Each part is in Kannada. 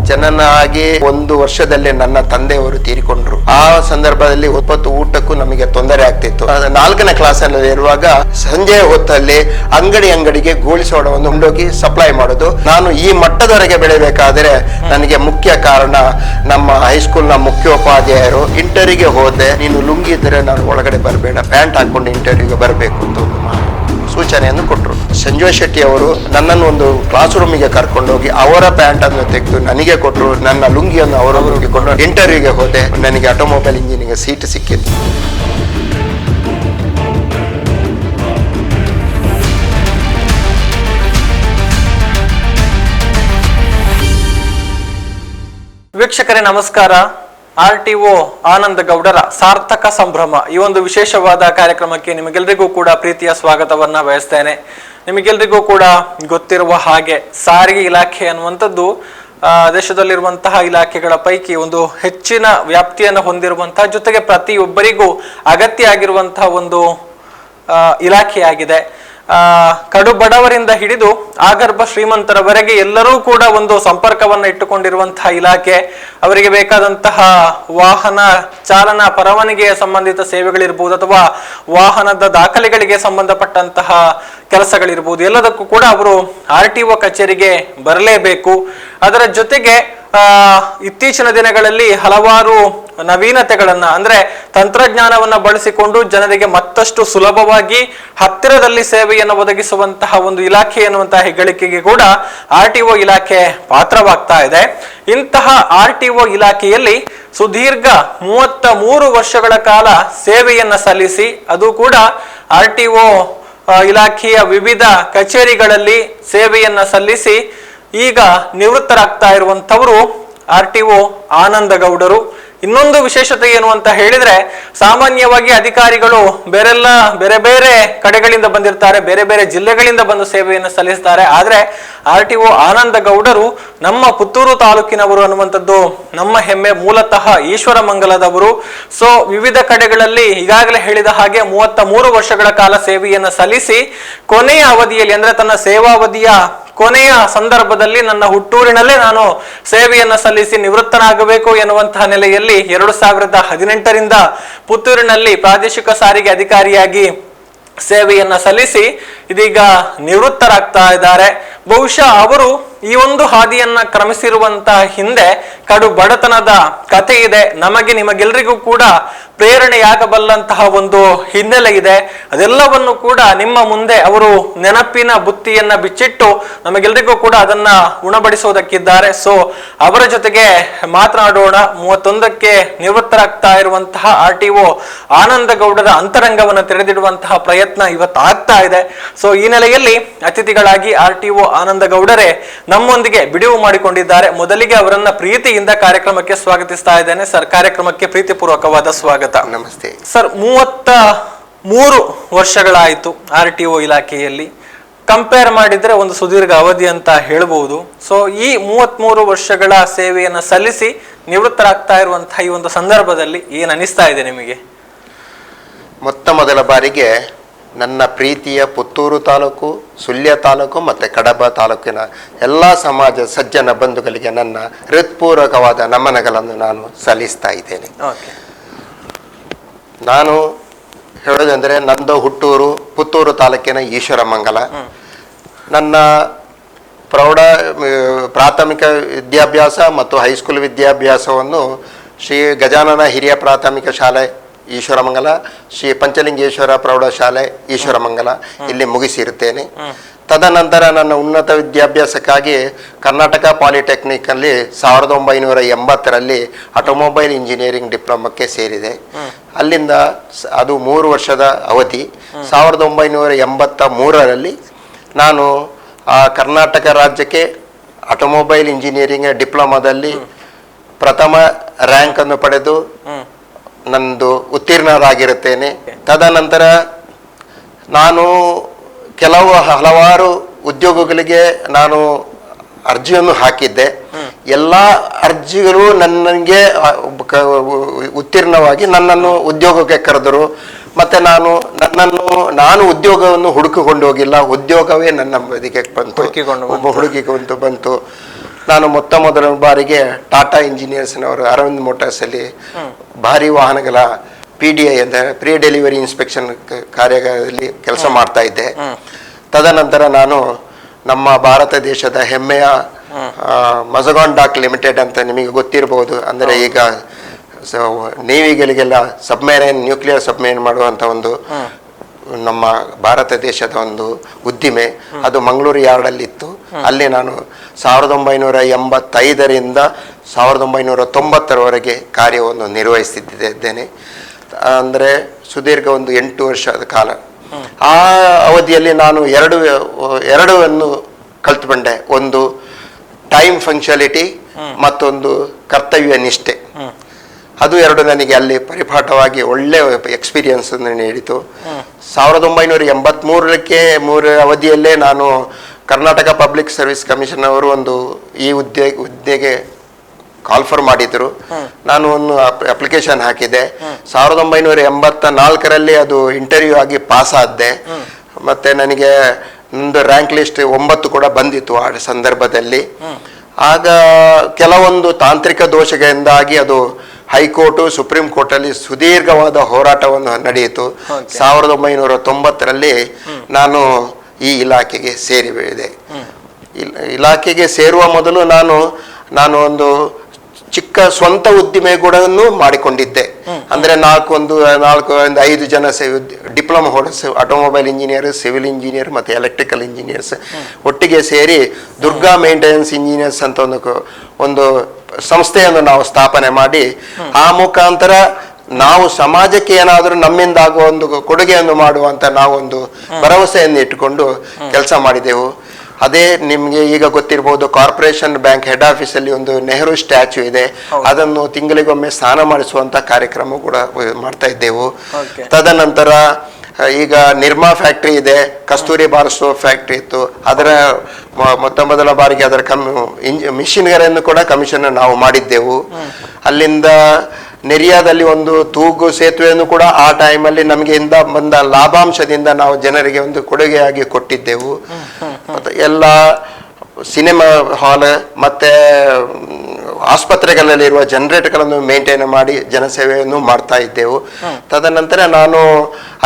ಜನನ ಆಗಿ 1 ವರ್ಷದಲ್ಲೇ ನನ್ನ ತಂದೆಯವರು ತೀರಿಕೊಂಡ್ರು. ಆ ಸಂದರ್ಭದಲ್ಲಿ ಹೊತ್ತು ಊಟಕ್ಕೂ ನಮಗೆ ತೊಂದರೆ ಆಗ್ತಿತ್ತು. 4ನೇ ಕ್ಲಾಸಲ್ಲಿ ಇರುವಾಗ ಸಂಜೆ ಹೊತ್ತಲ್ಲಿ ಅಂಗಡಿಗೆ ಗೋಳಿ ಸೋಡವನ್ನು ಉಂಡೋಗಿ ಸಪ್ಲೈ ಮಾಡೋದು. ನಾನು ಈ ಮಟ್ಟದವರೆಗೆ ಬೆಳಿಬೇಕಾದ್ರೆ ನನಗೆ ಮುಖ್ಯ ಕಾರಣ ನಮ್ಮ ಹೈಸ್ಕೂಲ್ ನ ಮುಖ್ಯೋಪಾಧ್ಯಾಯರು. ಇಂಟರ್ವ್ಯೂಗೆ ಹೋದೆ, ನೀನು ಲುಂಗಿ ಇದ್ರೆ ನಾನು ಒಳಗಡೆ ಬರಬೇಡ, ಪ್ಯಾಂಟ್ ಹಾಕೊಂಡು ಇಂಟರ್ವ್ಯೂಗೆ ಬರಬೇಕು ಅಂತ ಸೂಚನೆಯನ್ನು ಕೊಟ್ಟರು. ಸಂಜಯ್ ಶೆಟ್ಟಿ ಅವರು ನನ್ನನ್ನು ಒಂದು ಕ್ಲಾಸ್ ರೂಮಿಗೆ ಕರ್ಕೊಂಡೋಗಿ ಅವರ ಪ್ಯಾಂಟ್ ಅನ್ನು ತೆಗೆದು ನನಗೆ ಕೊಟ್ಟರು. ನನ್ನ ಲುಂಗಿಯನ್ನು ಅವರವರಿಗೆ ಕೊಂಡು ಇಂಟರ್ವ್ಯೂಗೆ ಹೋದೆ. ನನಗೆ ಆಟೋಮೊಬೈಲ್ ಇಂಜಿನಿಯರಿಂಗ್ ಸೀಟ್ ಸಿಕ್ಕಿತ್ತು. ವೀಕ್ಷಕರೇ ನಮಸ್ಕಾರ. RTO ಆನಂದ ಗೌಡರ ಸಾರ್ಥಕ ಸಂಭ್ರಮ ಈ ಒಂದು ವಿಶೇಷವಾದ ಕಾರ್ಯಕ್ರಮಕ್ಕೆ ನಿಮಗೆಲ್ಲರಿಗೂ ಕೂಡ ಪ್ರೀತಿಯ ಸ್ವಾಗತವನ್ನ ಬಯಸ್ತೇನೆ. ನಿಮಗೆಲ್ಲರಿಗೂ ಕೂಡ ಗೊತ್ತಿರುವ ಹಾಗೆ ಸಾರಿಗೆ ಇಲಾಖೆ ಅನ್ನುವಂಥದ್ದು ದೇಶದಲ್ಲಿರುವಂತಹ ಇಲಾಖೆಗಳ ಪೈಕಿ ಒಂದು ಹೆಚ್ಚಿನ ವ್ಯಾಪ್ತಿಯನ್ನು ಹೊಂದಿರುವಂತಹ, ಜೊತೆಗೆ ಪ್ರತಿಯೊಬ್ಬರಿಗೂ ಅಗತ್ಯ ಆಗಿರುವಂತಹ ಒಂದು ಇಲಾಖೆಯಾಗಿದೆ. ಕಡು ಬಡವರಿಂದ ಹಿಡಿದು ಆಗರ್ಭ ಶ್ರೀಮಂತರವರೆಗೆ ಎಲ್ಲರೂ ಕೂಡ ಒಂದು ಸಂಪರ್ಕವನ್ನು ಇಟ್ಟುಕೊಂಡಿರುವಂತಹ ಇಲಾಖೆ. ಅವರಿಗೆ ಬೇಕಾದಂತಹ ವಾಹನ ಚಾಲನಾ ಪರವಾನಗಿಗೆ ಸಂಬಂಧಿತ ಸೇವೆಗಳಿರ್ಬೋದು ಅಥವಾ ವಾಹನದ ದಾಖಲೆಗಳಿಗೆ ಸಂಬಂಧಪಟ್ಟಂತಹ ಕೆಲಸಗಳಿರ್ಬೋದು, ಎಲ್ಲದಕ್ಕೂ ಕೂಡ ಅವರು RTO ಕಚೇರಿಗೆ ಬರಲೇಬೇಕು. ಅದರ ಜೊತೆಗೆ ಇತ್ತೀಚಿನ ದಿನಗಳಲ್ಲಿ ಹಲವಾರು ನವೀನತೆಗಳನ್ನ ಅಂದ್ರೆ ತಂತ್ರಜ್ಞಾನವನ್ನ ಬಳಸಿಕೊಂಡು ಜನರಿಗೆ ಮತ್ತಷ್ಟು ಸುಲಭವಾಗಿ ಹತ್ತಿರದಲ್ಲಿ ಸೇವೆಯನ್ನು ಒದಗಿಸುವಂತಹ ಒಂದು ಇಲಾಖೆ ಎನ್ನುವಂತಹ ಹೆಗ್ಗಳಿಕೆಗೆ ಕೂಡ RTO ಇಲಾಖೆ ಪಾತ್ರವಾಗ್ತಾ ಇದೆ. ಇಂತಹ RTO ಇಲಾಖೆಯಲ್ಲಿ ಸುದೀರ್ಘ 33 ವರ್ಷಗಳ ಕಾಲ ಸೇವೆಯನ್ನ ಸಲ್ಲಿಸಿ, ಅದು ಕೂಡ RTO ಇಲಾಖೆಯ ವಿವಿಧ ಕಚೇರಿಗಳಲ್ಲಿ ಸೇವೆಯನ್ನ ಸಲ್ಲಿಸಿ ಈಗ ನಿವೃತ್ತರಾಗ್ತಾ ಇರುವಂತವರು RTO ಆನಂದ ಗೌಡರು. ಇನ್ನೊಂದು ವಿಶೇಷತೆ ಏನು ಅಂತ ಹೇಳಿದ್ರೆ, ಸಾಮಾನ್ಯವಾಗಿ ಅಧಿಕಾರಿಗಳು ಬೇರೆ ಬೇರೆ ಕಡೆಗಳಿಂದ ಬಂದಿರ್ತಾರೆ, ಬೇರೆ ಬೇರೆ ಜಿಲ್ಲೆಗಳಿಂದ ಬಂದು ಸೇವೆಯನ್ನು ಸಲ್ಲಿಸ್ತಾರೆ. ಆದ್ರೆ RTO ಆನಂದ ಗೌಡರು ನಮ್ಮ ಪುತ್ತೂರು ತಾಲೂಕಿನವರು ಅನ್ನುವಂಥದ್ದು ನಮ್ಮ ಹೆಮ್ಮೆ. ಮೂಲತಃ ಈಶ್ವರಮಂಗಲದವರು. ಸೊ ವಿವಿಧ ಕಡೆಗಳಲ್ಲಿ ಈಗಾಗಲೇ ಹೇಳಿದ ಹಾಗೆ 33 ವರ್ಷಗಳ ಕಾಲ ಸೇವೆಯನ್ನು ಸಲ್ಲಿಸಿ ಕೊನೆಯ ಅವಧಿಯಲ್ಲಿ ಅಂದ್ರೆ ತನ್ನ ಸೇವಾವಧಿಯ ಕೊನೆಯ ಸಂದರ್ಭದಲ್ಲಿ ನನ್ನ ಹುಟ್ಟೂರಿನಲ್ಲೇ ನಾನು ಸೇವೆಯನ್ನು ಸಲ್ಲಿಸಿ ನಿವೃತ್ತನಾಗಬೇಕು ಎನ್ನುವಂತಹ ನೆಲೆಯಲ್ಲಿ 2018ರಿಂದ ಪುತ್ತೂರಿನಲ್ಲಿ ಪ್ರಾದೇಶಿಕ ಸಾರಿಗೆ ಅಧಿಕಾರಿಯಾಗಿ ಸೇವೆಯನ್ನ ಸಲ್ಲಿಸಿ ಇದೀಗ ನಿವೃತ್ತರಾಗ್ತಾ ಇದ್ದಾರೆ. ಬಹುಶಃ ಅವರು ಈ ಒಂದು ಹಾದಿಯನ್ನ ಕ್ರಮಿಸಿರುವಂತಹ ಹಿಂದೆ ಕಡು ಬಡತನದ ಕಥೆ ಇದೆ. ನಿಮಗೆಲ್ಲರಿಗೂ ಕೂಡ ಪ್ರೇರಣೆಯಾಗಬಲ್ಲಂತಹ ಒಂದು ಹಿನ್ನೆಲೆ ಇದೆ. ಅದೆಲ್ಲವನ್ನು ಕೂಡ ನಿಮ್ಮ ಮುಂದೆ ಅವರು ನೆನಪಿನ ಬುತ್ತಿಯನ್ನ ಬಿಚ್ಚಿಟ್ಟು ನಮಗೆಲ್ಲರಿಗೂ ಕೂಡ ಅದನ್ನ ಉಣಬಡಿಸೋದಕ್ಕಿದ್ದಾರೆ. ಸೊ ಅವರ ಜೊತೆಗೆ ಮಾತನಾಡೋಣ. 31ಕ್ಕೆ ನಿವೃತ್ತರಾಗ್ತಾ ಇರುವಂತಹ RTO ಆನಂದ ಗೌಡರ ಅಂತರಂಗವನ್ನು ತೆರೆದಿಡುವಂತಹ ಪ್ರಯತ್ನ ಇವತ್ತು ಆಗ್ತಾ ಇದೆ. ಸೊ ಈ ನೆಲೆಯಲ್ಲಿ ಅತಿಥಿಗಳಾಗಿ RTO ಆನಂದ ಗೌಡರೇ ನಮ್ಮೊಂದಿಗೆ ಬಿಡುವು ಮಾಡಿಕೊಂಡಿದ್ದಾರೆ. ಮೊದಲಿಗೆ ಅವರನ್ನ ಪ್ರೀತಿಯಿಂದ ಕಾರ್ಯಕ್ರಮಕ್ಕೆ ಸ್ವಾಗತಿಸ್ತಾ ಇದ್ದೇನೆ. ಸರ್, ಕಾರ್ಯಕ್ರಮಕ್ಕೆ ಪ್ರೀತಿಪೂರ್ವಕವಾದ ಸ್ವಾಗತ. ನಮಸ್ತೆ ಸರ್. 33 ವರ್ಷಗಳಾಯಿತು RTO ಇಲಾಖೆಯಲ್ಲಿ. ಕಂಪೇರ್ ಮಾಡಿದ್ರೆ ಒಂದು ಸುದೀರ್ಘ ಅವಧಿ ಅಂತ ಹೇಳ್ಬಹುದು. ಸೊ ಈ 33 ವರ್ಷಗಳ ಸೇವೆಯನ್ನು ಸಲ್ಲಿಸಿ ನಿವೃತ್ತರಾಗ್ತಾ ಇರುವಂತಹ ಈ ಒಂದು ಸಂದರ್ಭದಲ್ಲಿ ಏನ್ ಅನಿಸ್ತಾ ಇದೆ ನಿಮಗೆ? ಮೊದಲ ಬಾರಿಗೆ ನನ್ನ ಪ್ರೀತಿಯ ಪುತ್ತೂರು ತಾಲೂಕು, ಸುಳ್ಯ ತಾಲೂಕು ಮತ್ತು ಕಡಬ ತಾಲೂಕಿನ ಎಲ್ಲ ಸಮಾಜ ಸಜ್ಜನ ಬಂಧುಗಳಿಗೆ ನನ್ನ ಹೃತ್ಪೂರ್ವಕವಾದ ನಮನಗಳನ್ನು ನಾನು ಸಲ್ಲಿಸ್ತಾ ಇದ್ದೇನೆ. ನಾನು ಹೇಳೋದಂದರೆ, ನಂದು ಹುಟ್ಟೂರು ಪುತ್ತೂರು ತಾಲೂಕಿನ ಈಶ್ವರಮಂಗಲ. ನನ್ನ ಪ್ರಾಥಮಿಕ ವಿದ್ಯಾಭ್ಯಾಸ ಮತ್ತು ಹೈಸ್ಕೂಲ್ ವಿದ್ಯಾಭ್ಯಾಸವನ್ನು ಶ್ರೀ ಗಜಾನನ ಹಿರಿಯ ಪ್ರಾಥಮಿಕ ಶಾಲೆ ಈಶ್ವರಮಂಗಲ, ಶ್ರೀ ಪಂಚಲಿಂಗೇಶ್ವರ ಪ್ರೌಢಶಾಲೆ ಈಶ್ವರಮಂಗಲ ಇಲ್ಲಿ ಮುಗಿಸಿರುತ್ತೇನೆ. ತದನಂತರ ನನ್ನ ಉನ್ನತ ವಿದ್ಯಾಭ್ಯಾಸಕ್ಕಾಗಿ ಕರ್ನಾಟಕ ಪಾಲಿಟೆಕ್ನಿಕ್ ಅಲ್ಲಿ 1980ರಲ್ಲಿ ಆಟೋಮೊಬೈಲ್ ಇಂಜಿನಿಯರಿಂಗ್ ಡಿಪ್ಲೊಮಕ್ಕೆ ಸೇರಿದೆ. ಅಲ್ಲಿಂದ ಅದು 3 ವರ್ಷದ ಅವಧಿ. 1983ರಲ್ಲಿ ನಾನು ಕರ್ನಾಟಕ ರಾಜ್ಯಕ್ಕೆ ಆಟೋಮೊಬೈಲ್ ಇಂಜಿನಿಯರಿಂಗ್ ಡಿಪ್ಲೊಮಾದಲ್ಲಿ ಪ್ರಥಮ ರ್ಯಾಂಕ್ ಅನ್ನು ಪಡೆದು ನಂದು ಉತ್ತೀರ್ಣರಾಗಿರುತ್ತೇನೆ. ತದನಂತರ ನಾನು ಹಲವಾರು ಉದ್ಯೋಗಗಳಿಗೆ ನಾನು ಅರ್ಜಿಯನ್ನು ಹಾಕಿದ್ದೆ. ಎಲ್ಲ ಅರ್ಜಿಗಳು ನನಗೆ ಉತ್ತೀರ್ಣವಾಗಿ ನನ್ನನ್ನು ಉದ್ಯೋಗಕ್ಕೆ ಕರೆದರು. ಮತ್ತೆ ನಾನು ಉದ್ಯೋಗವನ್ನು ಹುಡುಕಿಕೊಂಡು ಹೋಗಿಲ್ಲ, ಉದ್ಯೋಗವೇ ನನ್ನ ಬದಿಗೆ ಬಂತು, ಹುಡುಕಿಕೊಂಡು ಬಂತು. ನಾನು ಮೊದಲ ಬಾರಿಗೆ ಟಾಟಾ ಇಂಜಿನಿಯರ್ಸ್ನವರು ಅರವಿಂದ್ ಮೋಟಾರ್ಸ್ ಅಲ್ಲಿ ಭಾರಿ ವಾಹನಗಳ PDI ಅಂತ ಪ್ರೀ ಡೆಲಿವರಿ ಇನ್ಸ್ಪೆಕ್ಷನ್ ಕಾರ್ಯದಲ್ಲಿ ಕೆಲಸ ಮಾಡ್ತಾ ಇದ್ದೆ. ತದನಂತರ ನಾನು ನಮ್ಮ ಭಾರತ ದೇಶದ ಹೆಮ್ಮೆಯ ಮಜಗಾನ್ ಡಾಕ್ ಲಿಮಿಟೆಡ್ ಅಂತ ನಿಮಗೆ ಗೊತ್ತಿರಬಹುದು. ಅಂದರೆ ಈಗ ನೇವಿಗಳಿಗೆಲ್ಲ ಸಬ್ಮೆರೈನ್ ನ್ಯೂಕ್ಲಿಯರ್ ಸಬ್ಮೆರೈನ್ ಮಾಡುವಂಥ ಒಂದು ನಮ್ಮ ಭಾರತ ದೇಶದ ಒಂದು ಉದ್ದಿಮೆ, ಅದು ಮಂಗಳೂರು ಯಾರ್ಡಲ್ಲಿತ್ತು. ಅಲ್ಲಿ ನಾನು 1985ರಿಂದ 1990ರವರೆಗೆ ಕಾರ್ಯವನ್ನು ನಿರ್ವಹಿಸುತ್ತಿದ್ದೇನೆ. ಅಂದರೆ ಸುದೀರ್ಘ ಒಂದು 8 ವರ್ಷದ ಕಾಲ. ಆ ಅವಧಿಯಲ್ಲಿ ನಾನು ಎರಡನ್ನು ಕಲ್ತ್ಕೊಂಡೆ. ಒಂದು ಟೈಮ್ ಫಂಕ್ಷುಯಾಲಿಟಿ, ಮತ್ತೊಂದು ಕರ್ತವ್ಯ ನಿಷ್ಠೆ. ಅದು ಎರಡು ನನಗೆ ಅಲ್ಲಿ ಪರಿಪಾಠವಾಗಿ ಒಳ್ಳೆ ಎಕ್ಸ್ಪೀರಿಯನ್ಸ್ ನೀಡಿತು. 1983ಕ್ಕೆ ಅವಧಿಯಲ್ಲೇ ನಾನು ಕರ್ನಾಟಕ ಪಬ್ಲಿಕ್ ಸರ್ವಿಸ್ ಕಮಿಷನ್ ಅವರು ಈ ಹುದ್ದೆಗೆ ಕಾಲ್ಫರ್ ಮಾಡಿದ್ರು. ನಾನು ಒಂದು ಅಪ್ಲಿಕೇಶನ್ ಹಾಕಿದೆ. 1984ರಲ್ಲಿ ಅದು ಇಂಟರ್ವ್ಯೂ ಆಗಿ ಪಾಸ್ ಆದೆ. ಮತ್ತೆ ನನಗೆ ನಂದು ರ್ಯಾಂಕ್ ಲಿಸ್ಟ್ 9 ಕೂಡ ಬಂದಿತ್ತು ಆ ಸಂದರ್ಭದಲ್ಲಿ. ಆಗ ಕೆಲವೊಂದು ತಾಂತ್ರಿಕ ದೋಷಗಳಿಂದಾಗಿ ಅದು ಹೈಕೋರ್ಟು ಸುಪ್ರೀಂ ಕೋರ್ಟಲ್ಲಿ ಸುದೀರ್ಘವಾದ ಹೋರಾಟವನ್ನು ನಡೆಯಿತು. 1990ರಲ್ಲಿ ನಾನು ಈ ಇಲಾಖೆಗೆ ಸೇರಿದೆ. ಇಲಾಖೆಗೆ ಸೇರುವ ಮೊದಲು ನಾನು ಒಂದು ಚಿಕ್ಕ ಸ್ವಂತ ಉದ್ದಿಮೆ ಕೂಡ ಮಾಡಿಕೊಂಡಿದ್ದೆ. ಅಂದ್ರೆ 5 ಜನ diploma holders, automobile engineer, civil engineer ಮತ್ತೆ ಎಲೆಕ್ಟ್ರಿಕಲ್ ಇಂಜಿನಿಯರ್ಸ್ ಒಟ್ಟಿಗೆ ಸೇರಿ ದುರ್ಗಾ ಮೇಂಟೆನೆನ್ಸ್ ಇಂಜಿನಿಯರ್ಸ್ ಅಂತ ಒಂದು ಸಂಸ್ಥೆಯನ್ನು ನಾವು ಸ್ಥಾಪನೆ ಮಾಡಿ, ಆ ಮುಖಾಂತರ ನಾವು ಸಮಾಜಕ್ಕೆ ಏನಾದರೂ ನಮ್ಮಿಂದ ಆಗುವ ಒಂದು ಕೊಡುಗೆಯನ್ನು ಮಾಡುವಂತ ನಾವೊಂದು ಭರವಸೆಯನ್ನು ಇಟ್ಟುಕೊಂಡು ಕೆಲಸ ಮಾಡಿದೆವು. ಅದೇ ನಿಮ್ಗೆ ಈಗ ಗೊತ್ತಿರಬಹುದು, ಕಾರ್ಪೊರೇಷನ್ ಬ್ಯಾಂಕ್ ಹೆಡ್ ಆಫೀಸ್ ಅಲ್ಲಿ ಒಂದು ನೆಹರು ಸ್ಟ್ಯಾಚ್ಯೂ ಇದೆ. ಅದನ್ನು ತಿಂಗಳಿಗೊಮ್ಮೆ ಸ್ನಾನ ಮಾಡಿಸುವಂತ ಕಾರ್ಯಕ್ರಮ ಕೂಡ ಮಾಡ್ತಾ ಇದ್ದೆವು. ತದನಂತರ ಈಗ ನಿರ್ಮಾ ಫ್ಯಾಕ್ಟ್ರಿ ಇದೆ, ಕಸ್ತೂರಿ ಬಾರ್ ಸೋಪ್ ಫ್ಯಾಕ್ಟ್ರಿ ಇತ್ತು. ಅದರ ಮೊದಲ ಬಾರಿಗೆ ಅದರ ಮಿಷಿನ್ಗಳನ್ನು ಕೂಡ ಕಮಿಷನ್ ನಾವು ಮಾಡಿದ್ದೆವು. ಅಲ್ಲಿಂದ ನೆರಿಯಾದಲ್ಲಿ ಒಂದು ತೂಗು ಸೇತುವೆಯನ್ನು ಕೂಡ ಆ ಟೈಮಲ್ಲಿ ನಮಗೆ ಬಂದ ಲಾಭಾಂಶದಿಂದ ನಾವು ಜನರಿಗೆ ಒಂದು ಕೊಡುಗೆಯಾಗಿ ಕೊಟ್ಟಿದ್ದೆವು. ಎಲ್ಲ ಸಿನಿಮಾ ಹಾಲ್ ಮತ್ತೆ ಆಸ್ಪತ್ರೆಗಳಲ್ಲಿರುವ ಜನರೇಟರ್ಗಳನ್ನು ಮೇಂಟೈನ್ ಮಾಡಿ ಜನಸೇವೆಯನ್ನು ಮಾಡ್ತಾ ಇದ್ದೆವು. ತದನಂತರ ನಾನು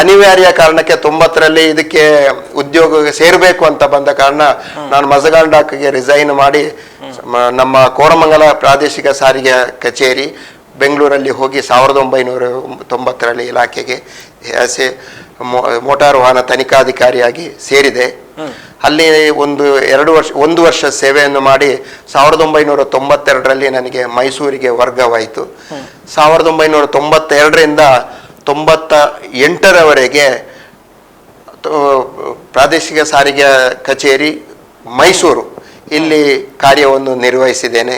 ಅನಿವಾರ್ಯ ಕಾರಣಕ್ಕೆ 90ರಲ್ಲಿ ಇದಕ್ಕೆ ಉದ್ಯೋಗ ಸೇರಬೇಕು ಅಂತ ಬಂದ ಕಾರಣ ನಾನು ಮಜಗಾನ್ ಡಾಕ್ಗೆ ರಿಸೈನ್ ಮಾಡಿ ನಮ್ಮ ಕೋರಮಂಗಲ ಪ್ರಾದೇಶಿಕ ಸಾರಿಗೆ ಕಚೇರಿ ಬೆಂಗಳೂರಲ್ಲಿ ಹೋಗಿ 1990ರಲ್ಲಿ ಇಲಾಖೆಗೆ ಮೋಟಾರ್ ವಾಹನ ತನಿಖಾಧಿಕಾರಿಯಾಗಿ ಸೇರಿದೆ. ಅಲ್ಲಿ ಒಂದು ವರ್ಷ ಸೇವೆಯನ್ನು ಮಾಡಿ 1992ರಲ್ಲಿ ನನಗೆ ಮೈಸೂರಿಗೆ ವರ್ಗವಾಯಿತು. 1992ರಿಂದ 98ರವರೆಗೆ ಪ್ರಾದೇಶಿಕ ಸಾರಿಗೆ ಕಚೇರಿ ಮೈಸೂರು ಇಲ್ಲಿ ಕಾರ್ಯವನ್ನು ನಿರ್ವಹಿಸಿದ್ದೇನೆ.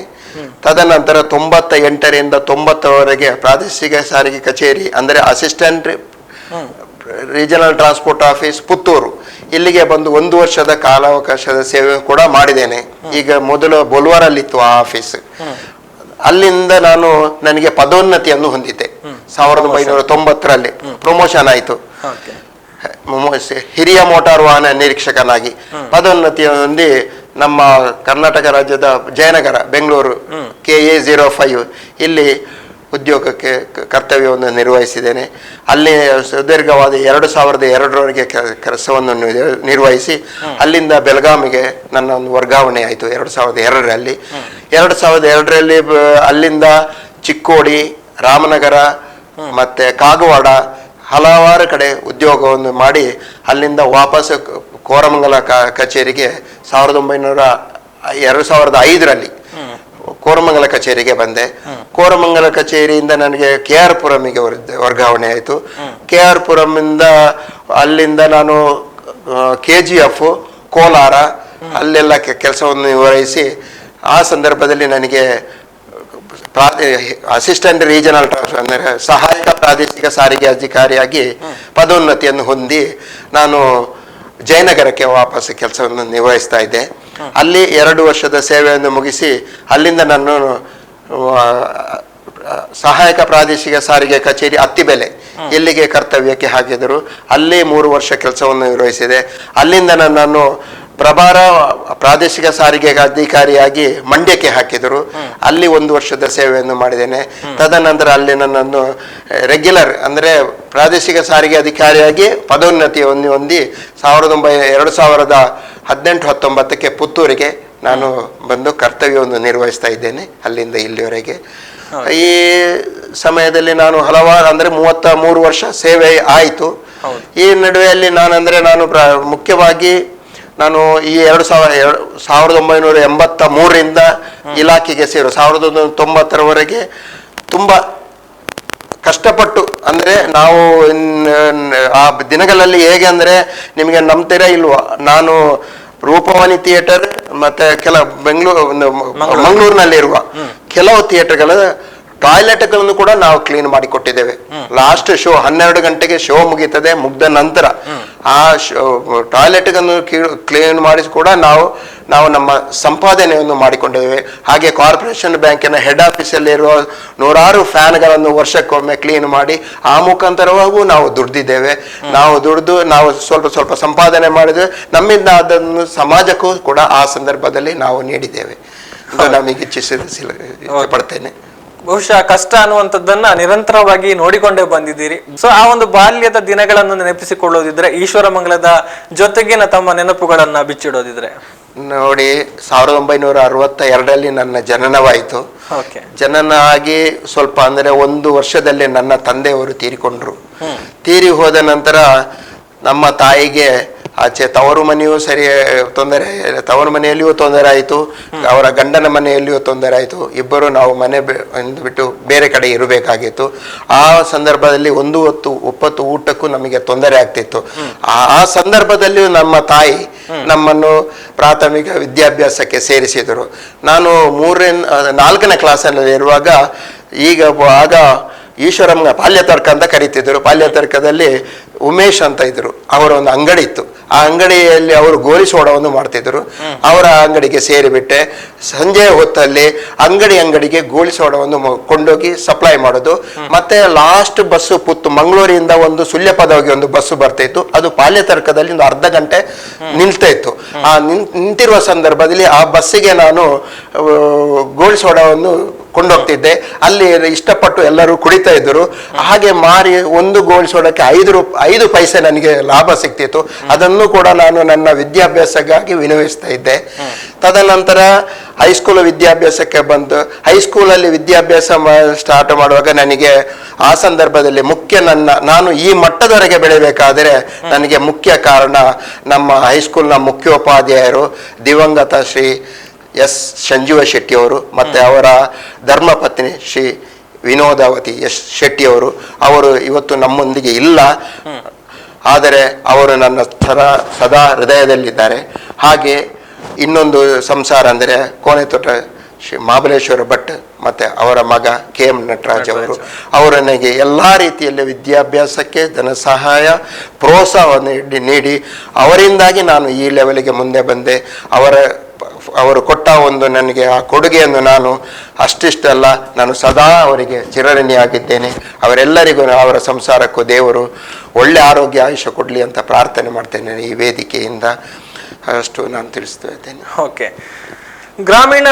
ತದನಂತರ 98ರಿಂದ 90ರವರೆಗೆ ಪ್ರಾದೇಶಿಕ ಸಾರಿಗೆ ಕಚೇರಿ ಅಂದರೆ assistant regional transport office Puttur ಇಲ್ಲಿಗೆ ಬಂದು 1 ವರ್ಷದ ಕಾಲಾವಕಾಶದ ಸೇವೆ ಕೂಡ ಮಾಡಿದ್ದೇನೆ. ಈಗ ಮೊದಲು ಬೋಲ್ವಾರಲ್ಲಿತ್ತು ಆ ಆಫೀಸ್. ಅಲ್ಲಿಂದ ನನಗೆ ಪದೋನ್ನತಿಯನ್ನು ಹೊಂದಿದ್ದೆ. 1990ರಲ್ಲಿ ಪ್ರಮೋಷನ್ ಆಯಿತು. ಹಿರಿಯ ಮೋಟಾರ್ ವಾಹನ ನಿರೀಕ್ಷಕನಾಗಿ ಪದೋನ್ನತಿ ಹೊಂದಿ ನಮ್ಮ ಕರ್ನಾಟಕ ರಾಜ್ಯದ ಜಯನಗರ ಬೆಂಗಳೂರು KA05 ಇಲ್ಲಿ ಉದ್ಯೋಗಕ್ಕೆ ಕರ್ತವ್ಯವನ್ನು ನಿರ್ವಹಿಸಿದ್ದೇನೆ. ಅಲ್ಲಿ ಸುದೀರ್ಘವಾದ 2002ರವರೆಗೆ ಕೆಲಸವನ್ನು ನಿರ್ವಹಿಸಿ ಅಲ್ಲಿಂದ ಬೆಳಗಾವಿಗೆ ನನ್ನ ಒಂದು ವರ್ಗಾವಣೆ ಆಯಿತು 2002ರಲ್ಲಿ. 2002ರಲ್ಲಿ ಅಲ್ಲಿಂದ ಚಿಕ್ಕೋಡಿ, ರಾಮನಗರ ಮತ್ತೆ ಕಾಗವಾಡ ಹಲವಾರು ಕಡೆ ಉದ್ಯೋಗವನ್ನು ಮಾಡಿ ಅಲ್ಲಿಂದ ವಾಪಸ್ ಕೋರಮಂಗಲ ಕಚೇರಿಗೆ 2005ರಲ್ಲಿ ಕೋರಮಂಗಲ ಕಚೇರಿಗೆ ಬಂದೆ. ಕೋರಮಂಗಲ ಕಚೇರಿಯಿಂದ ನನಗೆ KR ಪುರಂಗೆ ವರ್ಗಾವಣೆ ಆಯಿತು. KR ಪುರಂನಿಂದ ಅಲ್ಲಿಂದ ನಾನು KGF ಕೋಲಾರ ಅಲ್ಲೆಲ್ಲ ಕೆಲಸವನ್ನು ನಿರ್ವಹಿಸಿ ಆ ಸಂದರ್ಭದಲ್ಲಿ ನನಗೆ ಅಸಿಸ್ಟೆಂಟ್ ರೀಜನಲ್ ಅಂದರೆ ಸಹಾಯಕ ಪ್ರಾದೇಶಿಕ ಸಾರಿಗೆ ಅಧಿಕಾರಿಯಾಗಿ ಪದೋನ್ನತಿಯನ್ನು ಹೊಂದಿ ನಾನು ಜಯನಗರಕ್ಕೆ ವಾಪಸ್ ಕೆಲಸವನ್ನು ನಿರ್ವಹಿಸ್ತಾ ಇದ್ದೆ. ಅಲ್ಲಿ 2 ವರ್ಷದ ಸೇವೆಯನ್ನು ಮುಗಿಸಿ ಅಲ್ಲಿಂದ ನಾನು ಸಹಾಯಕ ಪ್ರಾದೇಶಿಕ ಸಾರಿಗೆ ಕಚೇರಿ ಅತ್ತಿಬೆಲೆ ಇಲ್ಲಿಗೆ ಕರ್ತವ್ಯಕ್ಕೆ ಹಾಕಿದರು. ಅಲ್ಲಿ 3 ವರ್ಷ ಕೆಲಸವನ್ನು ನಿರ್ವಹಿಸಿದೆ. ಅಲ್ಲಿಂದ ನನ್ನನ್ನು ಪ್ರಭಾರ ಪ್ರಾದೇಶಿಕ ಸಾರಿಗೆ ಅಧಿಕಾರಿಯಾಗಿ ಮಂಡ್ಯಕ್ಕೆ ಹಾಕಿದರು. ಅಲ್ಲಿ 1 ವರ್ಷದ ಸೇವೆಯನ್ನು ಮಾಡಿದ್ದೇನೆ. ತದನಂತರ ಅಲ್ಲಿ ನನ್ನನ್ನು ರೆಗ್ಯುಲರ್ ಅಂದರೆ ಪ್ರಾದೇಶಿಕ ಸಾರಿಗೆ ಅಧಿಕಾರಿಯಾಗಿ ಪದೋನ್ನತಿಯನ್ನು ಹೊಂದಿ 2018-19ಕ್ಕೆ ಪುತ್ತೂರಿಗೆ ನಾನು ಬಂದು ಕರ್ತವ್ಯವನ್ನು ನಿರ್ವಹಿಸ್ತಾ ಇದ್ದೇನೆ ಅಲ್ಲಿಂದ ಇಲ್ಲಿವರೆಗೆ. ಈ ಸಮಯದಲ್ಲಿ ನಾನು ಹಲವಾರು ಅಂದರೆ 33 ವರ್ಷ ಸೇವೆ ಆಯಿತು. ಈ ನಡುವೆಯಲ್ಲಿ ನಾನು ಮುಖ್ಯವಾಗಿ ನಾನು ಈ 1983ರಿಂದ ಇಲಾಖೆಗೆ ಸೇರು 1990ರವರೆಗೆ ತುಂಬ ಕಷ್ಟಪಟ್ಟು ಅಂದರೆ ನಾವು ಆ ದಿನಗಳಲ್ಲಿ ಹೇಗೆ ಅಂದರೆ ನಿಮಗೆ ನಂಬ್ತೀರಾ ಇಲ್ವಾ, ನಾನು ರೂಪವಾಣಿ ಥಿಯೇಟರ್ ಮತ್ತೆ ಮಂಗಳೂರಿನಲ್ಲಿರುವ ಕೆಲವು ಥಿಯೇಟರ್ಗಳ ಟಾಯ್ಲೆಟ್ಗಳನ್ನು ಕೂಡ ನಾವು ಕ್ಲೀನ್ ಮಾಡಿ ಕೊಟ್ಟಿದ್ದೇವೆ. ಲಾಸ್ಟ್ ಶೋ 12 ಗಂಟೆಗೆ ಶೋ ಮುಗೀತದೆ, ಮುಗ್ದ ನಂತರ ಆ ಟಾಯ್ಲೆಟ್ಗಳನ್ನು ಕ್ಲೀನ್ ಮಾಡಿಸಿ ಕೂಡ ನಾವು ನಮ್ಮ ಸಂಪಾದನೆಯನ್ನು ಮಾಡಿಕೊಂಡಿದ್ದೇವೆ. ಹಾಗೆ ಕಾರ್ಪೊರೇಷನ್ ಬ್ಯಾಂಕಿನ ಹೆಡ್ ಆಫೀಸಲ್ಲಿರುವ 100 ಫ್ಯಾನ್ಗಳನ್ನು ವರ್ಷಕ್ಕೊಮ್ಮೆ ಕ್ಲೀನ್ ಮಾಡಿ ಆ ಮುಖಾಂತರವಾಗೂ ನಾವು ದುಡ್ದಿದ್ದೇವೆ. ನಾವು ದುಡ್ದು ನಾವು ಸ್ವಲ್ಪ ಸಂಪಾದನೆ ಮಾಡಿದ್ರೆ ನಮ್ಮಿಂದ ಅದನ್ನು ಸಮಾಜಕ್ಕೂ ಕೂಡ ಆ ಸಂದರ್ಭದಲ್ಲಿ ನಾವು ನೀಡಿದ್ದೇವೆ ಅಂತ ನಮಗೆ ಪಡ್ತೇನೆ. ಬಹುಶಃ ಕಷ್ಟ ಅನ್ನುವಂಥದ್ದನ್ನ ನಿರಂತರವಾಗಿ ನೋಡಿಕೊಂಡೇ ಬಂದಿದ್ದೀರಿ. ಸೊ ಆ ಒಂದು ಬಾಲ್ಯದ ದಿನಗಳನ್ನು ನೆನಪಿಸಿಕೊಳ್ಳೋದಿದ್ರೆ, ಈಶ್ವರಮಂಗಲದ ಜೊತೆಗಿನ ತಮ್ಮ ನೆನಪುಗಳನ್ನ ಬಿಚ್ಚಿಡೋದಿದ್ರೆ? ನೋಡಿ, 1962ರಲ್ಲಿ ನನ್ನ ಜನನವಾಯಿತು. ಜನನ ಆಗಿ ಸ್ವಲ್ಪ ಅಂದರೆ 1 ವರ್ಷದಲ್ಲೇ ನನ್ನ ತಂದೆಯವರು ತೀರಿಕೊಂಡ್ರು. ತೀರಿ ಹೋದ ನಂತರ ನಮ್ಮ ತಾಯಿಗೆ ಆಚೆ ತವರು ಮನೆಯೂ ತವರು ಮನೆಯಲ್ಲಿಯೂ ತೊಂದರೆ ಆಯಿತು, ಅವರ ಗಂಡನ ಮನೆಯಲ್ಲಿಯೂ ತೊಂದರೆ ಆಯಿತು. ಇಬ್ಬರು ನಾವು ಮನೆ ಬಿಟ್ಟು ಬೇರೆ ಕಡೆ ಇರಬೇಕಾಗಿತ್ತು. ಆ ಸಂದರ್ಭದಲ್ಲಿ 1 ಹೊತ್ತು ಒಪ್ಪತ್ತು ಊಟಕ್ಕೂ ನಮಗೆ ತೊಂದರೆ ಆಗ್ತಿತ್ತು. ಆ ಸಂದರ್ಭದಲ್ಲಿ ನಮ್ಮ ತಾಯಿ ನಮ್ಮನ್ನು ಪ್ರಾಥಮಿಕ ವಿದ್ಯಾಭ್ಯಾಸಕ್ಕೆ ಸೇರಿಸಿದರು. ನಾನು 4ನೇ ಕ್ಲಾಸಲ್ಲಿ ಇರುವಾಗ ಆಗ ಈಶ್ವರಮ್ಮ ಬಾಲ್ಯತರ್ಕ ಅಂತ ಕರೀತಿದ್ರು. ಬಾಲ್ಯತರ್ಕದಲ್ಲಿ ಉಮೇಶ್ ಅಂತ ಇದ್ರು, ಅವರ ಒಂದು ಅಂಗಡಿ ಇತ್ತು. ಆ ಅಂಗಡಿಯಲ್ಲಿ ಅವರು ಗೋಲಿ ಸೋಡವನ್ನು ಮಾಡ್ತಿದ್ರು. ಅವರ ಅಂಗಡಿಗೆ ಸೇರಿಬಿಟ್ಟೆ. ಸಂಜೆ ಹೊತ್ತಲ್ಲಿ ಅಂಗಡಿಗೆ ಗೋಲಿ ಸೋಡವನ್ನು ಕೊಂಡೋಗಿ ಸಪ್ಲೈ ಮಾಡೋದು. ಮತ್ತೆ ಲಾಸ್ಟ್ ಬಸ್ಸು ಮಂಗಳೂರಿಂದ ಒಂದು ಸುಳ್ಯಪದವಾಗಿ ಒಂದು ಬಸ್ಸು ಬರ್ತಿತ್ತು. ಅದು ಬಾಲ್ಯತರ್ಕದಲ್ಲಿ ಒಂದು ಅರ್ಧ ಗಂಟೆ ನಿಲ್ತಾ ಇತ್ತು. ಆ ನಿಂತಿರುವ ಸಂದರ್ಭದಲ್ಲಿ ಆ ಬಸ್ಸಿಗೆ ನಾನು ಗೋಲಿ ಸೋಡವನ್ನು ಕೊಂಡೋಗ್ತಿದ್ದೆ. ಅಲ್ಲಿ ಇಷ್ಟಪಟ್ಟು ಎಲ್ಲರೂ ಕುಡಿತಾ ಇದ್ದರು. ಹಾಗೆ ಮಾರಿ ಒಂದು ಗೋಲಿ ಸೋಡಕ್ಕೆ 5 ಪೈಸೆ ನನಗೆ ಲಾಭ ಸಿಗ್ತಿತ್ತು. ಅದನ್ನು ಕೂಡ ನಾನು ನನ್ನ ವಿದ್ಯಾಭ್ಯಾಸಕ್ಕಾಗಿ ವಿನಿಯೋಗಿಸ್ತಾ ಇದ್ದೆ. ತದನಂತರ ಹೈಸ್ಕೂಲ್ ವಿದ್ಯಾಭ್ಯಾಸಕ್ಕೆ ಬಂದು ಹೈಸ್ಕೂಲಲ್ಲಿ ವಿದ್ಯಾಭ್ಯಾಸ ಸ್ಟಾರ್ಟ್ ಮಾಡುವಾಗ ನನಗೆ ಆ ಸಂದರ್ಭದಲ್ಲಿ ನಾನು ಈ ಮಟ್ಟದವರೆಗೆ ಬೆಳೆಯಬೇಕಾದರೆ ನನಗೆ ಮುಖ್ಯ ಕಾರಣ ನಮ್ಮ ಹೈಸ್ಕೂಲ್ನ ಮುಖ್ಯೋಪಾಧ್ಯಾಯರು ದಿವಂಗತ ಶ್ರೀ ಎಸ್ ಸಂಜೀವ ಶೆಟ್ಟಿಯವರು ಮತ್ತು ಅವರ ಧರ್ಮಪತ್ನಿ ಶ್ರೀ ವಿನೋದಾವತಿ ಎಸ್ ಶೆಟ್ಟಿಯವರು. ಅವರು ಇವತ್ತು ನಮ್ಮೊಂದಿಗೆ ಇಲ್ಲ, ಆದರೆ ಅವರು ನನ್ನ ಸದಾ ಹೃದಯದಲ್ಲಿದ್ದಾರೆ. ಹಾಗೆ ಇನ್ನೊಂದು ಸಂಸಾರ ಅಂದರೆ ಕೋಣೆತೋಟ ಶ್ರೀ ಮಹಾಬಲೇಶ್ವರ ಭಟ್ ಮತ್ತು ಅವರ ಮಗ KM ನಟರಾಜ್ ಅವರು. ಅವರು ನನಗೆ ಎಲ್ಲ ರೀತಿಯಲ್ಲಿ ವಿದ್ಯಾಭ್ಯಾಸಕ್ಕೆ ಧನ ಸಹಾಯ ಪ್ರೋತ್ಸಾಹವನ್ನು ನೀಡಿ ಅವರಿಂದಾಗಿ ನಾನು ಈ ಲೆವೆಲ್ಗೆ ಮುಂದೆ ಬಂದೆ. ಅವರು ಕೊಟ್ಟ ಒಂದು ನನಗೆ ಆ ಕೊಡುಗೆಯನ್ನು ನಾನು ಅಷ್ಟಿಷ್ಟಲ್ಲ, ನಾನು ಸದಾ ಅವರಿಗೆ ಚಿರಋಣಿಯಾಗಿದ್ದೇನೆ. ಅವರೆಲ್ಲರಿಗೂ ಅವರ ಸಂಸಾರಕ್ಕೂ ದೇವರು ಒಳ್ಳೆ ಆರೋಗ್ಯ ಆಯುಷ್ಯ ಕೊಡಲಿ ಅಂತ ಪ್ರಾರ್ಥನೆ ಮಾಡ್ತೇನೆ ಈ ವೇದಿಕೆಯಿಂದ. ಅಷ್ಟು ನಾನು ತಿಳಿಸ್ತಾ ಇದ್ದೇನೆ. ಓಕೆ, ಗ್ರಾಮೀಣ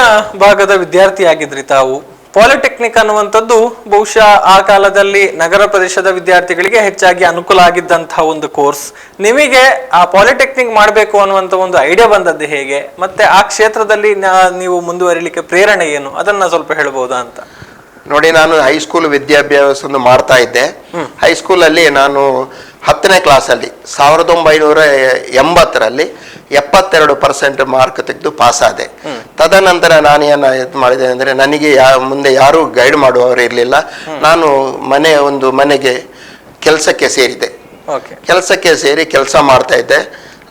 ಭಾಗದ ವಿದ್ಯಾರ್ಥಿಯಾಗಿದ್ರಿ ತಾವು. ಪಾಲಿಟೆಕ್ನಿಕ್ ಅನ್ನುವಂಥದ್ದು ಬಹುಶಃ ಆ ಕಾಲದಲ್ಲಿ ನಗರ ಪ್ರದೇಶದ ವಿದ್ಯಾರ್ಥಿಗಳಿಗೆ ಹೆಚ್ಚಾಗಿ ಅನುಕೂಲ ಆಗಿದ್ದಂತಹ ಒಂದು ಕೋರ್ಸ್. ನಿಮಗೆ ಆ ಪಾಲಿಟೆಕ್ನಿಕ್ ಮಾಡಬೇಕು ಅನ್ನುವಂಥ ಒಂದು ಐಡಿಯಾ ಬಂದದ್ದು ಹೇಗೆ? ಮತ್ತೆ ಆ ಕ್ಷೇತ್ರದಲ್ಲಿ ನೀವು ಮುಂದುವರಿಲಿಕ್ಕೆ ಪ್ರೇರಣೆ ಏನು, ಅದನ್ನ ಸ್ವಲ್ಪ ಹೇಳ್ಬೋದಾ ಅಂತ? ನೋಡಿ, ನಾನು ಹೈಸ್ಕೂಲ್ ವಿದ್ಯಾಭ್ಯಾಸವನ್ನು ಮಾಡ್ತಾ ಇದ್ದೆ. ಹೈಸ್ಕೂಲಲ್ಲಿ ನಾನು 10ನೇ ಕ್ಲಾಸಲ್ಲಿ 1980ರಲ್ಲಿ 72% ಮಾರ್ಕ್ ತೆಗೆದು ಪಾಸ್ ಆದೆ. ತದನಂತರ ನಾನು ಇದು ಮಾಡಿದೆ ಅಂದರೆ ನನಗೆ ಮುಂದೆ ಯಾರೂ ಗೈಡ್ ಮಾಡುವವರು ಇರಲಿಲ್ಲ. ನಾನು ಮನೆಗೆ ಕೆಲಸಕ್ಕೆ ಸೇರಿದೆ. ಕೆಲಸಕ್ಕೆ ಸೇರಿ ಕೆಲಸ ಮಾಡ್ತಾ ಇದ್ದೆ.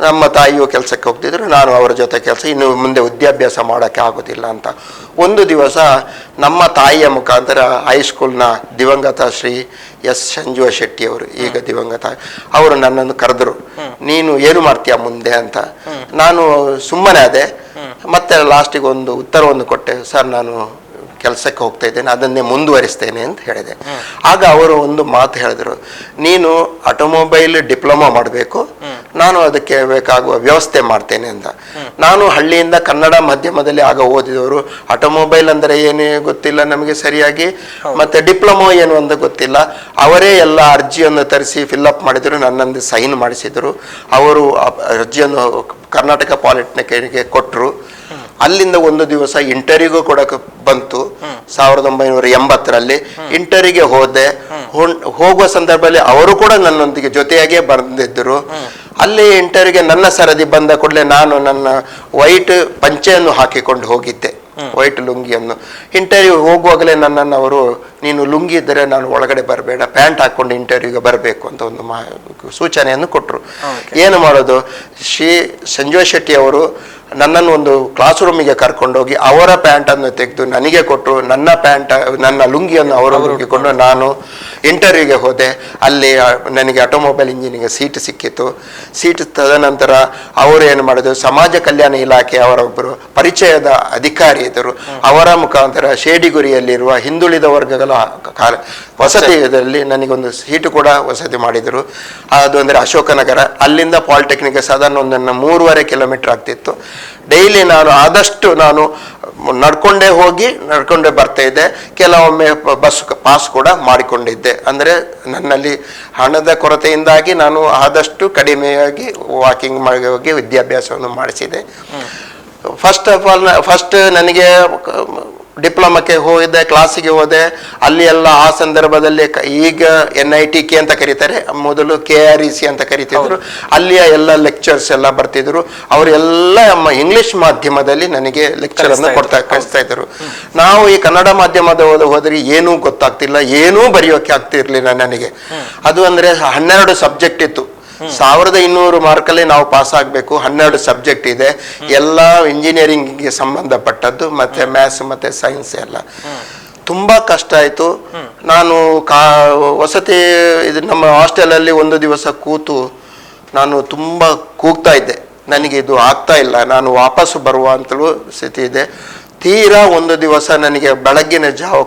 ನಮ್ಮ ತಾಯಿಯು ಕೆಲಸಕ್ಕೆ ಹೋಗ್ತಿದ್ರು, ನಾನು ಅವರ ಜೊತೆ ಇನ್ನು ಮುಂದೆ ವಿದ್ಯಾಭ್ಯಾಸ ಮಾಡೋಕ್ಕೆ ಆಗೋದಿಲ್ಲ ಅಂತ. ಒಂದು ದಿವಸ ನಮ್ಮ ತಾಯಿಯ ಮುಖಾಂತರ ಹೈಸ್ಕೂಲ್ನ ದಿವಂಗತ ಶ್ರೀ ಎಸ್ ಸಂಜೀವ ಶೆಟ್ಟಿಯವರು, ಈಗ ದಿವಂಗತ, ಅವರು ನನ್ನನ್ನು ಕರೆದರು. ನೀನು ಏನು ಮಾಡ್ತೀಯ ಮುಂದೆ ಅಂತ. ನಾನು ಸುಮ್ಮನೆ ಅದೇ. ಮತ್ತೆ ಲಾಸ್ಟಿಗೆ ಒಂದು ಉತ್ತರವನ್ನು ಕೊಟ್ಟೆ, ಸರ್ ನಾನು ಕೆಲಸಕ್ಕೆ ಹೋಗ್ತಾ ಇದ್ದೇನೆ, ಅದನ್ನೇ ಮುಂದುವರಿಸ್ತೇನೆ ಅಂತ ಹೇಳಿದೆ. ಆಗ ಅವರು ಒಂದು ಮಾತು ಹೇಳಿದ್ರು, ನೀನು ಆಟೋಮೊಬೈಲ್ ಡಿಪ್ಲೊಮಾ ಮಾಡಬೇಕು, ನಾನು ಅದಕ್ಕೆ ಬೇಕಾಗುವ ವ್ಯವಸ್ಥೆ ಮಾಡ್ತೇನೆ ಅಂತ. ನಾನು ಹಳ್ಳಿಯಿಂದ ಕನ್ನಡ ಮಾಧ್ಯಮದಲ್ಲಿ ಆಗ ಓದಿದವರು, ಆಟೋಮೊಬೈಲ್ ಅಂದರೆ ಏನೇ ಗೊತ್ತಿಲ್ಲ ನಮಗೆ ಸರಿಯಾಗಿ, ಮತ್ತೆ ಡಿಪ್ಲೊಮೊ ಏನು ಅಂತ ಗೊತ್ತಿಲ್ಲ. ಅವರೇ ಎಲ್ಲ ಅರ್ಜಿಯನ್ನು ತರಿಸಿ ಫಿಲ್ಅಪ್ ಮಾಡಿದ್ರು, ನನ್ನೊಂದು ಸೈನ್ ಮಾಡಿಸಿದ್ರು. ಅವರು ಅರ್ಜಿಯನ್ನು ಕರ್ನಾಟಕ ಪಾಲಿಟೆಕ್ನಿಕ್ಗೆ ಕೊಟ್ಟರು. ಅಲ್ಲಿಂದ ಒಂದು ದಿವಸ ಇಂಟರ್ವ್ಯೂಗೂ ಕೂಡ ಬಂತು 1980ರಲ್ಲಿ. ಇಂಟರ್ವ್ಯೂಗೆ ಹೋದೆ. ಹೋಗುವ ಸಂದರ್ಭದಲ್ಲಿ ಅವರು ಕೂಡ ನನ್ನೊಂದಿಗೆ ಜೊತೆಯಾಗೇ ಬಂದಿದ್ದರು. ಅಲ್ಲಿ ಇಂಟರ್ವ್ಯೂಗೆ ನನ್ನ ಸರದಿ ಬಂದ ಕೂಡಲೇ ನಾನು ನನ್ನ ವೈಟ್ ಪಂಚೆಯನ್ನು ಹಾಕಿಕೊಂಡು ಹೋಗಿದ್ದೆ, ವೈಟ್ ಲುಂಗಿಯನ್ನು. ಇಂಟರ್ವ್ಯೂ ಹೋಗುವಾಗಲೇ ನನ್ನನ್ನು ಅವರು, ನೀನು ಲುಂಗಿ ಇದ್ದರೆ ನಾನು ಒಳಗಡೆ ಬರಬೇಡ, ಪ್ಯಾಂಟ್ ಹಾಕೊಂಡು ಇಂಟರ್ವ್ಯೂಗೆ ಬರಬೇಕು ಅಂತ ಒಂದು ಸೂಚನೆಯನ್ನು ಕೊಟ್ಟರು. ಏನು ಮಾಡೋದು, ಸಂಜಯ್ ಶೆಟ್ಟಿ ಅವರು ನನ್ನನ್ನು ಒಂದು ಕ್ಲಾಸ್ ರೂಮಿಗೆ ಕರ್ಕೊಂಡೋಗಿ ಅವರ ಪ್ಯಾಂಟನ್ನು ತೆಗೆದು ನನಗೆ ಕೊಟ್ಟರು. ನನ್ನ ಲುಂಗಿಯನ್ನು ಅವರು ಹುಡುಕಿಕೊಂಡು ನಾನು ಇಂಟರ್ವ್ಯೂಗೆ ಹೋದೆ. ಅಲ್ಲಿ ನನಗೆ ಆಟೋಮೊಬೈಲ್ ಇಂಜಿನಿಯರಿಂಗ್ ಸೀಟ್ ಸಿಕ್ಕಿತು. ಸೀಟ್ ತದನಂತರ ಅವರು ಏನು ಮಾಡಿದ್ರು, ಸಮಾಜ ಕಲ್ಯಾಣ ಇಲಾಖೆ ಅವರೊಬ್ಬರು ಪರಿಚಯದ ಅಧಿಕಾರಿ ಇದ್ದರು. ಅವರ ಮುಖಾಂತರ ಶೇಡಿಗುರಿಯಲ್ಲಿರುವ ಹಿಂದುಳಿದ ವರ್ಗಗಳ ವಸತಿಯಲ್ಲಿ ನನಗೊಂದು ಸೀಟು ಕೂಡ ವಸತಿ ಮಾಡಿದರು. ಅದು ಅಂದರೆ ಅಶೋಕನಗರ. ಅಲ್ಲಿಂದ ಪಾಲಿಟೆಕ್ನಿಕ್ಗೆ ಸಾಧಾರಣ ಒಂದು 3.5 ಕಿಲೋಮೀಟರ್ ಆಗ್ತಿತ್ತು. ಡೈಲಿ ನಾನು ಆದಷ್ಟು ನಡ್ಕೊಂಡೇ ಹೋಗಿ ನಡ್ಕೊಂಡೇ ಬರ್ತಾ ಇದ್ದೆ. ಕೆಲವೊಮ್ಮೆ ಬಸ್ ಪಾಸ್ ಕೂಡ ಮಾಡಿಕೊಂಡಿದ್ದೆ. ಅಂದರೆ ನನ್ನಲ್ಲಿ ಹಣದ ಕೊರತೆಯಿಂದಾಗಿ ನಾನು ಆದಷ್ಟು ಕಡಿಮೆಯಾಗಿ ವಾಕಿಂಗ್ ಹೋಗಿ ವಿದ್ಯಾಭ್ಯಾಸವನ್ನು ಮಾಡಿಸಿದೆ. ಫಸ್ಟ್ ನನಗೆ ಡಿಪ್ಲೊಮಕ್ಕೆ ಹೋಗಿದ್ದೆ, ಕ್ಲಾಸಿಗೆ ಹೋದೆ. ಅಲ್ಲಿ ಎಲ್ಲ ಆ ಸಂದರ್ಭದಲ್ಲಿ ಈಗ NITK ಅಂತ ಕರೀತಾರೆ, ಮೊದಲು KREC ಅಂತ ಕರೀತಿದ್ರು. ಅಲ್ಲಿಯ ಎಲ್ಲ ಲೆಕ್ಚರ್ಸ್ ಎಲ್ಲ ಬರ್ತಿದ್ರು. ಅವರೆಲ್ಲ ಇಂಗ್ಲಿಷ್ ಮಾಧ್ಯಮದಲ್ಲಿ ನನಗೆ ಲೆಕ್ಚರ್ ಅನ್ನು ಕಳಿಸ್ತಾ ಇದ್ರು. ನಾವು ಈ ಕನ್ನಡ ಮಾಧ್ಯಮದ ಹೋದ್ರೆ ಏನೂ ಗೊತ್ತಾಗ್ತಿಲ್ಲ, ಏನೂ ಬರೆಯೋಕೆ ಆಗ್ತಿರ್ಲಿಲ್ಲ ನನಗೆ. ಅದು ಅಂದ್ರೆ 12 ಸಬ್ಜೆಕ್ಟ್ ಇತ್ತು. 1200 ಮಾರ್ಕಲ್ಲಿ ನಾವು ಪಾಸ್ ಆಗಬೇಕು. 12 ಸಬ್ಜೆಕ್ಟ್ ಇದೆ, ಎಲ್ಲ ಇಂಜಿನಿಯರಿಂಗ್ಗೆ ಸಂಬಂಧಪಟ್ಟದ್ದು, ಮತ್ತೆ ಮ್ಯಾಥ್ಸ್ ಮತ್ತೆ ಸೈನ್ಸ್ ಎಲ್ಲ. ತುಂಬಾ ಕಷ್ಟ ಆಯ್ತು. ನಾನು ವಸತಿ ನಮ್ಮ ಹಾಸ್ಟೆಲಲ್ಲಿ ಒಂದು ದಿವಸ ಕೂತು ನಾನು ತುಂಬಾ ಕೂಗ್ತಾ ಇದ್ದೆ, ನನಗೆ ಇದು ಆಗ್ತಾ ಇಲ್ಲ, ನಾನು ವಾಪಸ್ಸು ಬರುವ ಅಂತಲೂ ಸ್ಥಿತಿ ಇದೆ. ತೀರಾ ಒಂದು ದಿವಸ ನನಗೆ ಬೆಳಗ್ಗಿನ ಜಾವ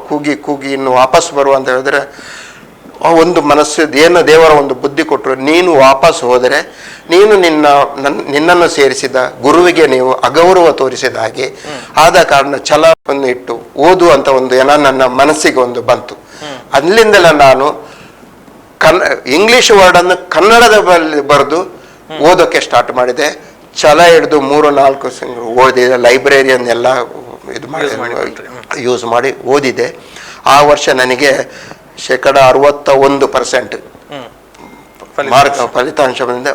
ಕೂಗಿ ಇನ್ನು ವಾಪಸ್ ಬರುವ ಅಂತ ಹೇಳಿದ್ರೆ, ಒಂದು ಮನಸ್ಸು ಏನು ದೇವರ ಒಂದು ಬುದ್ಧಿ ಕೊಟ್ಟರು, ನೀನು ವಾಪಸ್ ಹೋದರೆ ನೀನು ನಿನ್ನನ್ನು ಸೇರಿಸಿದ ಗುರುವಿಗೆ ನೀವು ಅಗೌರವ ತೋರಿಸಿದ ಹಾಗೆ. ಆದ ಕಾರಣ ಛಲವನ್ನು ಇಟ್ಟು ಓದು ಅಂತ ಒಂದು ನನ್ನ ಮನಸ್ಸಿಗೆ ಒಂದು ಬಂತು. ಅಲ್ಲಿಂದಲೇ ನಾನು ಇಂಗ್ಲಿಷ್ ವರ್ಡನ್ನು ಕನ್ನಡದ ಬರೆದು ಓದೋಕ್ಕೆ ಸ್ಟಾರ್ಟ್ ಮಾಡಿದೆ. ಛಲ ಹಿಡಿದು 3-4 ತಿಂಗಳು ಓದಿದೆ. ಲೈಬ್ರರಿಯನ್ನೆಲ್ಲ ಇದು ಮಾಡಿ ಯೂಸ್ ಮಾಡಿ ಓದಿದೆ. ಆ ವರ್ಷ ನನಗೆ 61% ಮಾರ್ಕ್ ಫಲಿತಾಂಶ ಬಂದಿದೆ.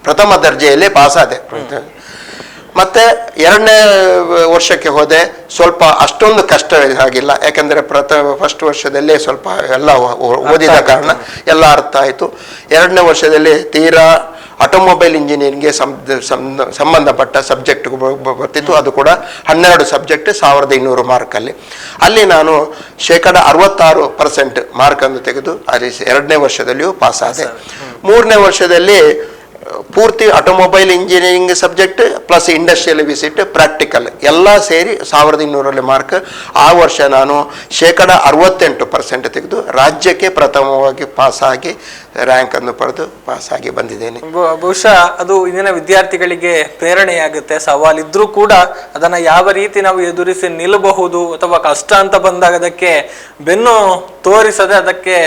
ಪ್ರಥಮ ದರ್ಜೆಯಲ್ಲಿ ಪಾಸಾದೆ. ಮತ್ತೆ 2ನೇ ವರ್ಷಕ್ಕೆ ಹೋದೆ. ಸ್ವಲ್ಪ ಅಷ್ಟೊಂದು ಕಷ್ಟ ಆಗಿಲ್ಲ, ಯಾಕಂದ್ರೆ ಫಸ್ಟ್ ವರ್ಷದಲ್ಲೇ ಸ್ವಲ್ಪ ಎಲ್ಲ ಓದಿದ ಕಾರಣ ಎಲ್ಲ ಅರ್ಥ ಆಯಿತು. 2ನೇ ವರ್ಷದಲ್ಲಿ ತೀರಾ ಆಟೋಮೊಬೈಲ್ ಇಂಜಿನಿಯರಿಂಗ್ಗೆ ಸಂಬಂಧಪಟ್ಟ ಸಬ್ಜೆಕ್ಟ್ ಬರ್ತಿತ್ತು. ಅದು ಕೂಡ 12 ಸಬ್ಜೆಕ್ಟ್ 1200 ಮಾರ್ಕಲ್ಲಿ. ಅಲ್ಲಿ ನಾನು 66% ಮಾರ್ಕನ್ನು ತೆಗೆದು ಅಲ್ಲಿ 2ನೇ ವರ್ಷದಲ್ಲಿಯೂ ಪಾಸ್ ಆದೆ. 3ನೇ ವರ್ಷದಲ್ಲಿ ಪೂರ್ತಿ automobile engineering subject plus industrial visit practical ಎಲ್ಲ ಸೇರಿ 1200 ಮಾರ್ಕ್. ಆ ವರ್ಷ ನಾನು 68% ತೆಗೆದು ರಾಜ್ಯಕ್ಕೆ ಪ್ರಥಮವಾಗಿ ಪಾಸಾಗಿ ರ್ಯಾಂಕ್ ಅನ್ನು ಪಡೆದು ಪಾಸಾಗಿ ಬಂದಿದ್ದೇನೆ. ಬಹುಶಃ ಅದು ಇಂದಿನ ವಿದ್ಯಾರ್ಥಿಗಳಿಗೆ ಪ್ರೇರಣೆಯಾಗುತ್ತೆ. ಸವಾಲಿದ್ರೂ ಕೂಡ ಅದನ್ನ ಯಾವ ರೀತಿ ನಾವು ಎದುರಿಸಿ ನಿಲ್ಲಬಹುದು, ಅಥವಾ ಕಷ್ಟ ಅಂತ ಬಂದಾಗ ಅದಕ್ಕೆ ಬೆನ್ನು ತೋರಿಸದೆ ಅದಕ್ಕೆ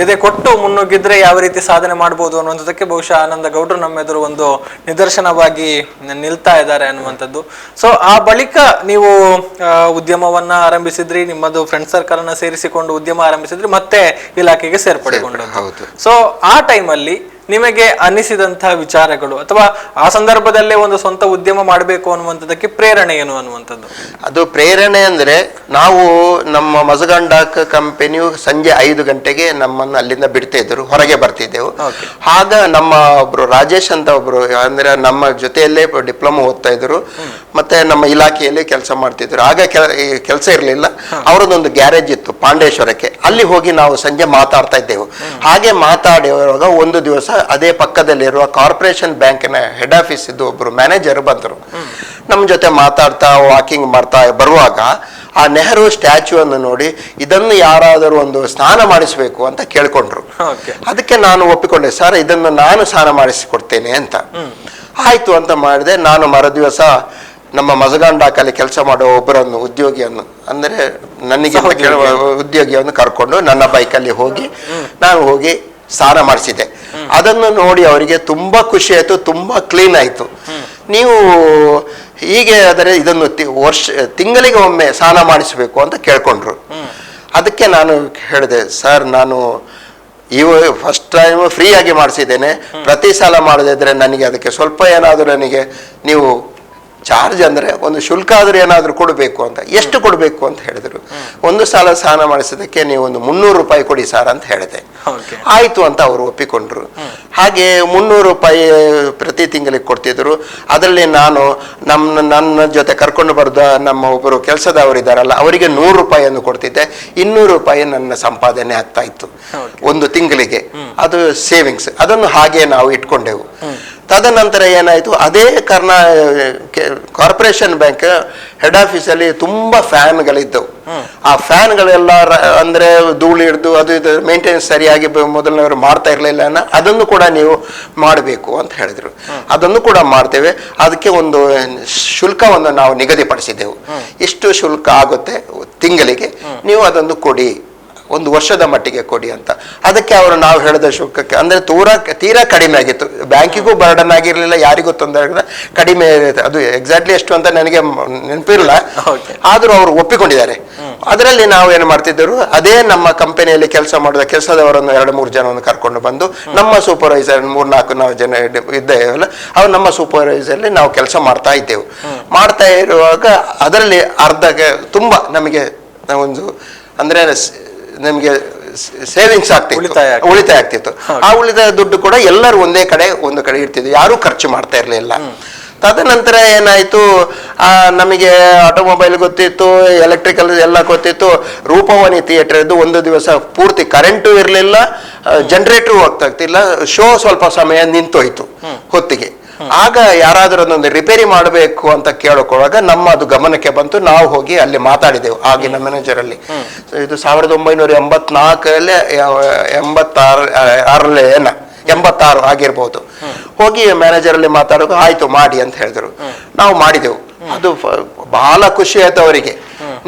ಎದೆ ಕೊಟ್ಟು ಮುನ್ನುಗ್ಗಿದ್ರೆ ಯಾವ ರೀತಿ ಸಾಧನೆ ಮಾಡಬಹುದು ಅನ್ನುವಂಥದ್ದಕ್ಕೆ ಬಹುಶಃ ಆನಂದ ಗೌಡ್ರು ನಮ್ಮ ಎದುರು ಒಂದು ನಿದರ್ಶನವಾಗಿ ನಿಲ್ತಾ ಇದ್ದಾರೆ ಅನ್ನುವಂಥದ್ದು. ಸೊ ಆ ಬಳಿಕ ನೀವು ಉದ್ಯಮವನ್ನ ಆರಂಭಿಸಿದ್ರಿ, ನಿಮ್ಮದು ಫ್ರೆಂಡ್ ಸರ್ಕಲ್ ಅನ್ನ ಸೇರಿಸಿಕೊಂಡು ಉದ್ಯಮ ಆರಂಭಿಸಿದ್ರಿ, ಮತ್ತೆ ಇಲಾಖೆಗೆ ಸೇರ್ಪಡೆಗೊಂಡದ್ದು. ಸೊ ಆ ಟೈಮಲ್ಲಿ ನಿಮಗೆ ಅನ್ನಿಸಿದಂತಹ ವಿಚಾರಗಳು ಅಥವಾ ಆ ಸಂದರ್ಭದಲ್ಲೇ ಒಂದು ಸ್ವಂತ ಉದ್ಯಮ ಮಾಡಬೇಕು ಅನ್ನುವಂಥದ್ದಕ್ಕೆ ಪ್ರೇರಣೆ ಏನು ಅನ್ನುವಂಥದ್ದು? ಅದು ಪ್ರೇರಣೆ ಅಂದ್ರೆ, ನಾವು ನಮ್ಮ ಮಜಗಂಡಾಕ್ ಕಂಪನಿಯು ಸಂಜೆ 5 ಗಂಟೆಗೆ ನಮ್ಮನ್ನು ಅಲ್ಲಿಂದ ಬಿಡ್ತಾ ಇದ್ರು, ಹೊರಗೆ ಬರ್ತಿದ್ದೆವು. ಆಗ ನಮ್ಮ ಒಬ್ರು ರಾಜೇಶ್ ಅಂತ ಒಬ್ರು ಅಂದ್ರೆ ನಮ್ಮ ಜೊತೆಯಲ್ಲೇ ಡಿಪ್ಲೊಮಾ ಓದ್ತಾ ಇದ್ರು, ಮತ್ತೆ ನಮ್ಮ ಇಲಾಖೆಯಲ್ಲಿ ಕೆಲಸ ಮಾಡ್ತಿದ್ರು. ಆಗ ಕೆಲಸ ಇರಲಿಲ್ಲ, ಅವರದೊಂದು ಗ್ಯಾರೇಜ್ ಇತ್ತು ಪಾಂಡೇಶ್ವರಕ್ಕೆ. ಅಲ್ಲಿ ಹೋಗಿ ನಾವು ಸಂಜೆ ಮಾತಾಡ್ತಾ ಇದ್ದೆವು. ಹಾಗೆ ಮಾತಾಡಿರುವಾಗ ಒಂದು ದಿವಸ ಅದೇ ಪಕ್ಕದಲ್ಲಿರುವ ಕಾರ್ಪೊರೇಷನ್ ಬ್ಯಾಂಕಿನ ಹೆಡ್ ಆಫೀಸ್ ಇದ್ದು ಒಬ್ರು ಮ್ಯಾನೇಜರ್ ಬಂದರು. ನಮ್ಮ ಜೊತೆ ಮಾತಾಡ್ತಾ ವಾಕಿಂಗ್ ಮಾಡ್ತಾ ಬರುವಾಗ ಆ ನೆಹರು ಸ್ಟ್ಯಾಚ್ಯೂ ಅನ್ನು ನೋಡಿ ಇದನ್ನು ಯಾರಾದರೂ ಒಂದು ಸ್ನಾನ ಮಾಡಿಸಬೇಕು ಅಂತ ಕೇಳ್ಕೊಂಡ್ರು. ಅದಕ್ಕೆ ನಾನು ಒಪ್ಪಿಕೊಂಡೆ, ಸರ್ ಇದನ್ನು ನಾನು ಸ್ನಾನ ಮಾಡಿಸಿಕೊಡ್ತೇನೆ ಅಂತ. ಆಯ್ತು ಅಂತ ಮಾಡಿದೆ. ನಾನು ಮರುದಿವಸ ನಮ್ಮ ಮಜಗಂಡಾಕಲ್ಲಿ ಕೆಲಸ ಮಾಡೋ ಒಬ್ಬರನ್ನು ಉದ್ಯೋಗಿಯನ್ನು, ಅಂದರೆ ನನಗೆ ಉದ್ಯೋಗಿಯನ್ನು ಕರ್ಕೊಂಡು ನನ್ನ ಬೈಕಲ್ಲಿ ಹೋಗಿ ನಾನು ಹೋಗಿ ಸ್ನಾನ ಮಾಡಿಸಿದೆ. ಅದನ್ನು ನೋಡಿ ಅವರಿಗೆ ತುಂಬಾ ಖುಷಿ ಆಯ್ತು, ತುಂಬಾ ಕ್ಲೀನ್ ಆಯ್ತು. ನೀವು ಹೀಗೆ ಆದರೆ ಇದನ್ನು ತಿಂಗಳಿಗೆ ಒಮ್ಮೆ ಸ್ನಾನ ಮಾಡಿಸಬೇಕು ಅಂತ ಕೇಳ್ಕೊಂಡ್ರು. ಅದಕ್ಕೆ ನಾನು ಹೇಳಿದೆ, ಸರ್ ನಾನು ಫಸ್ಟ್ ಟೈಮ್ ಫ್ರೀ ಆಗಿ ಮಾಡಿಸಿದ್ದೇನೆ, ಪ್ರತಿ ಸಲ ಮಾಡದಿದ್ರೆ ನನಗೆ ಅದಕ್ಕೆ ಸ್ವಲ್ಪ ಏನಾದರೂ ನನಗೆ ನೀವು ಚಾರ್ಜ್ ಅಂದರೆ ಒಂದು ಶುಲ್ಕ ಆದರೂ ಏನಾದರೂ ಕೊಡಬೇಕು ಅಂತ. ಎಷ್ಟು ಕೊಡಬೇಕು ಅಂತ ಹೇಳಿದ್ರು. ಒಂದು ಸಲ ಸ್ನಾನ ಮಾಡಿಸೋದಕ್ಕೆ ನೀವು ಒಂದು 300 ರೂಪಾಯಿ ಕೊಡಿ ಸರ್ ಅಂತ ಹೇಳಿದೆ. ಆಯ್ತು ಅಂತ ಅವರು ಒಪ್ಪಿಕೊಂಡ್ರು. ಹಾಗೆ 300 ರೂಪಾಯಿ ಪ್ರತಿ ತಿಂಗಳಿಗೆ ಕೊಡ್ತಿದ್ರು. ಅದರಲ್ಲಿ ನಾನು ನನ್ನ ಜೊತೆ ಕರ್ಕೊಂಡು ಬರೆದ ನಮ್ಮ ಒಬ್ಬರು ಕೆಲಸದವರಿದ್ದಾರಲ್ಲ ಅವರಿಗೆ 100 ರೂಪಾಯಿಯನ್ನು ಕೊಡ್ತಿದ್ದೆ. 200 ರೂಪಾಯಿ ನನ್ನ ಸಂಪಾದನೆ ಆಗ್ತಾ ಇತ್ತು ಒಂದು ತಿಂಗಳಿಗೆ. ಅದು ಸೇವಿಂಗ್ಸ್. ಅದನ್ನು ಹಾಗೆ ನಾವು ಇಟ್ಕೊಂಡೆವು. ತದನಂತರ ಏನಾಯ್ತು, ಅದೇ ಕಾರ್ಪೊರೇಷನ್ ಬ್ಯಾಂಕ್ ಹೆಡ್ ಆಫೀಸಲ್ಲಿ ತುಂಬಾ ಫ್ಯಾನ್ಗಳಿದ್ದವು. ಆ ಫ್ಯಾನ್ಗಳೆಲ್ಲ ಅಂದ್ರೆ ಧೂಳು ಹಿಡಿದು ಅದು ಇದು ಮೇಂಟೆನೆನ್ಸ್ ಸರಿಯಾಗಿ ಮೊದಲನೇವರು ಮಾಡ್ತಾ ಇರಲಿಲ್ಲ. ಅದನ್ನು ಕೂಡ ನೀವು ಮಾಡಬೇಕು ಅಂತ ಹೇಳಿದ್ರು. ಅದನ್ನು ಕೂಡ ಮಾಡ್ತೇವೆ. ಅದಕ್ಕೆ ಒಂದು ಶುಲ್ಕವನ್ನು ನಾವು ನಿಗದಿಪಡಿಸಿದ್ದೆವು. ಇಷ್ಟು ಶುಲ್ಕ ಆಗುತ್ತೆ ತಿಂಗಳಿಗೆ, ನೀವು ಅದನ್ನು ಕೊಡಿ, 1 ವರ್ಷದ ಮಟ್ಟಿಗೆ ಕೊಡಿ ಅಂತ. ಅದಕ್ಕೆ ಅವರು ನಾವು ಹೇಳಿದ ಶುಲ್ಕಕ್ಕೆ ಅಂದ್ರೆ ತೀರಾ ಕಡಿಮೆ ಆಗಿತ್ತು. ಬ್ಯಾಂಕಿಗೂ ಬರ್ಡನ್ ಆಗಿರ್ಲಿಲ್ಲ, ಯಾರಿಗೂ ತೊಂದರೆ ಆಗಿಲ್ಲ, ಕಡಿಮೆ. ಅದು ಎಕ್ಸಾಕ್ಟ್ಲಿ ಎಷ್ಟು ಅಂತ ನನಗೆ ನೆನಪಿರಲ್ಲ, ಆದ್ರೂ ಅವರು ಒಪ್ಪಿಕೊಂಡಿದ್ದಾರೆ. ಅದರಲ್ಲಿ ನಾವು ಏನು ಮಾಡ್ತಿದ್ದರು, ಅದೇ ನಮ್ಮ ಕಂಪನಿಯಲ್ಲಿ ಕೆಲಸ ಮಾಡಿದ ಕೆಲಸದವರನ್ನು 2-3 ಜನವನ್ನು ಕರ್ಕೊಂಡು ಬಂದು ನಮ್ಮ ಸೂಪರ್ವೈಸರ್ 3-4 ಜನ ಇದ್ದೇವಲ್ಲ, ಅವ್ರು ನಮ್ಮ ಸೂಪರ್ವೈಸರ್ಲಿ ನಾವು ಕೆಲಸ ಮಾಡ್ತಾ ಇದ್ದೆವು. ಮಾಡ್ತಾ ಇರುವಾಗ ಅದರಲ್ಲಿ ತುಂಬಾ ನಮಗೆ ಒಂದು ಅಂದ್ರೆ ನಮಗೆ ಸೇವಿಂಗ್ಸ್ ಆಗ್ತಿತ್ತು, ಉಳಿತಾಯ ಆಗ್ತಿತ್ತು. ಆ ಉಳಿತಾಯ ದುಡ್ಡು ಕೂಡ ಎಲ್ಲರೂ ಒಂದು ಕಡೆ ಇರ್ತಿದ್ವಿ, ಯಾರೂ ಖರ್ಚು ಮಾಡ್ತಾ ಇರ್ಲಿಲ್ಲ. ತದನಂತರ ಏನಾಯ್ತು, ನಮಗೆ ಆಟೋಮೊಬೈಲ್ ಗೊತ್ತಿತ್ತು, ಎಲೆಕ್ಟ್ರಿಕಲ್ ಎಲ್ಲ ಗೊತ್ತಿತ್ತು. ರೂಪವಾಣಿ ಥಿಯೇಟರ್ ಇದ್ದು ಒಂದು ದಿವಸ ಪೂರ್ತಿ ಕರೆಂಟು ಇರಲಿಲ್ಲ, ಜನರೇಟರ್ ಹೋಗ್ತಾ ಇರ್ತಿಲ್ಲ, ಶೋ ಸ್ವಲ್ಪ ಸಮಯ ನಿಂತೋಯ್ತು ಹೊತ್ತಿಗೆ. ಆಗ ಯಾರಾದರೂ ಅದೊಂದು ರಿಪೇರಿ ಮಾಡಬೇಕು ಅಂತ ಕೇಳಿಕೊಳ್ಳುವಾಗ ಅದು ಗಮನಕ್ಕೆ ಬಂತು. ನಾವು ಹೋಗಿ ಅಲ್ಲಿ ಮಾತಾಡಿದೆವು ಆಗಿನ ಮ್ಯಾನೇಜರ್ ಅಲ್ಲಿ. ಇದು 1984ರಲ್ಲಿ 86 ಆಗಿರ್ಬೋದು. ಹೋಗಿ ಮ್ಯಾನೇಜರ್ ಅಲ್ಲಿ ಮಾತಾಡೋದು, ಆಯ್ತು ಮಾಡಿ ಅಂತ ಹೇಳಿದ್ರು. ನಾವು ಮಾಡಿದೆವು. ಅದು ಬಹಳ ಖುಷಿ ಆಯ್ತು ಅವರಿಗೆ.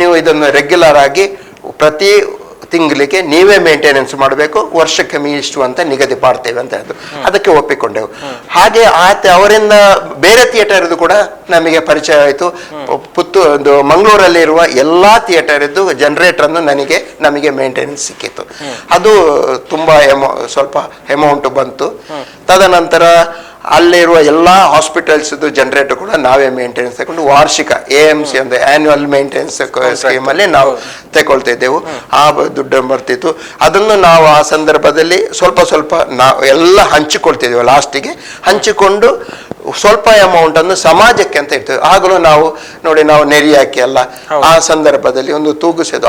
ನೀವು ಇದನ್ನು ರೆಗ್ಯುಲರ್ ಆಗಿ ಪ್ರತಿ ತಿಂಗಳಿಗೆ ನೀವೇ ಮೇಂಟೆನೆನ್ಸ್ ಮಾಡಬೇಕು, ವರ್ಷಕ್ಕೆ ಇಷ್ಟು ಅಂತ ನಿಗದಿ ಮಾಡ್ತೇವೆ ಅಂತ ಹೇಳಿದ್ರು. ಅದಕ್ಕೆ ಒಪ್ಪಿಕೊಂಡೆವು. ಹಾಗೆ ಅವರಿಂದ ಬೇರೆ ಥಿಯೇಟರ್ ಕೂಡ ನಮಗೆ ಪರಿಚಯ ಆಯಿತು. ಮಂಗಳೂರಲ್ಲಿ ಇರುವ ಎಲ್ಲಾ ಥಿಯೇಟರ್ ಇದ್ದು ಜನರೇಟರ್ ಅನ್ನು ನಮಗೆ ಮೇಂಟೆನೆನ್ಸ್ ಸಿಕ್ಕಿತ್ತು. ಅದು ತುಂಬಾ ಸ್ವಲ್ಪ ಅಮೌಂಟ್ ಬಂತು. ತದನಂತರ ಅಲ್ಲಿರುವ ಎಲ್ಲಾ ಹಾಸ್ಪಿಟಲ್ಸ್ ಜನರೇಟರ್ ಕೂಡ ನಾವೇ ಮೇಂಟೆನೆನ್ಸ್ ತಗೊಂಡು ವಾರ್ಷಿಕ AMC ಅಂದ್ರೆ ಆನ್ಯುವಲ್ ಮೇಂಟೆನೆನ್ಸ್ ಸ್ಕೀಮ್ ಅಲ್ಲಿ ನಾವು ತಗೊಳ್ತಿದ್ದೆವು. ಆ ದುಡ್ಡು ಬರ್ತಿತ್ತು. ಅದನ್ನು ನಾವು ಆ ಸಂದರ್ಭದಲ್ಲಿ ಸ್ವಲ್ಪ ನಾವು ಎಲ್ಲ ಹಂಚಿಕೊಳ್ತಿದ್ದೆವು. ಲಾಸ್ಟಿಗೆ ಹಂಚಿಕೊಂಡು ಸ್ವಲ್ಪ ಅಮೌಂಟ್ ಅನ್ನು ಸಮಾಜಕ್ಕೆ ಅಂತ ಇರ್ತೇವೆ. ಆಗಲೂ ನಾವು ನೆರಿ ಹಾಕಿ ಅಲ್ಲ, ಆ ಸಂದರ್ಭದಲ್ಲಿ ಒಂದು ತೂಗಿಸೋದು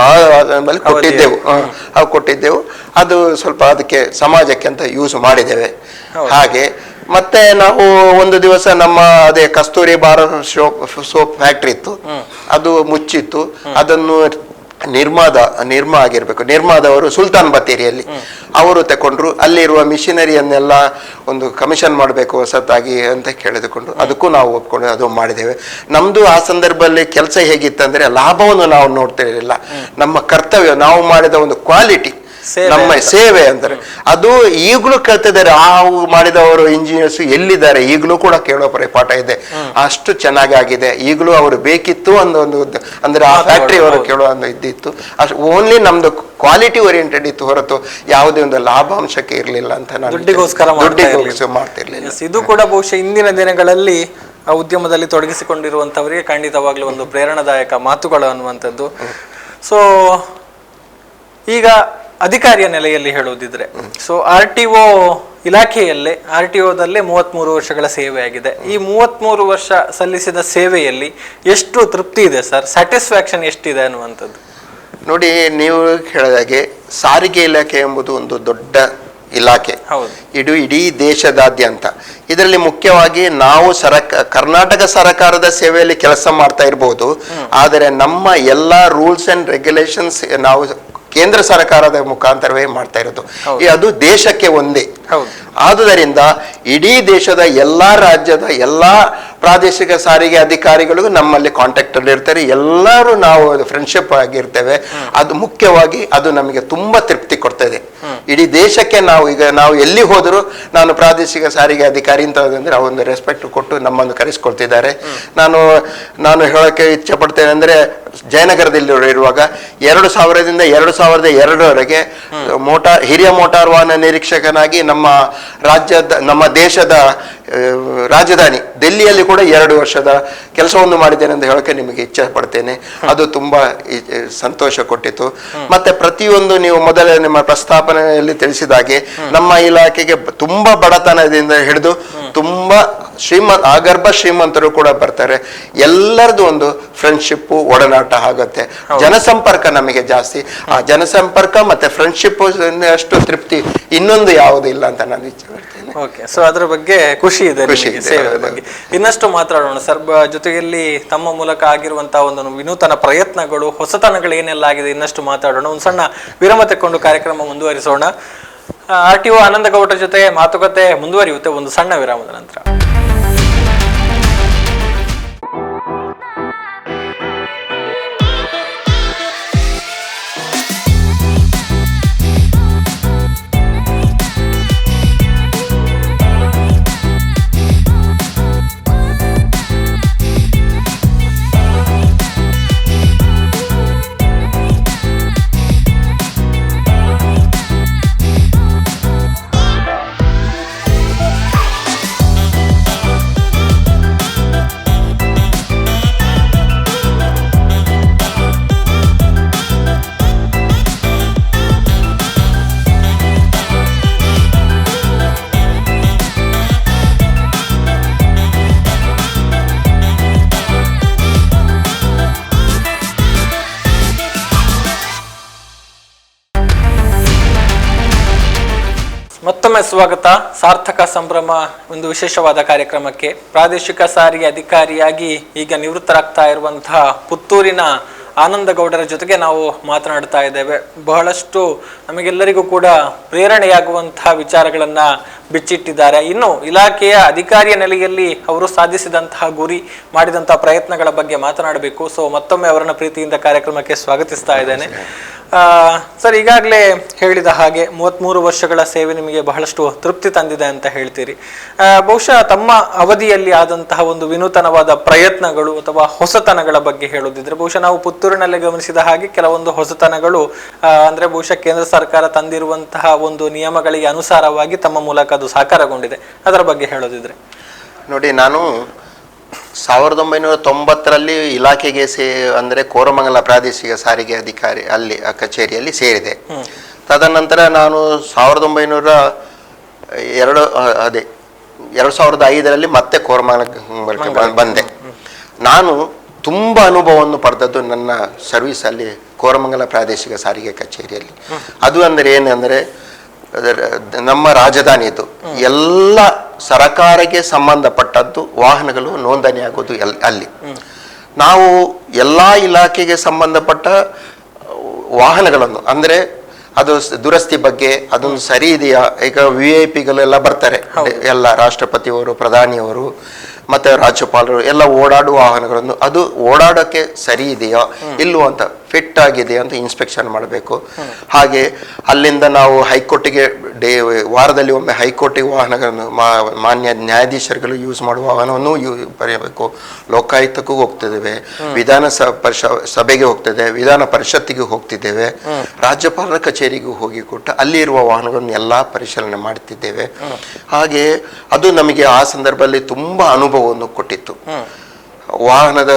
ಕೊಟ್ಟಿದ್ದೆವು. ಅದು ಸ್ವಲ್ಪ ಅದಕ್ಕೆ ಸಮಾಜಕ್ಕೆ ಅಂತ ಯೂಸ್ ಮಾಡಿದ್ದೇವೆ. ಹಾಗೆ ಮತ್ತೆ ನಾವು ಒಂದು ದಿವಸ ಅದೇ ಕಸ್ತೂರಿ ಭಾರತ್ ಸೋಪ್ ಫ್ಯಾಕ್ಟ್ರಿ ಇತ್ತು, ಅದು ಮುಚ್ಚಿತ್ತು. ಅದನ್ನು ನಿರ್ಮಾ ಆಗಿರ್ಬೇಕು, ನಿರ್ಮಾದವರು ಸುಲ್ತಾನ್ ಬತ್ತೇರಿಯಲ್ಲಿ ಅವರು ತಕೊಂಡ್ರು. ಅಲ್ಲಿರುವ ಮಿಷಿನರಿಯನ್ನೆಲ್ಲ ಒಂದು ಕಮಿಷನ್ ಮಾಡಬೇಕು ಹೊಸತಾಗಿ ಅಂತ ಕೇಳಿದುಕೊಂಡು ಅದಕ್ಕೂ ನಾವು ಒಪ್ಕೊಂಡು ಅದು ಮಾಡಿದ್ದೇವೆ. ನಮ್ದು ಆ ಸಂದರ್ಭದಲ್ಲಿ ಕೆಲಸ ಹೇಗಿತ್ತಂದ್ರೆ ಲಾಭವನ್ನು ನಾವು ನೋಡ್ತಾ ಇರಲಿಲ್ಲ, ನಮ್ಮ ಕರ್ತವ್ಯ, ನಾವು ಮಾಡಿದ ಒಂದು ಕ್ವಾಲಿಟಿ, ನಮ್ಮ ಸೇವೆ ಅಂದರೆ ಅದು ಈಗಲೂ ಕೇಳ್ತಿದ್ದಾರೆ. ಮಾಡಿದವರು ಇಂಜಿನಿಯರ್ಸ್ ಎಲ್ಲಿದ್ದಾರೆ ಈಗಲೂ ಕೂಡ ಕೇಳೋ ಪರಿಪಾಠ ಇದೆ. ಅಷ್ಟು ಚೆನ್ನಾಗಿ ಆಗಿದೆ. ಈಗಲೂ ಅವರು ಬೇಕಿತ್ತು ಅಂದ್ರೆ ಆ ಫ್ಯಾಕ್ಟ್ರಿ ಅವರು ಕೇಳೋ ಇದ್ದಿತ್ತು. ಅಷ್ಟು ಓನ್ಲಿ ನಮ್ದು ಕ್ವಾಲಿಟಿ ಓರಿಯೆಂಟೆಡ್ ಇತ್ತು ಹೊರತು ಯಾವುದೇ ಒಂದು ಲಾಭಾಂಶಕ್ಕೆ ಇರಲಿಲ್ಲ ಅಂತ ನಾನು ದುಡ್ಡಿಗೋಸ್ಕರ ಮಾಡ್ತಿರ್ಲಿಲ್ಲ. ಇದು ಕೂಡ ಬಹುಶಃ ಇಂದಿನ ದಿನಗಳಲ್ಲಿ ಉದ್ಯಮದಲ್ಲಿ ತೊಡಗಿಸಿಕೊಂಡಿರುವಂತವರಿಗೆ ಖಂಡಿತವಾಗ್ಲೂ ಒಂದು ಪ್ರೇರಣಾದಾಯಕ ಮಾತುಗಳು ಅನ್ನುವಂಥದ್ದು. ಸೊ ಈಗ ಅಧಿಕಾರಿಯ ನೆಲೆಯಲ್ಲಿ ಹೇಳುವುದಿದ್ರೆ, ಸೊ RTO ಇಲಾಖೆಯಲ್ಲೇ RTOದಲ್ಲೇ 33 ವರ್ಷಗಳ ಸೇವೆ ಆಗಿದೆ. ಈ 33 ವರ್ಷ ಸಲ್ಲಿಸಿದ ಸೇವೆಯಲ್ಲಿ ಎಷ್ಟು ತೃಪ್ತಿ ಇದೆ ಸರ್, ಸ್ಯಾಟಿಸ್ಫ್ಯಾಕ್ಷನ್ ಎಷ್ಟಿದೆ ಅನ್ನುವಂಥದ್ದು? ನೋಡಿ, ನೀವು ಹೇಳಿದಾಗೆ ಸಾರಿಗೆ ಇಲಾಖೆ ಎಂಬುದು ಒಂದು ದೊಡ್ಡ ಇಲಾಖೆ, ಹೌದು. ಇಡೀ ದೇಶದಾದ್ಯಂತ. ಇದರಲ್ಲಿ ಮುಖ್ಯವಾಗಿ ನಾವು ಕರ್ನಾಟಕ ಸರ್ಕಾರದ ಸೇವೆಯಲ್ಲಿ ಕೆಲಸ ಮಾಡ್ತಾ ಇರ್ಬೋದು, ಆದರೆ ನಮ್ಮ ಎಲ್ಲಾ ರೂಲ್ಸ್ ಅಂಡ್ ರೆಗ್ಯುಲೇಷನ್ಸ್ ನಾವು ಕೇಂದ್ರ ಸರ್ಕಾರದ ಮುಖಾಂತರವೇ ಮಾಡ್ತಾ ಇರೋದು. ಅದು ದೇಶಕ್ಕೆ ಒಂದೇ. ಆದುದರಿಂದ ಇಡೀ ದೇಶದ ಎಲ್ಲಾ ರಾಜ್ಯದ ಎಲ್ಲಾ ಪ್ರಾದೇಶಿಕ ಸಾರಿಗೆ ಅಧಿಕಾರಿಗಳಿಗೂ ನಮ್ಮಲ್ಲಿ ಕಾಂಟ್ಯಾಕ್ಟ್ ಅಲ್ಲಿ ಇರ್ತಾರೆ. ಎಲ್ಲರೂ ನಾವು ಫ್ರೆಂಡ್ಶಿಪ್ ಆಗಿರ್ತೇವೆ. ಅದು ಮುಖ್ಯವಾಗಿ ಅದು ನಮಗೆ ತುಂಬಾ ತೃಪ್ತಿ ಕೊಡ್ತದೆ. ಇಡೀ ದೇಶಕ್ಕೆ ನಾವು ಎಲ್ಲಿ ಹೋದರೂ ನಾನು ಪ್ರಾದೇಶಿಕ ಸಾರಿಗೆ ಅಧಿಕಾರಿ ಅಂತಂದ್ರೆ ಆ ಒಂದು ರೆಸ್ಪೆಕ್ಟ್ ಕೊಟ್ಟು ನಮ್ಮನ್ನು ಕರೆಸ್ಕೊಳ್ತಿದ್ದಾರೆ. ನಾನು ಹೇಳಕ್ಕೆ ಇಚ್ಛೆ ಪಡ್ತೇನೆ ಅಂದ್ರೆ, ಜಯನಗರದಲ್ಲಿ ಇರುವಾಗ 2000ರಿಂದ 2002ರವರೆಗೆ ಹಿರಿಯ ಮೋಟಾರ್ ವಾಹನ ನಿರೀಕ್ಷಕನಾಗಿ ನಮ್ಮ ದೇಶದ ರಾಜಧಾನಿ ದಿಲ್ಲಿಯಲ್ಲಿ ಕೂಡ 2 ವರ್ಷದ ಕೆಲಸವನ್ನು ಮಾಡಿದ್ದೇನೆ ಅಂತ ಹೇಳಕ್ಕೆ ನಿಮಗೆ ಇಚ್ಛೆ ಪಡ್ತೇನೆ. ಅದು ತುಂಬಾ ಸಂತೋಷ ಕೊಟ್ಟಿತು. ಮತ್ತೆ ಪ್ರತಿಯೊಂದು ನೀವು ಮೊದಲೇ ನಿಮ್ಮ ಪ್ರಸ್ತಾಪನೆಯಲ್ಲಿ ತಿಳಿಸಿದಾಗೆ ನಮ್ಮ ಇಲಾಖೆಗೆ ತುಂಬಾ ಬಡತನದಿಂದ ಹಿಡಿದು ತುಂಬಾ ಆಗರ್ಭ ಶ್ರೀಮಂತರು ಕೂಡ ಬರ್ತಾರೆ. ಎಲ್ಲರದು ಒಂದು ಫ್ರೆಂಡ್ಶಿಪ್ ಒಡನಾಟ ಆಗುತ್ತೆ. ಜನಸಂಪರ್ಕ ನಮಗೆ ಜಾಸ್ತಿ. ಆ ಜನಸಂಪರ್ಕ ಮತ್ತೆ ಫ್ರೆಂಡ್ಶಿಪ್ ಅಷ್ಟು ತೃಪ್ತಿ ಇನ್ನೊಂದು ಯಾವುದು ಇಲ್ಲ ಅಂತ ನಾನು ಇಚ್ಛೆ ಪಡ್ತೇನೆ. ಓಕೆ, ಸೊ ಅದ್ರ ಬಗ್ಗೆ ಖುಷಿ ಇದೆ. ಸೇವೆ ಬಗ್ಗೆ ಇನ್ನಷ್ಟು ಮಾತಾಡೋಣ ಸರ್. ಜೊತೆಯಲ್ಲಿ ತಮ್ಮ ಮೂಲಕ ಆಗಿರುವಂತಹ ಒಂದು ವಿನೂತನ ಪ್ರಯತ್ನಗಳು, ಹೊಸತನಗಳು ಏನೆಲ್ಲ ಆಗಿದೆ ಇನ್ನಷ್ಟು ಮಾತಾಡೋಣ. ಒಂದು ಸಣ್ಣ ವಿರಾಮ ತೆಕ್ಕೊಂಡು ಕಾರ್ಯಕ್ರಮ ಮುಂದುವರಿಸೋಣ. RTO ಆನಂದಗೌಡರ ಜೊತೆ ಮಾತುಕತೆ ಮುಂದುವರಿಯುತ್ತೆ ಒಂದು ಸಣ್ಣ ವಿರಾಮದ ನಂತರ. ಮತ್ತೊಮ್ಮೆ ಸ್ವಾಗತ. ಸಾರ್ಥಕ ಸಂಭ್ರಮ ಒಂದು ವಿಶೇಷವಾದ ಕಾರ್ಯಕ್ರಮಕ್ಕೆ. ಪ್ರಾದೇಶಿಕ ಸಾರಿಗೆ ಅಧಿಕಾರಿಯಾಗಿ ಈಗ ನಿವೃತ್ತರಾಗ್ತಾ ಇರುವಂತಹ ಪುತ್ತೂರಿನ ಆನಂದಗೌಡರ ಜೊತೆಗೆ ನಾವು ಮಾತನಾಡ್ತಾ ಇದ್ದೇವೆ. ಬಹಳಷ್ಟು ನಮಗೆಲ್ಲರಿಗೂ ಕೂಡ ಪ್ರೇರಣೆಯಾಗುವಂತಹ ವಿಚಾರಗಳನ್ನ ಬಿಚ್ಚಿಟ್ಟಿದ್ದಾರೆ. ಇನ್ನು ಇಲಾಖೆಯ ಅಧಿಕಾರಿಯ ನೆಲೆಯಲ್ಲಿ ಅವರು ಸಾಧಿಸಿದಂತಹ ಗುರಿ, ಮಾಡಿದಂತಹ ಪ್ರಯತ್ನಗಳ ಬಗ್ಗೆ ಮಾತನಾಡಬೇಕು. ಸೊ ಮತ್ತೊಮ್ಮೆ ಅವರನ್ನ ಪ್ರೀತಿಯಿಂದ ಕಾರ್ಯಕ್ರಮಕ್ಕೆ ಸ್ವಾಗತಿಸ್ತಾ ಇದ್ದೇನೆ. ಸರ್, ಈಗಾಗಲೇ ಹೇಳಿದ ಹಾಗೆ 33 ವರ್ಷಗಳ ಸೇವೆ ನಿಮಗೆ ಬಹಳಷ್ಟು ತೃಪ್ತಿ ತಂದಿದೆ ಅಂತ ಹೇಳ್ತೀರಿ. ಬಹುಶಃ ತಮ್ಮ ಅವಧಿಯಲ್ಲಿ ಆದಂತಹ ಒಂದು ವಿನೂತನವಾದ ಪ್ರಯತ್ನಗಳು ಅಥವಾ ಹೊಸತನಗಳ ಬಗ್ಗೆ ಹೇಳೋದಿದ್ರೆ, ಬಹುಶಃ ನಾವು ಪುತ್ತೂರಿನಲ್ಲೇ ಗಮನಿಸಿದ ಹಾಗೆ ಕೆಲವೊಂದು ಹೊಸತನಗಳು ಅಂದ್ರೆ ಬಹುಶಃ ಕೇಂದ್ರ ಸರ್ಕಾರ ತಂದಿರುವಂತಹ ಒಂದು ನಿಯಮಗಳಿಗೆ ಅನುಸಾರವಾಗಿ ತಮ್ಮ ಮೂಲಕ ಅದು ಸಾಕಾರಗೊಂಡಿದೆ. ಅದರ ಬಗ್ಗೆ ಹೇಳೋದಿದ್ರೆ ನೋಡಿ, ನಾನು 1990ರಲ್ಲಿ ಇಲಾಖೆಗೆ ಅಂದ್ರೆ ಕೋರಮಂಗಲ ಪ್ರಾದೇಶಿಕ ಸಾರಿಗೆ ಅಧಿಕಾರಿ ಅಲ್ಲಿ ಕಚೇರಿಯಲ್ಲಿ ಸೇರಿದೆ. ತದನಂತರ ನಾನು 2005ರಲ್ಲಿ ಮತ್ತೆ ಕೋರಮಂಗಲಕ್ಕೆ ಬಂದೆ. ನಾನು ತುಂಬಾ ಅನುಭವವನ್ನು ಪಡೆದದ್ದು ನನ್ನ ಸರ್ವಿಸ್ ಅಲ್ಲಿ ಕೋರಮಂಗಲ ಪ್ರಾದೇಶಿಕ ಸಾರಿಗೆ ಕಚೇರಿಯಲ್ಲಿ. ಅದು ಅಂದ್ರೆ ಏನಂದ್ರೆ, ನಮ್ಮ ರಾಜಧಾನಿ ಇದು ಎಲ್ಲ ಸರಕಾರಕ್ಕೆ ಸಂಬಂಧಪಟ್ಟದ್ದು ವಾಹನಗಳು ನೋಂದಣಿ ಆಗೋದು ಅಲ್ಲಿ. ನಾವು ಎಲ್ಲಾ ಇಲಾಖೆಗೆ ಸಂಬಂಧಪಟ್ಟ ವಾಹನಗಳನ್ನು ಅಂದ್ರೆ ಅದು ದುರಸ್ತಿ ಬಗ್ಗೆ ಅದೊಂದು ಸರಿ ಇದೆಯಾ, ಈಗ VIP ಬರ್ತಾರೆ, ಎಲ್ಲ ರಾಷ್ಟ್ರಪತಿಯವರು, ಪ್ರಧಾನಿಯವರು ಮತ್ತೆ ರಾಜ್ಯಪಾಲರು ಎಲ್ಲ ಓಡಾಡುವ ವಾಹನಗಳನ್ನು ಅದು ಓಡಾಡೋಕ್ಕೆ ಸರಿ ಇದೆಯಾ ಇಲ್ಲವೋ ಅಂತ, ಫಿಟ್ ಆಗಿದೆಯಾ ಅಂತ ಇನ್ಸ್ಪೆಕ್ಷನ್ ಮಾಡಬೇಕು. ಹಾಗೆ ಅಲ್ಲಿಂದ ನಾವು ಹೈಕೋರ್ಟಿಗೆ ವಾರದಲ್ಲಿ ಒಮ್ಮೆ ಹೈಕೋರ್ಟಿಗೆ ವಾಹನಗಳನ್ನು ಮಾನ್ಯ ನ್ಯಾಯಾಧೀಶರುಗಳು ಯೂಸ್ ಮಾಡುವ ವಾಹನವನ್ನು ಬರೆಯಬೇಕು. ಲೋಕಾಯುಕ್ತಕ್ಕೂ ಹೋಗ್ತಿದ್ದೇವೆ, ಸಭೆಗೆ ಹೋಗ್ತಿದ್ದೇವೆ, ವಿಧಾನ ಪರಿಷತ್ತಿಗೆ ಹೋಗ್ತಿದ್ದೇವೆ, ರಾಜ್ಯಪಾಲರ ಕಚೇರಿಗೂ ಹೋಗಿ ಕೊಟ್ಟು ಅಲ್ಲಿ ಇರುವ ವಾಹನಗಳನ್ನು ಎಲ್ಲಾ ಪರಿಶೀಲನೆ ಮಾಡುತ್ತಿದ್ದೇವೆ. ಹಾಗೆ ಅದು ನಮಗೆ ಆ ಸಂದರ್ಭದಲ್ಲಿ ತುಂಬಾ ಅನುಭವವನ್ನು ಕೊಟ್ಟಿತ್ತು ವಾಹನದ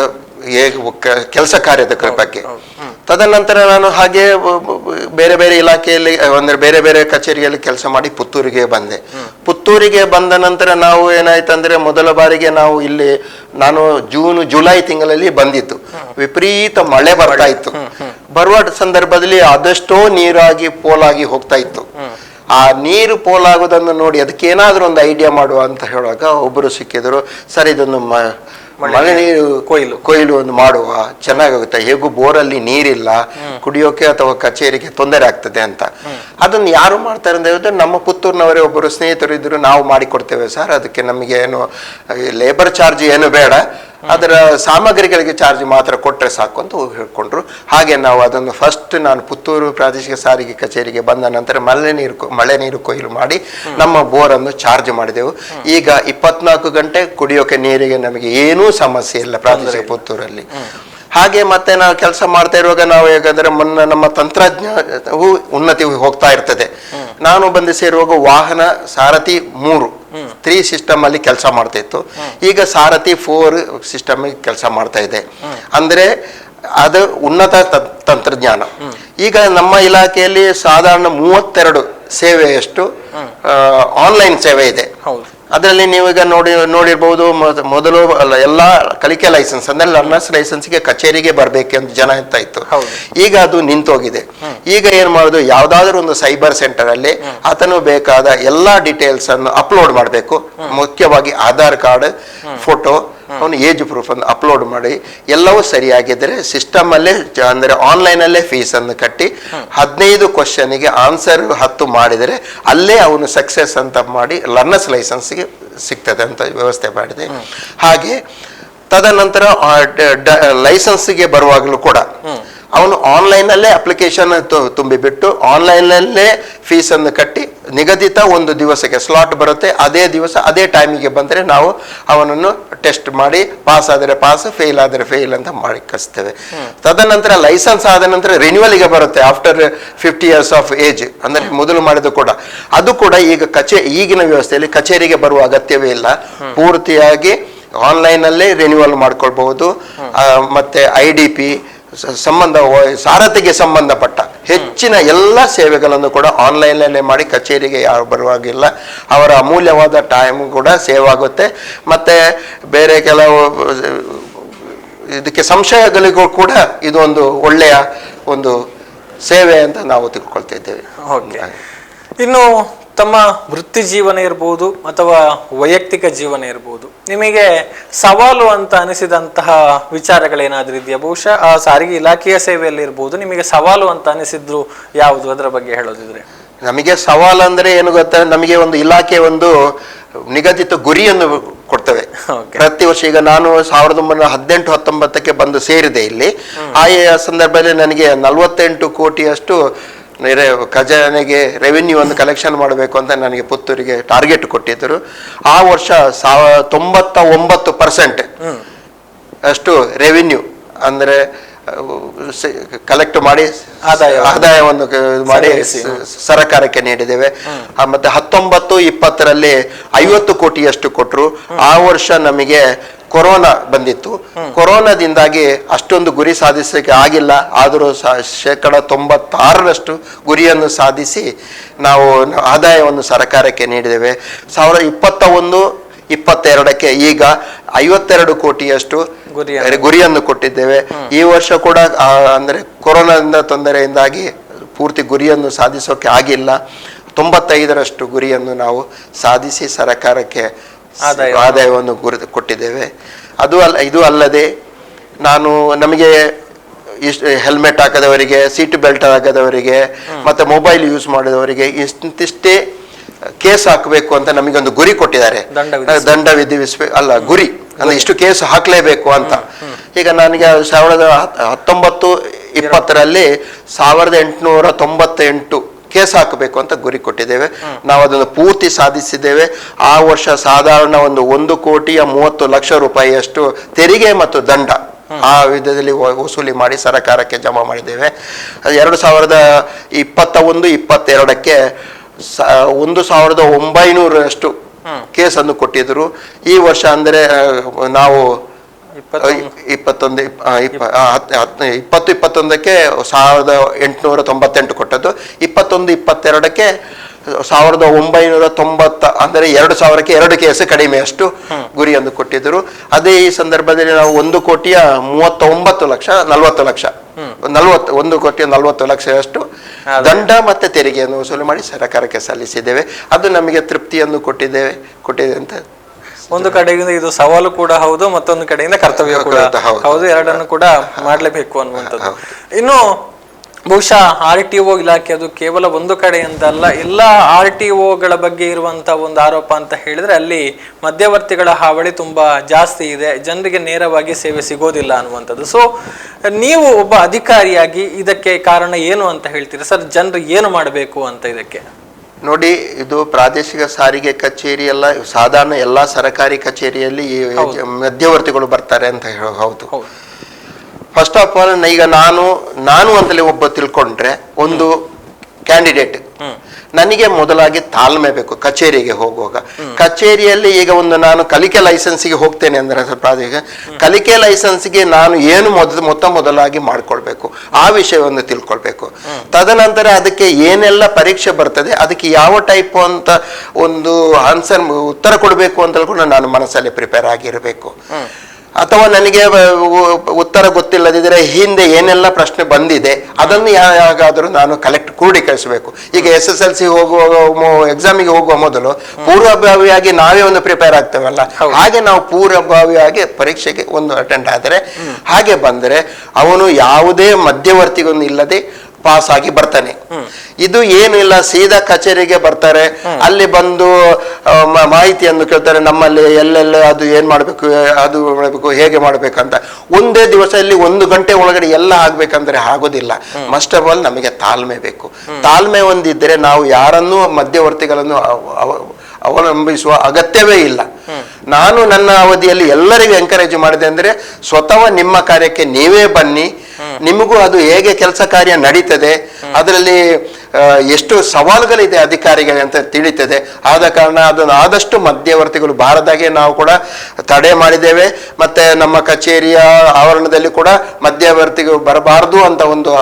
ಕೆಲಸ ಕಾರ್ಯದ ಬಗ್ಗೆ. ತದನಂತರ ನಾನು ಹಾಗೆ ಬೇರೆ ಬೇರೆ ಇಲಾಖೆಯಲ್ಲಿ ಅಂದ್ರೆ ಬೇರೆ ಬೇರೆ ಕಚೇರಿಯಲ್ಲಿ ಕೆಲಸ ಮಾಡಿ ಪುತ್ತೂರಿಗೆ ಬಂದೆ. ಪುತ್ತೂರಿಗೆ ಬಂದ ನಂತರ ನಾವು ಏನಾಯ್ತಂದ್ರೆ, ಮೊದಲ ಬಾರಿಗೆ ನಾನು ಜುಲೈ ತಿಂಗಳಲ್ಲಿ ಬಂದಿತ್ತು. ವಿಪರೀತ ಮಳೆ ಬರ್ತಾ ಇತ್ತು. ಬರುವ ಸಂದರ್ಭದಲ್ಲಿ ಅದೆಷ್ಟೋ ನೀರಾಗಿ ಪೋಲಾಗಿ ಹೋಗ್ತಾ ಇತ್ತು. ಆ ನೀರು ಪೋಲಾಗೋದನ್ನು ನೋಡಿ ಅದಕ್ಕೆ ಏನಾದರೂ ಒಂದು ಐಡಿಯಾ ಮಾಡುವ ಅಂತ ಹೇಳುವಾಗ ಒಬ್ಬರು ಸಿಕ್ಕಿದ್ರು, ಸರ್ ಇದೊಂದು ಮಳೆ ನೀರು ಕೊಯ್ಲು ಒಂದು ಮಾಡುವ, ಚೆನ್ನಾಗುತ್ತೆ, ಹೇಗೂ ಬೋರಲ್ಲಿ ನೀರಿಲ್ಲ, ಕುಡಿಯೋಕೆ ಅಥವಾ ಕಚೇರಿಗೆ ತೊಂದರೆ ಆಗ್ತದೆ ಅಂತ. ಅದನ್ನು ಯಾರು ಮಾಡ್ತಾರೆ ಅಂತ ಹೇಳಿದ್ರೆ ನಮ್ಮ ಪುತ್ತೂರಿನವರೇ ಒಬ್ಬರು ಸ್ನೇಹಿತರು ಇದ್ರು, ನಾವು ಮಾಡಿಕೊಡ್ತೇವೆ ಸರ್, ಅದಕ್ಕೆ ನಮಗೆ ಏನು ಲೇಬರ್ ಚಾರ್ಜ್ ಏನು ಬೇಡ, ಅದರ ಸಾಮಗ್ರಿಗಳಿಗೆ ಚಾರ್ಜ್ ಮಾತ್ರ ಕೊಟ್ಟರೆ ಸಾಕು ಅಂತ ಹೇಳ್ಕೊಂಡ್ರು. ಹಾಗೆ ನಾವು ಅದನ್ನು ಫಸ್ಟ್ ನಾನು ಪುತ್ತೂರು ಪ್ರಾದೇಶಿಕ ಸಾರಿಗೆ ಕಚೇರಿಗೆ ಬಂದ ನಂತರ ಮಳೆ ನೀರು ಕೊಯ್ಲು ಮಾಡಿ ನಮ್ಮ ಬೋರನ್ನು ಚಾರ್ಜ್ ಮಾಡಿದೆವು. ಈಗ 24 ಗಂಟೆ ಕುಡಿಯೋಕೆ ನೀರಿಗೆ ನಮಗೆ ಏನೂ ಸಮಸ್ಯೆ ಇಲ್ಲ ಪ್ರಾದೇಶಿಕ ಪುತ್ತೂರಲ್ಲಿ. ಹಾಗೆ ಮತ್ತೆ ನಾವು ಕೆಲಸ ಮಾಡ್ತಾ ಇರುವಾಗ ನಾವು ಹೇಗಂದ್ರೆ ನಮ್ಮ ತಂತ್ರಜ್ಞಾನವು ಉನ್ನತಿ ಹೋಗ್ತಾ ಇರ್ತದೆ. ನಾನು ಬಂದು ಸೇರುವಾಗ ವಾಹನ ಸಾರಥಿ 3 ಸಿಸ್ಟಮ್ ಅಲ್ಲಿ ಕೆಲಸ ಮಾಡ್ತಾ ಇತ್ತು. ಈಗ ಸಾರಥಿ 4 ಸಿಸ್ಟಮ್ ಕೆಲಸ ಮಾಡ್ತಾ ಇದೆ. ಅಂದ್ರೆ ಅದು ಉನ್ನತ ತಂತ್ರಜ್ಞಾನ. ಈಗ ನಮ್ಮ ಇಲಾಖೆಯಲ್ಲಿ ಸಾಧಾರಣ 32 ಸೇವೆಯಷ್ಟು ಆನ್ಲೈನ್ ಸೇವೆ ಇದೆ. ಅದರಲ್ಲಿ ನೀವೀಗ ನೋಡಿರ್ಬಹುದು, ಮೊದಲು ಎಲ್ಲ ಕಲಿಕೆ ಲೈಸೆನ್ಸ್ ಅಂದ್ರೆ ಲರ್ನರ್ಸ್ ಲೈಸೆನ್ಸ್ಗೆ ಕಚೇರಿಗೆ ಬರ್ಬೇಕು ಅಂತ ಜನ ಅಂತ ಇತ್ತು. ಈಗ ಅದು ನಿಂತೋಗಿದೆ. ಈಗ ಏನ್ ಮಾಡೋದು, ಯಾವ್ದಾದ್ರು ಒಂದು ಸೈಬರ್ ಸೆಂಟರ್ ಅಲ್ಲಿ ಆತನು ಬೇಕಾದ ಎಲ್ಲಾ ಡೀಟೇಲ್ಸ್ ಅನ್ನು ಅಪ್ಲೋಡ್ ಮಾಡಬೇಕು. ಮುಖ್ಯವಾಗಿ ಆಧಾರ್ ಕಾರ್ಡ್, ಫೋಟೋ, ಅವನು ಏಜ್ ಪ್ರೂಫ್ ಅನ್ನು ಅಪ್ಲೋಡ್ ಮಾಡಿ ಎಲ್ಲವೂ ಸರಿಯಾಗಿದ್ದರೆ ಸಿಸ್ಟಮ್ ಅಲ್ಲೇ ಅಂದ್ರೆ ಆನ್ಲೈನ್ ಅಲ್ಲೇ ಫೀಸ್ ಅನ್ನು ಕಟ್ಟಿ 15 ಕ್ವಶನ್ಗೆ ಆನ್ಸರ್ 10 ಮಾಡಿದರೆ ಅಲ್ಲೇ ಅವನು ಸಕ್ಸೆಸ್ ಅಂತ ಮಾಡಿ ಲರ್ನರ್ಸ್ ಲೈಸೆನ್ಸ್ಗೆ ಸಿಗ್ತದೆ ಅಂತ ವ್ಯವಸ್ಥೆ ಮಾಡಿದೆ. ಹಾಗೆ ತದನಂತರ ಲೈಸೆನ್ಸ್ಗೆ ಬರುವಾಗಲೂ ಕೂಡ ಅವನು ಆನ್ಲೈನ್ ಅಲ್ಲೇ ಅಪ್ಲಿಕೇಶನ್ ತುಂಬಿಬಿಟ್ಟು ಆನ್ಲೈನ್ ಅಲ್ಲೇ ಫೀಸ್ ಅನ್ನು ಕಟ್ಟಿ ನಿಗದಿತ ಒಂದು ದಿವಸಕ್ಕೆ ಸ್ಲಾಟ್ ಬರುತ್ತೆ, ಅದೇ ದಿವಸ ಅದೇ ಟೈಮಿಗೆ ಬಂದರೆ ನಾವು ಅವನನ್ನು ಟೆಸ್ಟ್ ಮಾಡಿ ಪಾಸ್ ಆದರೆ ಪಾಸ್, ಫೇಲ್ ಆದರೆ ಫೇಲ್ ಅಂತ ಮಾಡಿ ಕಳಿಸ್ತೇವೆ. ತದನಂತರ ಲೈಸೆನ್ಸ್ ಆದ ನಂತರ ರಿನ್ಯೂವಲ್ಗೆ ಬರುತ್ತೆ ಆಫ್ಟರ್ 50 years ಆಫ್ ಏಜ್, ಅಂದ್ರೆ ಮೊದಲು ಮಾಡಿದ ಕೂಡ ಅದು ಕೂಡ ಈಗ ಈಗಿನ ವ್ಯವಸ್ಥೆಯಲ್ಲಿ ಕಚೇರಿಗೆ ಬರುವ ಅಗತ್ಯವೇ ಇಲ್ಲ. ಪೂರ್ತಿಯಾಗಿ ಆನ್ಲೈನ್ ಅಲ್ಲೇ ರಿನ್ಯೂವಲ್ ಮಾಡ್ಕೊಳ್ಬಹುದು. ಮತ್ತೆ IDP ಸಾರಥಿಗೆ ಸಂಬಂಧಪಟ್ಟ ಹೆಚ್ಚಿನ ಎಲ್ಲ ಸೇವೆಗಳನ್ನು ಕೂಡ ಆನ್ಲೈನಲ್ಲೇ ಮಾಡಿ ಕಚೇರಿಗೆ ಯಾರು ಬರುವಾಗಿಲ್ಲ. ಅವರ ಅಮೂಲ್ಯವಾದ ಟೈಮ್ ಕೂಡ ಸೇವ್ ಆಗುತ್ತೆ. ಮತ್ತೆ ಬೇರೆ ಕೆಲವು ಇದಕ್ಕೆ ಸಂಶಯಗಳಿಗೂ ಕೂಡ ಇದು ಒಂದು ಒಳ್ಳೆಯ ಒಂದು ಸೇವೆ ಅಂತ ನಾವು ತಿಳ್ಕೊಳ್ತಾ ಇದ್ದೇವೆ. ಇನ್ನು ತಮ್ಮ ವೃತ್ತಿ ಜೀವನ ಇರ್ಬೋದು ಅಥವಾ ವೈಯಕ್ತಿಕ ಜೀವನ ಇರ್ಬೋದು, ನಿಮಗೆ ಸವಾಲು ಅಂತ ಅನಿಸಿದಂತಹ ವಿಚಾರಗಳೇನಾದ್ರೂ ಇದೆಯಾ? ಬಹುಶಃ ಆ ಸಾರಿಗೆ ಇಲಾಖೆಯ ಸೇವೆಯಲ್ಲಿ ಇರ್ಬೋದು, ನಿಮಗೆ ಸವಾಲು ಅಂತ ಅನಿಸಿದ್ರು ಯಾವುದು, ಅದರ ಬಗ್ಗೆ ಹೇಳೋದಿದ್ರೆ? ನಮಗೆ ಸವಾಲು ಅಂದ್ರೆ ಏನು ಗೊತ್ತಾ, ನಮಗೆ ಒಂದು ಇಲಾಖೆ ಒಂದು ನಿಗದಿತ ಗುರಿಯನ್ನು ಕೊಡ್ತವೆ ಪ್ರತಿ ವರ್ಷ. ಈಗ ನಾನು 1918-19 ಬಂದು ಸೇರಿದೆ ಇಲ್ಲಿ. ಆ ಸಂದರ್ಭದಲ್ಲಿ ನನಗೆ 48 ಕೋಟಿಯಷ್ಟು ಖಜಾನೆಗೆ ರೆವಿನ್ಯೂ ಒಂದು ಕಲೆಕ್ಷನ್ ಮಾಡಬೇಕು ಅಂತ ನನಗೆ ಪುತ್ತೂರಿಗೆ ಟಾರ್ಗೆಟ್ ಕೊಟ್ಟಿದ್ದರು. ಆ ವರ್ಷ 99% ಅಷ್ಟು ರೆವಿನ್ಯೂ ಅಂದ್ರೆ ಕಲೆಕ್ಟ್ ಮಾಡಿ ಆದಾಯವನ್ನು ಮಾಡಿ ಸರಕಾರಕ್ಕೆ ನೀಡಿದ್ದೇವೆ. ಮತ್ತೆ 19-20ರಲ್ಲಿ 50 ಕೋಟಿಯಷ್ಟು ಕೊಟ್ಟರು. ಆ ವರ್ಷ ನಮಗೆ ಕೊರೋನಾ ಬಂದಿತ್ತು. ಕೊರೋನಾದಿಂದಾಗಿ ಅಷ್ಟೊಂದು ಗುರಿ ಸಾಧಿಸಲಿಕ್ಕೆ ಆಗಿಲ್ಲ. ಆದರೂ 96% ಗುರಿಯನ್ನು ಸಾಧಿಸಿ ನಾವು ಆದಾಯವನ್ನು ಸರಕಾರಕ್ಕೆ ನೀಡಿದ್ದೇವೆ. 2021-22ಕ್ಕೆ ಈಗ 52 ಕೋಟಿಯಷ್ಟು ಗುರಿಯನ್ನು ಕೊಟ್ಟಿದ್ದೇವೆ. ಈ ವರ್ಷ ಕೂಡ ಅಂದ್ರೆ ಕೊರೋನಾದಿಂದ ತೊಂದರೆಯಿಂದಾಗಿ ಪೂರ್ತಿ ಗುರಿಯನ್ನು ಸಾಧಿಸೋಕೆ ಆಗಿಲ್ಲ. 95ರಷ್ಟು ಗುರಿಯನ್ನು ನಾವು ಸಾಧಿಸಿ ಸರಕಾರಕ್ಕೆ ಆದಾಯವನ್ನು ಕೊಟ್ಟಿದ್ದೇವೆ. ಇದು ಅಲ್ಲದೆ ನಮಗೆ ಹೆಲ್ಮೆಟ್ ಹಾಕದವರಿಗೆ, ಸೀಟ್ ಬೆಲ್ಟ್ ಹಾಕದವರಿಗೆ, ಮತ್ತೆ ಮೊಬೈಲ್ ಯೂಸ್ ಮಾಡಿದವರಿಗೆ ಇಂತಿಷ್ಟೇ ಕೇಸ್ ಹಾಕಬೇಕು ಅಂತ ನಮಗೊಂದು ಗುರಿ ಕೊಟ್ಟಿದ್ದಾರೆ. ದಂಡ ಗುರಿ ಅಂದ್ರೆ ಇಷ್ಟು ಕೇಸ್ ಹಾಕ್ಲೇಬೇಕು ಅಂತ. ಈಗ ನನಗೆ 1919-20ರಲ್ಲಿ 1898 ಕೇಸ್ ಹಾಕಬೇಕು ಅಂತ ಗುರಿ ಕೊಟ್ಟಿದ್ದೇವೆ. ನಾವು ಅದನ್ನು ಪೂರ್ತಿ ಸಾಧಿಸಿದ್ದೇವೆ. ಆ ವರ್ಷ ಸಾಧಾರಣ 1,30,30,00,000 ರೂಪಾಯಿಯಷ್ಟು ತೆರಿಗೆ ಮತ್ತು ದಂಡ ಆ ವಿಧದಲ್ಲಿ ವಸೂಲಿ ಮಾಡಿ ಸರಕಾರಕ್ಕೆ ಜಮಾ ಮಾಡಿದ್ದೇವೆ. 2021-22ಕ್ಕೆ 1,900ರಷ್ಟು ಕೇಸನ್ನು ಕೊಟ್ಟಿದ್ರು. ಈ ವರ್ಷ ಅಂದ್ರೆ ನಾವು 2021-ಕ್ಕೆ 1,898 ಕೊಟ್ಟದ್ದು. 21-22ಕ್ಕೆ 1,990 ಅಂದ್ರೆ 2,000ಕ್ಕೆ 2 ಕೇಸ್ ಕಡಿಮೆ ಅಷ್ಟು ಗುರಿಯನ್ನು ಕೊಟ್ಟಿದ್ರು. ಅದೇ ಈ ಸಂದರ್ಭದಲ್ಲಿ ನಾವು 1,39,40,40,000 1,40,40,000 ದಂಡ ಮತ್ತೆ ತೆರಿಗೆಯನ್ನು ವಸೂಲು ಮಾಡಿ ಸರ್ಕಾರಕ್ಕೆ ಸಲ್ಲಿಸಿದ್ದೇವೆ. ಅದು ನಮಗೆ ತೃಪ್ತಿಯನ್ನು ಕೊಟ್ಟಿದೆ ಅಂತ. ಒಂದು ಕಡೆಯಿಂದ ಇದು ಸವಾಲು ಕೂಡ ಹೌದು, ಮತ್ತೊಂದು ಕಡೆಯಿಂದ ಕರ್ತವ್ಯ ಕೂಡ ಹೌದು, ಎರಡನ್ನು ಕೂಡ ಮಾಡ್ಲೇಬೇಕು ಅನ್ನುವಂಥದ್ದು. ಇನ್ನು ಬಹುಶಃ RTO ಇಲಾಖೆ ಅದು ಕೇವಲ ಒಂದು ಕಡೆ ಅಂತ ಅಲ್ಲ, ಎಲ್ಲ RTOಗಳ ಬಗ್ಗೆ ಇರುವಂತ ಒಂದು ಆರೋಪ ಅಂತ ಹೇಳಿದ್ರೆ ಅಲ್ಲಿ ಮಧ್ಯವರ್ತಿಗಳ ಹಾವಳಿ ತುಂಬಾ ಜಾಸ್ತಿ ಇದೆ, ಜನರಿಗೆ ನೇರವಾಗಿ ಸೇವೆ ಸಿಗೋದಿಲ್ಲ ಅನ್ನುವಂಥದ್ದು. ಸೊ ನೀವು ಒಬ್ಬ ಅಧಿಕಾರಿಯಾಗಿ ಇದಕ್ಕೆ ಕಾರಣ ಏನು ಅಂತ ಹೇಳ್ತೀರಾ ಸರ್? ಜನರು ಏನು ಮಾಡಬೇಕು ಅಂತ ಇದಕ್ಕೆ? ನೋಡಿ, ಇದು ಪ್ರಾದೇಶಿಕ ಸಾರಿಗೆ ಕಚೇರಿ ಎಲ್ಲ ಸಾಧಾರಣ ಎಲ್ಲಾ ಸರ್ಕಾರಿ ಕಚೇರಿಯಲ್ಲಿ ಮಧ್ಯವರ್ತಿಗಳು ಬರ್ತಾರೆ ಅಂತ ಹೌದು. ಫಸ್ಟ್ ಆಫ್ ಆಲ್ ಈಗ ನಾನು ಅಂತಲೇ ಒಬ್ಬ ತಿಳ್ಕೊಂಡ್ರೆ ಒಂದು ಕ್ಯಾಂಡಿಡೇಟ್, ನನಗೆ ಮೊದಲಾಗಿ ತಾಳ್ಮೆ ಬೇಕು ಕಚೇರಿಗೆ ಹೋಗುವಾಗ. ಕಚೇರಿಯಲ್ಲಿ ಈಗ ನಾನು ಕಲಿಕೆ ಲೈಸೆನ್ಸ್ಗೆ ಹೋಗ್ತೇನೆ ಅಂದ್ರೆ ಪ್ರಾದೇಶಿಕ ಕಲಿಕೆ ಲೈಸೆನ್ಸ್ಗೆ ನಾನು ಏನು ಮೊದಲಾಗಿ ಮಾಡ್ಕೊಳ್ಬೇಕು ಆ ವಿಷಯವನ್ನು ತಿಳ್ಕೊಳ್ಬೇಕು. ತದನಂತರ ಅದಕ್ಕೆ ಏನೆಲ್ಲ ಪರೀಕ್ಷೆ ಬರ್ತದೆ, ಅದಕ್ಕೆ ಯಾವ ಟೈಪ್ ಅಂತ ಒಂದು ಉತ್ತರ ಕೊಡಬೇಕು ಅಂತ ಕೂಡ ನಾನು ಮನಸ್ಸಲ್ಲಿ ಪ್ರಿಪೇರ್ ಆಗಿರಬೇಕು. ಅಥವಾ ನನಗೆ ಉತ್ತರ ಗೊತ್ತಿಲ್ಲದಿದ್ರೆ ಹಿಂದೆ ಏನೆಲ್ಲ ಪ್ರಶ್ನೆ ಬಂದಿದೆ ಅದನ್ನು ಯಾವಾಗಾದರೂ ನಾನು ಕ್ರೋಢೀಕರಿಸಬೇಕು. ಈಗ SSLC ಎಕ್ಸಾಮಿಗೆ ಹೋಗುವ ಮೊದಲು ಪೂರ್ವಭಾವಿಯಾಗಿ ನಾವೇ ಒಂದು ಪ್ರಿಪೇರ್ ಆಗ್ತೇವಲ್ಲ, ಹಾಗೆ ನಾವು ಪೂರ್ವಭಾವಿಯಾಗಿ ಪರೀಕ್ಷೆಗೆ ಒಂದು ಅಟೆಂಡ್ ಆದರೆ ಹಾಗೆ ಬಂದರೆ ಅವನು ಯಾವುದೇ ಮಧ್ಯವರ್ತಿಗಳನ್ನು ಇಲ್ಲದೆ ಪಾಸ್ ಆಗಿ ಬರ್ತಾನೆ. ಇದು ಏನು ಇಲ್ಲ, ಸೀದಾ ಕಚೇರಿಗೆ ಬರ್ತಾರೆ, ಅಲ್ಲಿ ಬಂದು ಮಾಹಿತಿಯನ್ನು ಕೇಳ್ತಾರೆ, ನಮ್ಮಲ್ಲಿ ಎಲ್ಲೆಲ್ಲ ಅದು ಏನ್ ಮಾಡ್ಬೇಕು, ಅದು ಮಾಡಬೇಕು, ಹೇಗೆ ಮಾಡ್ಬೇಕಂತ. ಒಂದೇ ದಿವಸದಲ್ಲಿ 1 ಗಂಟೆ ಒಳಗಡೆ ಎಲ್ಲ ಆಗ್ಬೇಕಂದ್ರೆ ಆಗೋದಿಲ್ಲ. ಮಸ್ಟ್ ಆಫ್ ಆಲ್ ನಮಗೆ ತಾಳ್ಮೆ ಬೇಕು. ತಾಳ್ಮೆ ಹೊಂದಿದ್ರೆ ನಾವು ಯಾರನ್ನೂ ಮಧ್ಯವರ್ತಿಗಳನ್ನು ಅವಲಂಬಿಸುವ ಅಗತ್ಯವೇ ಇಲ್ಲ. ನಾನು ನನ್ನ ಅವಧಿಯಲ್ಲಿ ಎಲ್ಲರಿಗೂ ಎಂಕರೇಜ್ ಮಾಡಿದೆ ಅಂದ್ರೆ ಸ್ವತಃ ನಿಮ್ಮ ಕಾರ್ಯಕ್ಕೆ ನೀವೇ ಬನ್ನಿ, ನಿಮಗೂ ಅದು ಹೇಗೆ ಕೆಲಸ ಕಾರ್ಯ ನಡೀತದೆ, ಅದರಲ್ಲಿ ಎಷ್ಟು ಸವಾಲುಗಳಿದೆ ಅಧಿಕಾರಿಗಳಿಗೆ ಅಂತ ತಿಳಿತದೆ. ಆದ ಕಾರಣ ಅದನ್ನು ಆದಷ್ಟು ಮಧ್ಯವರ್ತಿಗಳು ಬಾರದಾಗೆ ನಾವು ಕೂಡ ತಡೆ ಮಾಡಿದ್ದೇವೆ. ಮತ್ತೆ ನಮ್ಮ ಕಚೇರಿಯ ಆವರಣದಲ್ಲಿ ಕೂಡ ಮಧ್ಯವರ್ತಿಗಳು ಬರಬಾರದು ಅಂತ ಒಂದು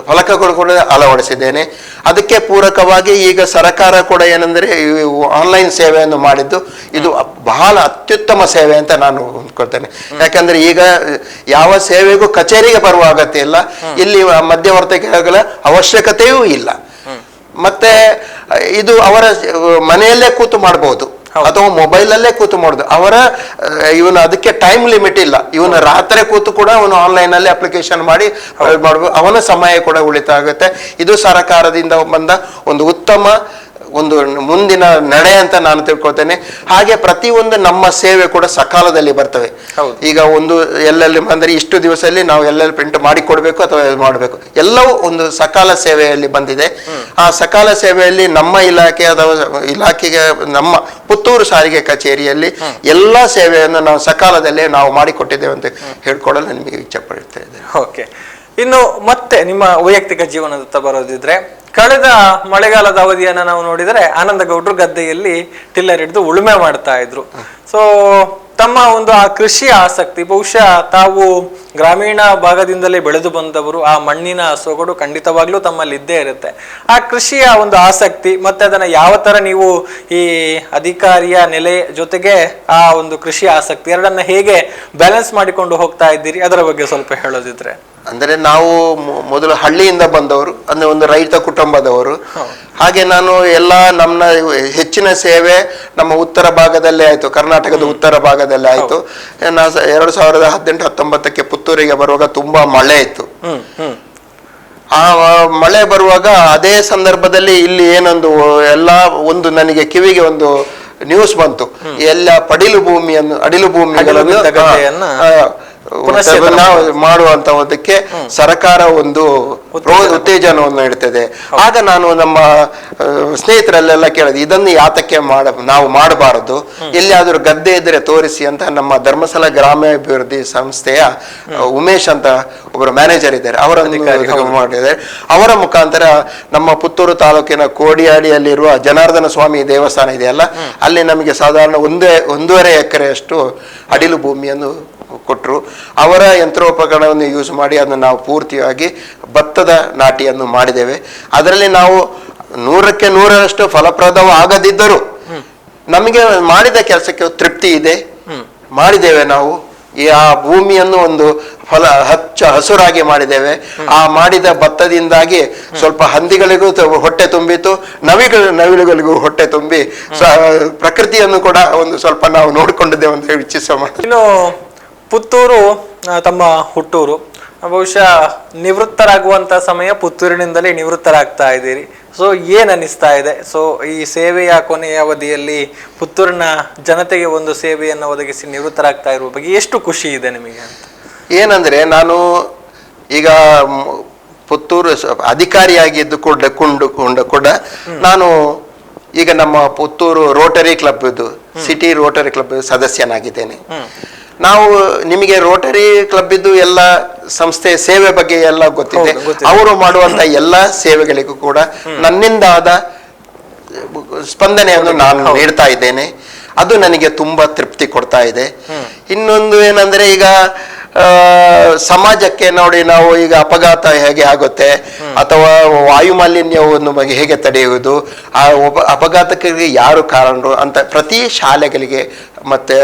ಫಲಕಗಳು ಕೂಡ ಅಳವಡಿಸಿದ್ದೇನೆ. ಅದಕ್ಕೆ ಪೂರಕವಾಗಿ ಈಗ ಸರ್ಕಾರ ಕೂಡ ಏನಂದ್ರೆ ಆನ್ಲೈನ್ ಸೇವೆಯನ್ನು ಮಾಡಿದ್ದು ಇದು ಬಹಳ ಅತ್ಯುತ್ತಮ ಸೇವೆ ಅಂತ ನಾನು ಅಂದ್ಕೊಳ್ತೇನೆ. ಯಾಕಂದ್ರೆ ಈಗ ಯಾವ ಸೇವೆಗೂ ಕಚೇರಿಗೆ ಬರುವ ಅಗತ್ಯ ಇಲ್ಲ, ಇಲ್ಲಿ ಮಧ್ಯವರ್ತಿಗಳ ಅವಶ್ಯಕತೆಯೂ ಇಲ್ಲ. ಮತ್ತೆ ಇದು ಅವರ ಮನೆಯಲ್ಲೇ ಕೂತು ಮಾಡಬಹುದು ಅಥವಾ ಮೊಬೈಲಲ್ಲೇ ಕೂತು ಮಾಡುದು. ಇವನು ಅದಕ್ಕೆ ಟೈಮ್ ಲಿಮಿಟ್ ಇಲ್ಲ, ಇವನು ರಾತ್ರಿ ಕೂತು ಕೂಡ ಅವನು ಆನ್ಲೈನ್ ಅಲ್ಲಿ ಅಪ್ಲಿಕೇಶನ್ ಮಾಡಿ ಮಾಡಬಹುದು, ಅವನ ಸಮಯ ಕೂಡ ಉಳಿತಾಯ ಆಗುತ್ತೆ. ಇದು ಸರ್ಕಾರದಿಂದ ಬಂದ ಒಂದು ಉತ್ತಮ ಒಂದು ಮುಂದಿನ ನಡೆ ಅಂತ ನಾನು ತಿಳ್ಕೊಳ್ತೇನೆ. ಹಾಗೆ ಪ್ರತಿಯೊಂದು ನಮ್ಮ ಸೇವೆ ಕೂಡ ಸಕಾಲದಲ್ಲಿ ಬರ್ತವೆ. ಈಗ ಒಂದು ಎಲ್ಲೆಲ್ಲಿ ಅಂದ್ರೆ ಇಷ್ಟು ದಿವಸದಲ್ಲಿ ನಾವು ಎಲ್ಲೆಲ್ಲಿ ಪ್ರಿಂಟ್ ಮಾಡಿ ಕೊಡ್ಬೇಕು ಅಥವಾ ಮಾಡಬೇಕು, ಎಲ್ಲವೂ ಒಂದು ಸಕಾಲ ಸೇವೆಯಲ್ಲಿ ಬಂದಿದೆ. ಆ ಸಕಾಲ ಸೇವೆಯಲ್ಲಿ ನಮ್ಮ ಇಲಾಖೆ ಅಥವಾ ಇಲಾಖೆಗೆ ನಮ್ಮ ಪುತ್ತೂರು ಸಾರಿಗೆ ಕಚೇರಿಯಲ್ಲಿ ಎಲ್ಲಾ ಸೇವೆಯನ್ನು ನಾವು ಸಕಾಲದಲ್ಲೇ ನಾವು ಮಾಡಿಕೊಟ್ಟಿದ್ದೇವೆ ಅಂತ ಹೇಳ್ಕೊಡಲು ನಿಮಗೆ ಇಚ್ಛೆ ಪಡ್ತಾ ಇದ್ದೇನೆ. ಓಕೆ, ಇನ್ನು ಮತ್ತೆ ನಿಮ್ಮ ವೈಯಕ್ತಿಕ ಜೀವನದತ್ತ ಬರೋದಿದ್ರೆ, ಕಳೆದ ಮಳೆಗಾಲದ ಅವಧಿಯನ್ನ ನಾವು ನೋಡಿದರೆ ಆನಂದಗೌಡರು ಗದ್ದೆಯಲ್ಲಿ ಟಿಲ್ಲರ್ ಹಿಡಿದು ಉಳುಮೆ ಮಾಡ್ತಾ ಇದ್ರು. ಸೊ ತಮ್ಮ ಒಂದು ಆ ಕೃಷಿ ಆಸಕ್ತಿ, ಬಹುಶಃ ತಾವು ಗ್ರಾಮೀಣ ಭಾಗದಿಂದಲೇ ಬೆಳೆದು ಬಂದವರು, ಆ ಮಣ್ಣಿನ ಸೊಗಡು ಖಂಡಿತವಾಗ್ಲೂ ತಮ್ಮಲ್ಲಿ ಇದ್ದೇ ಇರುತ್ತೆ. ಆ ಕೃಷಿಯ ಒಂದು ಆಸಕ್ತಿ ಮತ್ತೆ ಅದನ್ನ ಯಾವ ತರ ನೀವು ಈ ಅಧಿಕಾರಿಯ ನೆಲೆ ಜೊತೆಗೆ ಆ ಒಂದು ಕೃಷಿ ಆಸಕ್ತಿ ಎರಡನ್ನ ಹೇಗೆ ಬ್ಯಾಲೆನ್ಸ್ ಮಾಡಿಕೊಂಡು ಹೋಗ್ತಾ ಇದ್ದೀರಿ, ಅದರ ಬಗ್ಗೆ ಸ್ವಲ್ಪ ಹೇಳೋದಿದ್ರೆ. ಅಂದ್ರೆ ನಾವು ಮೊದಲು ಹಳ್ಳಿಯಿಂದ ಬಂದವರು, ಅಂದ್ರೆ ಒಂದು ರೈತ ಕುಟುಂಬದವರು. ಹಾಗೆ ನಾನು ಎಲ್ಲ ನಮ್ಮ ಹೆಚ್ಚಿನ ಸೇವೆ ನಮ್ಮ ಉತ್ತರ ಭಾಗದಲ್ಲೇ ಆಯ್ತು, ಕರ್ನಾಟಕದ ಉತ್ತರ ಭಾಗದಲ್ಲೇ ಆಯ್ತು. 2018-19 ಪುತ್ತೂರಿಗೆ ಬರುವಾಗ ತುಂಬಾ ಮಳೆ ಇತ್ತು. ಆ ಮಳೆ ಬರುವಾಗ ಅದೇ ಸಂದರ್ಭದಲ್ಲಿ ಇಲ್ಲಿ ಏನೊಂದು ಒಂದು ನನಗೆ ಕಿವಿಗೆ ಒಂದು ನ್ಯೂಸ್ ಬಂತು, ಎಲ್ಲ ಅಡಿಲು ಭೂಮಿಗಳನ್ನು ಮಾಡುವಂತದಕ್ಕೆ ಸರ್ಕಾರ ಒಂದು ಉತ್ತೇಜನವನ್ನು ನೀಡುತ್ತದೆ. ಆಗ ನಾನು ನಮ್ಮ ಸ್ನೇಹಿತರಲ್ಲೆಲ್ಲ ಕೇಳಿದೆ, ಇದನ್ನು ಯಾತಕ್ಕೆ ನಾವು ಮಾಡಬಾರದು, ಎಲ್ಲಿಯಾದ್ರೂ ಗದ್ದೆ ಇದ್ರೆ ತೋರಿಸಿ ಅಂತ ನಮ್ಮ ಧರ್ಮಸ್ಥಳ ಗ್ರಾಮಾಭಿವೃದ್ಧಿ ಸಂಸ್ಥೆಯ ಉಮೇಶ್ ಅಂತ ಒಬ್ಬರು ಮ್ಯಾನೇಜರ್ ಇದ್ದಾರೆ, ಅವರನ್ನು ಮಾಡಿದ್ದಾರೆ. ಅವರ ಮುಖಾಂತರ ನಮ್ಮ ಪುತ್ತೂರು ತಾಲೂಕಿನ ಕೋಡಿಯಾಡಿಯಲ್ಲಿರುವ ಜನಾರ್ದನ ಸ್ವಾಮಿ ದೇವಸ್ಥಾನ ಇದೆಯಲ್ಲ, ಅಲ್ಲಿ ನಮಗೆ ಸಾಧಾರಣ 1.5 ಎಕರೆಯಷ್ಟು ಅಡಿಲು ಭೂಮಿಯನ್ನು ಕೊಟ್ಟರು. ಅವರ ಯಂತ್ರೋಪಕರಣವನ್ನು ಯೂಸ್ ಮಾಡಿ ಅದನ್ನು ನಾವು ಪೂರ್ತಿಯಾಗಿ ಭತ್ತದ ನಾಟಿಯನ್ನು ಮಾಡಿದ್ದೇವೆ. ಅದರಲ್ಲಿ ನಾವು 100ಕ್ಕೆ 100ರಷ್ಟು ಫಲಪ್ರದವಾಗದಿದ್ದರೂ ನಮಗೆ ಮಾಡಿದ ಕೆಲಸಕ್ಕೆ ತೃಪ್ತಿ ಇದೆ, ಮಾಡಿದ್ದೇವೆ ನಾವು. ಆ ಭೂಮಿಯನ್ನು ಒಂದು ಹಚ್ಚ ಹಸುರಾಗಿ ಮಾಡಿದ್ದೇವೆ. ಆ ಮಾಡಿದ ಭತ್ತದಿಂದಾಗಿ ಸ್ವಲ್ಪ ಹಂದಿಗಳಿಗೂ ಹೊಟ್ಟೆ ತುಂಬಿತು, ನವಿಲುಗಳಿಗೂ ಹೊಟ್ಟೆ ತುಂಬಿ ಪ್ರಕೃತಿಯನ್ನು ಕೂಡ ಒಂದು ಸ್ವಲ್ಪ ನಾವು ನೋಡಿಕೊಂಡಿದ್ದೇವೆ ಅಂತ ಹೇಳಿ ಇಚ್ಛಿಸುವ. ಇನ್ನು ಪುತ್ತೂರು ತಮ್ಮ ಹುಟ್ಟೂರು, ಬಹುಶಃ ನಿವೃತ್ತರಾಗುವಂತ ಸಮಯ ಪುತ್ತೂರಿನಿಂದಲೇ ನಿವೃತ್ತರಾಗ್ತಾ ಇದ್ದೀರಿ. ಸೊ ಏನ್ ಅನಿಸ್ತಾ ಇದೆ? ಸೊ ಈ ಸೇವೆಯ ಕೊನೆಯ ಅವಧಿಯಲ್ಲಿ ಪುತ್ತೂರಿನ ಜನತೆಗೆ ಒಂದು ಸೇವೆಯನ್ನು ಒದಗಿಸಿ ನಿವೃತ್ತರಾಗ್ತಾ ಇರುವ ಬಗ್ಗೆ ಎಷ್ಟು ಖುಷಿ ಇದೆ ನಿಮಗೆ ಅಂತ? ಏನಂದ್ರೆ, ನಾನು ಈಗ ಪುತ್ತೂರು ಅಧಿಕಾರಿಯಾಗಿದ್ದು ಕೂಡ ನಾನು ಈಗ ನಮ್ಮ Puttur Rotary Club city Rotary Club ಸದಸ್ಯನಾಗಿದ್ದೇನೆ. ನಾವು ನಿಮಗೆ ರೋಟರಿ ಕ್ಲಬ್ ಇದ್ದು ಎಲ್ಲ ಸಂಸ್ಥೆ ಸೇವೆ ಬಗ್ಗೆ ಎಲ್ಲ ಗೊತ್ತಿದೆ. ಅವರು ಮಾಡುವಂತ ಎಲ್ಲ ಸೇವೆಗಳಿಗೂ ಕೂಡ ನನ್ನಿಂದ ಆದ ಸ್ಪಂದನೆಯನ್ನು ನಾನು ನೀಡ್ತಾ ಇದ್ದೇನೆ. ಅದು ನನಗೆ ತುಂಬಾ ತೃಪ್ತಿ ಕೊಡ್ತಾ ಇದೆ. ಇನ್ನೊಂದು ಏನಂದ್ರೆ, ಈಗ ಸಮಾಜಕ್ಕೆ ನೋಡಿ, ನಾವು ಈಗ ಅಪಘಾತ ಹೇಗೆ ಆಗುತ್ತೆ ಅಥವಾ ವಾಯು ಮಾಲಿನ್ಯವನ್ನು ಹೇಗೆ ತಡೆಯುವುದು, ಆ ಅಪಘಾತಕ್ಕೆ ಯಾರು ಕಾರಣರು ಅಂತ ಪ್ರತಿ ಶಾಲೆಗಳಿಗೆ ಮತ್ತೆ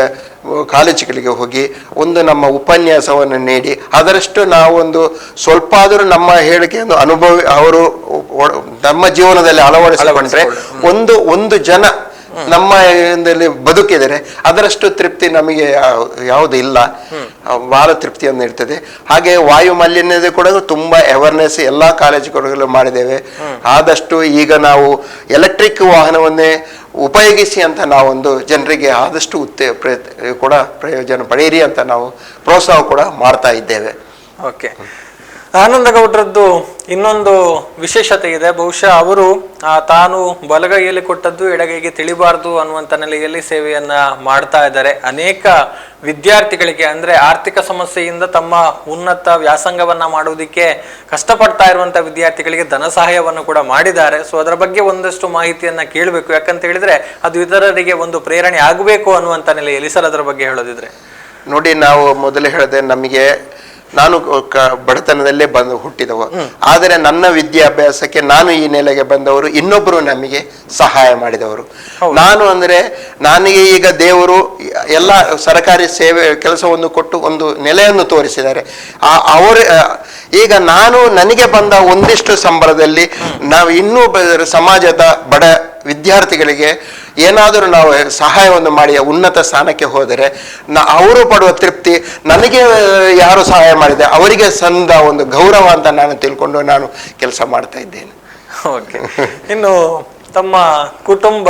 ಕಾಲೇಜುಗಳಿಗೆ ಹೋಗಿ ಒಂದು ನಮ್ಮ ಉಪನ್ಯಾಸವನ್ನು ನೀಡಿ ಅದರಷ್ಟು ನಾವೊಂದು ಸ್ವಲ್ಪ ಆದರೂ ನಮ್ಮ ಹೇಳಿಕೆಯನ್ನು ಅವರು ನಮ್ಮ ಜೀವನದಲ್ಲಿ ಅಳವಡಿಸಿಕೊಂಡ್ರೆ ಒಂದು ಜನ ನಮ್ಮ ಬದುಕಿದರೆ ಅದರಷ್ಟು ತೃಪ್ತಿ ನಮಗೆ ಯಾವುದು ಇಲ್ಲ. ಬಹಳ ತೃಪ್ತಿಯನ್ನು ನೀಡ್ತದೆ. ಹಾಗೆ ವಾಯು ಮಾಲಿನ್ಯದ ಕೂಡ ತುಂಬಾ ಅವೇರ್ನೆಸ್ ಎಲ್ಲಾ ಕಾಲೇಜುಗಳು ಮಾಡಿದ್ದೇವೆ. ಆದಷ್ಟು ಈಗ ನಾವು ಎಲೆಕ್ಟ್ರಿಕ್ ವಾಹನವನ್ನೇ ಉಪಯೋಗಿಸಿ ಅಂತ ನಾವೊಂದು ಜನರಿಗೆ ಆದಷ್ಟು ಕೂಡ ಪ್ರಯೋಜನ ಪಡೆಯಿರಿ ಅಂತ ನಾವು ಪ್ರೋತ್ಸಾಹ ಕೂಡ ಮಾಡ್ತಾ ಇದ್ದೇವೆ. ಓಕೆ, ಆನಂದ ಗೌಡ್ರದ್ದು ಇನ್ನೊಂದು ವಿಶೇಷತೆ ಇದೆ. ಬಹುಶಃ ಅವರು ತಾನು ಬಲಗೈಯಲ್ಲಿ ಕೊಟ್ಟದ್ದು ಎಡಗೈಗೆ ತಿಳಿಬಾರದು ಅನ್ನುವಂಥ ನೆಲೆಯಲ್ಲಿ ಸೇವೆಯನ್ನ ಮಾಡ್ತಾ ಇದ್ದಾರೆ. ಅನೇಕ ವಿದ್ಯಾರ್ಥಿಗಳಿಗೆ, ಅಂದ್ರೆ ಆರ್ಥಿಕ ಸಮಸ್ಯೆಯಿಂದ ತಮ್ಮ ಉನ್ನತ ವ್ಯಾಸಂಗವನ್ನ ಮಾಡುವುದಕ್ಕೆ ಕಷ್ಟಪಡ್ತಾ ಇರುವಂತ ವಿದ್ಯಾರ್ಥಿಗಳಿಗೆ ಧನ ಸಹಾಯವನ್ನು ಕೂಡ ಮಾಡಿದ್ದಾರೆ. ಸೊ ಅದರ ಬಗ್ಗೆ ಒಂದಷ್ಟು ಮಾಹಿತಿಯನ್ನ ಕೇಳಬೇಕು, ಯಾಕಂತ ಹೇಳಿದ್ರೆ ಅದು ಇತರರಿಗೆ ಒಂದು ಪ್ರೇರಣೆ ಆಗಬೇಕು ಅನ್ನುವಂಥ ನೆಲೆಯಲ್ಲಿ. ಸರ್, ಅದರ ಬಗ್ಗೆ ಹೇಳೋದಿದ್ರೆ. ನೋಡಿ, ನಾವು ಮೊದಲೇ ಹೇಳಿದೆ, ನಾನು ಬಡತನದಲ್ಲೇ ಹುಟ್ಟಿದವ. ಆದರೆ ನನ್ನ ವಿದ್ಯಾಭ್ಯಾಸಕ್ಕೆ ನಾನು ಈ ನೆಲೆಗೆ ಬಂದವರು ಇನ್ನೊಬ್ಬರು ನಮಗೆ ಸಹಾಯ ಮಾಡಿದವರು. ನನಗೆ ಈಗ ದೇವರು ಎಲ್ಲ ಸರ್ಕಾರಿ ಸೇವೆ ಕೆಲಸವನ್ನು ಕೊಟ್ಟು ಒಂದು ನೆಲೆಯನ್ನು ತೋರಿಸಿದ್ದಾರೆ. ಈಗ ನನಗೆ ಬಂದ ಒಂದಿಷ್ಟು ಸಂಬಳದಲ್ಲಿ ನಾವು ಇನ್ನೂ ಸಮಾಜದ ಬಡ ವಿದ್ಯಾರ್ಥಿಗಳಿಗೆ ಏನಾದರೂ ನಾವು ಸಹಾಯವನ್ನು ಮಾಡಿ ಉನ್ನತ ಸ್ಥಾನಕ್ಕೆ ಹೋದರೆ ಅವರು ಪಡುವ ತೃಪ್ತಿ ನನಗೆ ಯಾರು ಸಹಾಯ ಮಾಡಿದೆ ಅವರಿಗೆ ಸಂದ ಒಂದು ಗೌರವ ಅಂತ ನಾನು ತಿಳ್ಕೊಂಡು ನಾನು ಕೆಲಸ ಮಾಡ್ತಾ ಇದ್ದೇನೆ. ಓಕೆ, ಇನ್ನು ತಮ್ಮ ಕುಟುಂಬ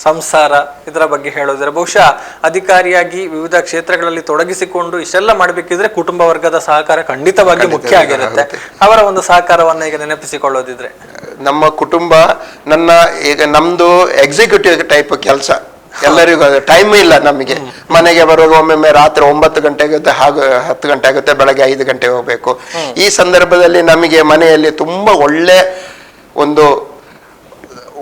ಸಂಸಾರ ಇದರ ಬಗ್ಗೆ ಹೇಳೋದ್ರೆ, ಬಹುಶಃ ಅಧಿಕಾರಿಯಾಗಿ ವಿವಿಧ ಕ್ಷೇತ್ರಗಳಲ್ಲಿ ತೊಡಗಿಸಿಕೊಂಡು ಇಷ್ಟೆಲ್ಲ ಮಾಡಬೇಕಿದ್ರೆ ಕುಟುಂಬ ವರ್ಗದ ಸಹಕಾರ ಖಂಡಿತವಾಗಿ ಮುಖ್ಯ ಆಗಿರುತ್ತೆ. ಅವರ ಒಂದು ಸಹಕಾರವನ್ನ ಈಗ ನೆನಪಿಸಿಕೊಳ್ಳೋದಿದ್ರೆ. ನಮ್ಮ ಕುಟುಂಬ ಈಗ ನಮ್ದು ಎಕ್ಸಿಕ್ಯೂಟಿವ್ ಟೈಪ್ ಕೆಲಸ, ಎಲ್ಲರಿಗೂ ಟೈಮ್ ಇಲ್ಲ ನಮಗೆ. ಮನೆಗೆ ಬರುವಾಗ ಒಮ್ಮೊಮ್ಮೆ ರಾತ್ರಿ 9 ಗಂಟೆ ಆಗುತ್ತೆ, ಹಾಗೂ 10 ಗಂಟೆ ಆಗುತ್ತೆ, ಬೆಳಗ್ಗೆ 5 ಗಂಟೆ ಹೋಗ್ಬೇಕು. ಈ ಸಂದರ್ಭದಲ್ಲಿ ನಮಗೆ ಮನೆಯಲ್ಲಿ ತುಂಬಾ ಒಳ್ಳೆ ಒಂದು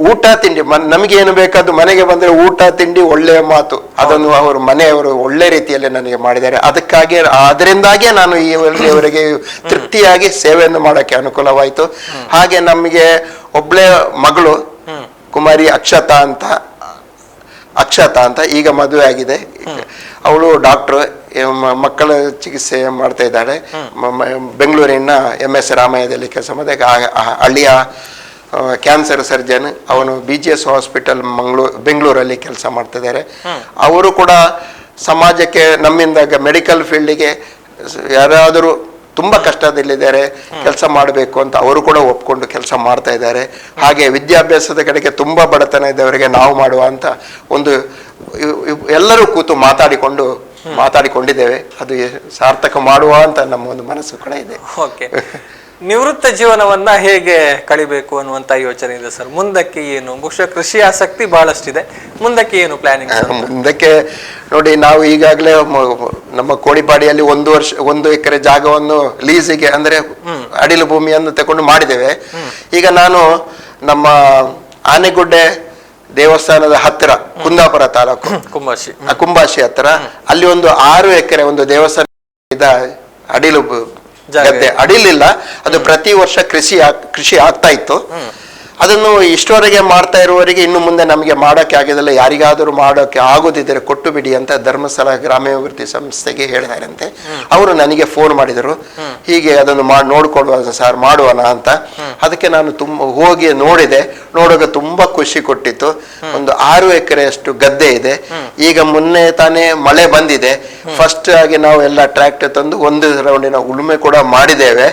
ಊಟ ತಿಂಡಿ, ನಮಗೆ ಏನು ಬೇಕಾದ್ದು ಮನೆಗೆ ಬಂದ್ರೆ ಊಟ ತಿಂಡಿ ಒಳ್ಳೆಯ ಮಾತು ಅದನ್ನು ಅವರು ಮನೆಯವರು ಒಳ್ಳೆ ರೀತಿಯಲ್ಲಿ ನನಗೆ ಮಾಡಿದ್ದಾರೆ. ಅದರಿಂದಾಗಿಯೇ ನಾನು ಈವರೆಗೆ ತೃಪ್ತಿಯಾಗಿ ಸೇವೆಯನ್ನು ಮಾಡೋಕ್ಕೆ ಅನುಕೂಲವಾಯಿತು. ಹಾಗೆ ನಮಗೆ ಒಬ್ಳೆ ಮಗಳು ಕುಮಾರಿ ಅಕ್ಷತಾ ಅಂತ ಈಗ ಮದುವೆ ಆಗಿದೆ. ಅವಳು ಡಾಕ್ಟರ್, ಮಕ್ಕಳ ಚಿಕಿತ್ಸೆ ಮಾಡ್ತಾ ಇದ್ದಾಳೆ. ಬೆಂಗಳೂರಿನ MS ರಾಮಯ್ಯದಲ್ಲಿ ಕೆಲಸ ಮಾಡಿದೆ. ಹಳ್ಳಿಯ ಕ್ಯಾನ್ಸರ್ ಸರ್ಜನ್, ಅವನು BGS ಹಾಸ್ಪಿಟಲ್ ಬೆಂಗಳೂರಲ್ಲಿ ಕೆಲಸ ಮಾಡ್ತಿದ್ದಾರೆ. ಅವರು ಕೂಡ ಸಮಾಜಕ್ಕೆ ನಮ್ಮಿಂದ ಮೆಡಿಕಲ್ ಫೀಲ್ಡಿಗೆ ಯಾರಾದರೂ ತುಂಬಾ ಕಷ್ಟದಲ್ಲಿದ್ದಾರೆ, ಕೆಲಸ ಮಾಡಬೇಕು ಅಂತ ಅವರು ಕೂಡ ಒಪ್ಕೊಂಡು ಕೆಲಸ ಮಾಡ್ತಾ ಇದ್ದಾರೆ. ಹಾಗೆ ವಿದ್ಯಾಭ್ಯಾಸದ ಕಡೆಗೆ ತುಂಬಾ ಬಡತನ ಇದ್ದವರಿಗೆ ನಾವು ಮಾಡುವ ಅಂತ ಒಂದು ಎಲ್ಲರೂ ಕೂತು ಮಾತಾಡಿಕೊಂಡಿದ್ದೇವೆ. ಅದು ಸಾರ್ಥಕ ಮಾಡುವ ಅಂತ ನಮ್ಮ ಒಂದು ಮನಸ್ಸು ಕೂಡ ಇದೆ. ಓಕೆ, ನಿವೃತ್ತ ಜೀವನವನ್ನ ಹೇಗೆ ಕಳಿಬೇಕು ಅನ್ನುವಂತ ಯೋಚನೆ ಇದೆ ಸರ್? ಮುಂದಕ್ಕೆ ಏನು? ಬಹುಶಃ ಕೃಷಿ ಆಸಕ್ತಿ ಬಹಳಷ್ಟಿದೆ, ಮುಂದಕ್ಕೆ ಏನು ಪ್ಲಾನಿಂಗ್? ಮುಂದಕ್ಕೆ ನೋಡಿ, ನಾವು ಈಗಾಗಲೇ ನಮ್ಮ ಕೋಳಿಪಾಡಿಯಲ್ಲಿ 1 ಎಕರೆ ಜಾಗವನ್ನು ಲೀಸಿಗೆ ಅಂದ್ರೆ ಅಡಿಲು ಭೂಮಿಯನ್ನು ತಗೊಂಡು ಮಾಡಿದ್ದೇವೆ. ಈಗ ನಾನು ನಮ್ಮ ಆನೆಗುಡ್ಡೆ ದೇವಸ್ಥಾನದ ಹತ್ತಿರ, ಕುಂದಾಪುರ ತಾಲೂಕು ಕುಂಬಾಶಿ ಹತ್ತಿರ, ಅಲ್ಲಿ ಒಂದು 6 ಎಕರೆ ಒಂದು ದೇವಸ್ಥಾನ ಅಡಿಲು ಗದ್ದೆ, ಅಡಿಲಿಲ್ಲ, ಅದು ಪ್ರತಿ ವರ್ಷ ಕೃಷಿ ಆಗ್ತಾ ಇತ್ತು. ಅದನ್ನು ಇಷ್ಟವರೆಗೆ ಮಾಡ್ತಾ ಇರುವವರಿಗೆ ಇನ್ನು ಮುಂದೆ ನಮಗೆ ಮಾಡೋಕ್ಕೆ ಆಗಿದಲ್ಲ, ಯಾರಿಗಾದರೂ ಮಾಡೋಕ್ಕೆ ಆಗೋದಿದ್ದರೆ ಕೊಟ್ಟು ಬಿಡಿ ಅಂತ ಧರ್ಮಸ್ಥಳ ಗ್ರಾಮೀಣಾಭಿವೃದ್ಧಿ ಸಂಸ್ಥೆಗೆ ಹೇಳಿದಾರಂತೆ. ಅವರು ನನಗೆ ಫೋನ್ ಮಾಡಿದರು, ಹೀಗೆ ಅದನ್ನು ನೋಡ್ಕೊಳ್ಳುವ ಸರ್, ಮಾಡುವನ ಅಂತ. ಅದಕ್ಕೆ ನಾನು ಹೋಗಿ ನೋಡುವಾಗ ತುಂಬಾ ಖುಷಿ ಕೊಟ್ಟಿತ್ತು. ಒಂದು 6 ಎಕರೆಯಷ್ಟು ಗದ್ದೆ ಇದೆ. ಈಗ ಮೊನ್ನೆ ತಾನೇ ಮಳೆ ಬಂದಿದೆ. ಫಸ್ಟ್ ಆಗಿ ನಾವು ಎಲ್ಲ ಟ್ರ್ಯಾಕ್ಟರ್ ತಂದು 1 ರೌಂಡಿನ ಉಳುಮೆ ಕೂಡ ಮಾಡಿದ್ದೇವೆ,